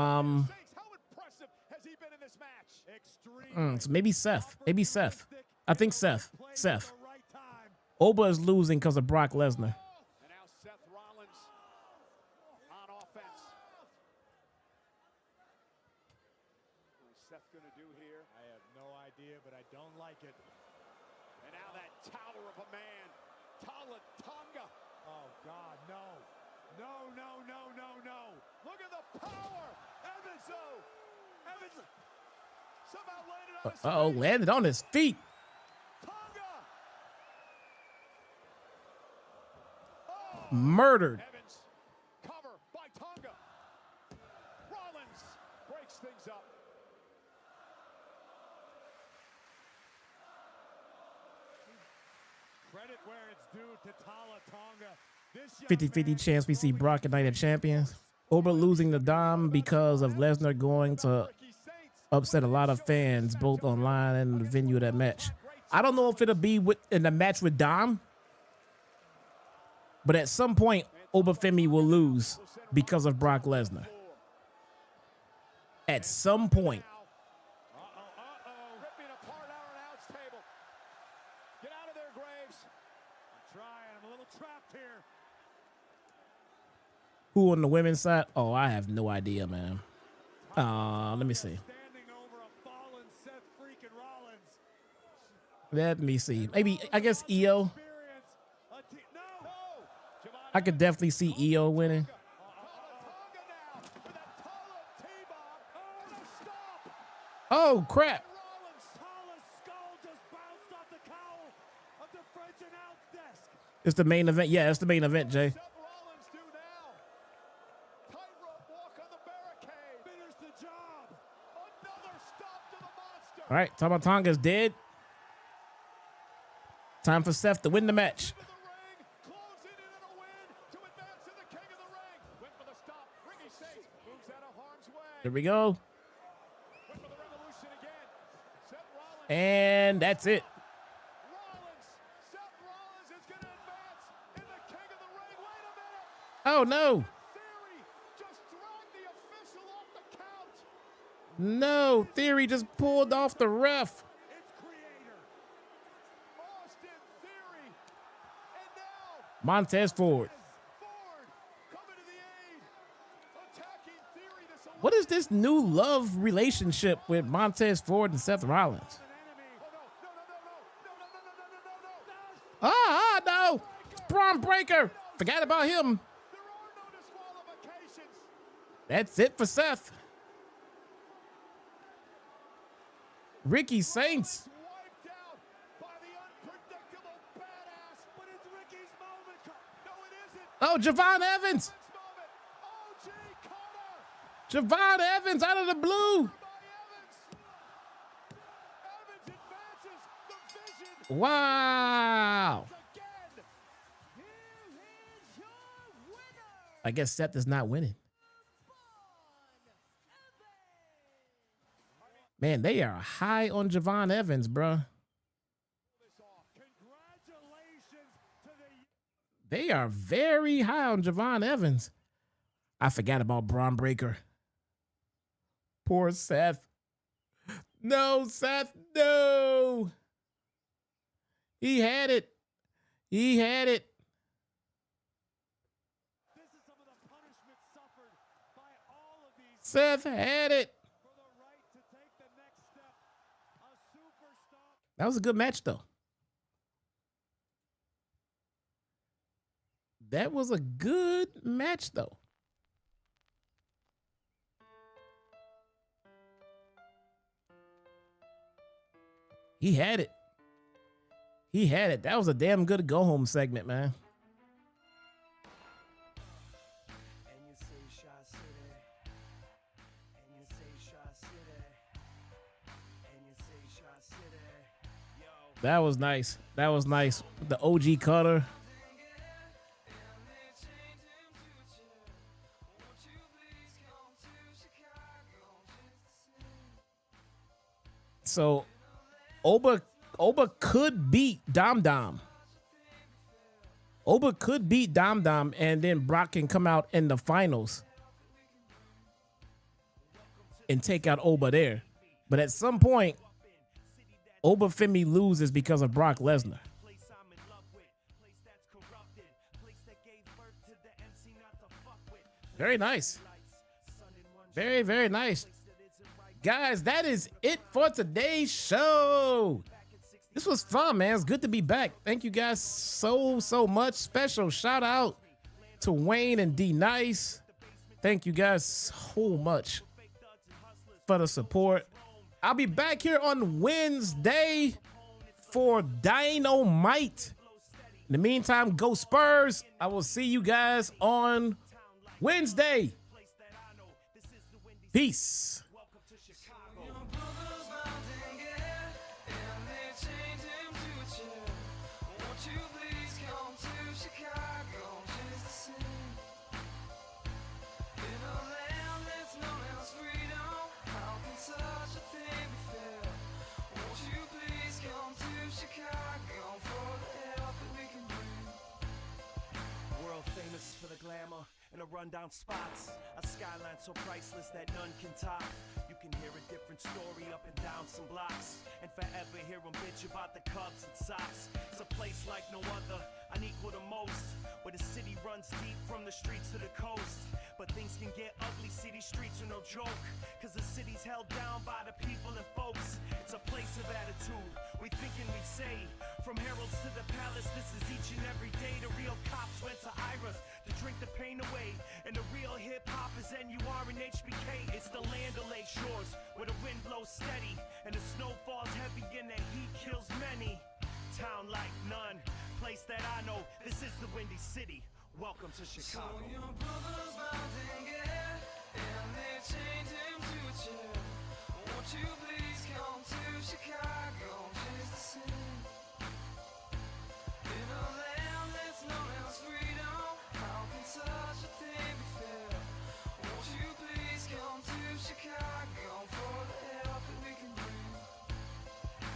so maybe Seth. Maybe Seth. I think Seth. Seth. Oba is losing because of Brock Lesnar.
And now Seth Rollins on offense. What's Seth going to do here? I have no idea, but I don't like it. And now that tower of a man, Tonga. Oh, God, no. No, no, no, no, no. Look at the power. Evans, though. Evans somehow landed on his feet.
Uh-oh, landed on his feet. Murdered.
Evans, cover by Tonga. Rollins breaks things up. Credit where it's due to Tonga.
50-50 chance we see Brock and Night of Champions. Oba losing the Dom because of Lesnar going to upset a lot of fans, both online and in the venue of that match. I don't know if it'll be in the match with Dom, but at some point, Obafemi will lose because of Brock Lesnar. At some point.
Ripping apart our announce table. Get out of there, Graves. I'm trying. I'm a little trapped here.
Who on the women's side? Oh, I have no idea, man. Let me see. Let me see. Maybe, I guess EO. I could definitely see EO winning. Oh, crap. It's the main event. Yeah, it's the main event, Jay. All right, Tama Tonga's dead. Time for Seth to win the match. There we go. And that's it. Oh, no. No, Theory just pulled off the ref. Montez Ford. What is this new love relationship with Montez Ford and Seth Rollins? No. Braun Breaker. Forgot about him. That's it for Seth. Ricky Saints. Oh, Javon Evans. Javon Evans out of the blue. Wow. I guess Seth is not winning. Man, they are high on Javon Evans, bruh. They are very high on Javon Evans. I forgot about Braun Breaker. Poor Seth. No, Seth, no. He had it. He had it. Seth had it. That was a good match, though. That was a good match, though. He had it. He had it. That was a damn good go-home segment, man. That was nice. That was nice. The OG cutter. So Oba could beat Dom Dom. Oba could beat Dom Dom, and then Brock can come out in the finals and take out Oba there. But at some point, Oba Femi loses because of Brock Lesnar. Very nice. Very, very nice. Guys, that is it for today's show. This was fun, man. It's good to be back. Thank you guys so much. Special shout out to Wayne and D Nice. Thank you guys so much for the support. I'll be back here on Wednesday for Dynamite. In the meantime, go Spurs. I will see you guys on Wednesday. Peace.
And a rundown spots, a skyline so priceless that none can top. You can hear a different story up and down some blocks, and forever hear them bitch about the Cubs and Sox. It's a place like no other, unequal to most, where the city runs deep from the streets to the coast. But things can get ugly, city streets are no joke, cause the city's held down by the people and folks. It's a place of attitude, we think and we say. From heralds to the palace, this is each and every day. The real cops went to Iras to drink the pain away, and the real hip-hop is NUR and HBK. It's the land of Lake Shores, where the wind blows steady, and the snow falls heavy and the heat kills many. Town like none, place that I know, this is the Windy City. Welcome to Chicago.
So your brother's bound and get, and they chained him to a chair. Won't you please come to Chicago just to sing? In a land that's known as freedom, how can such a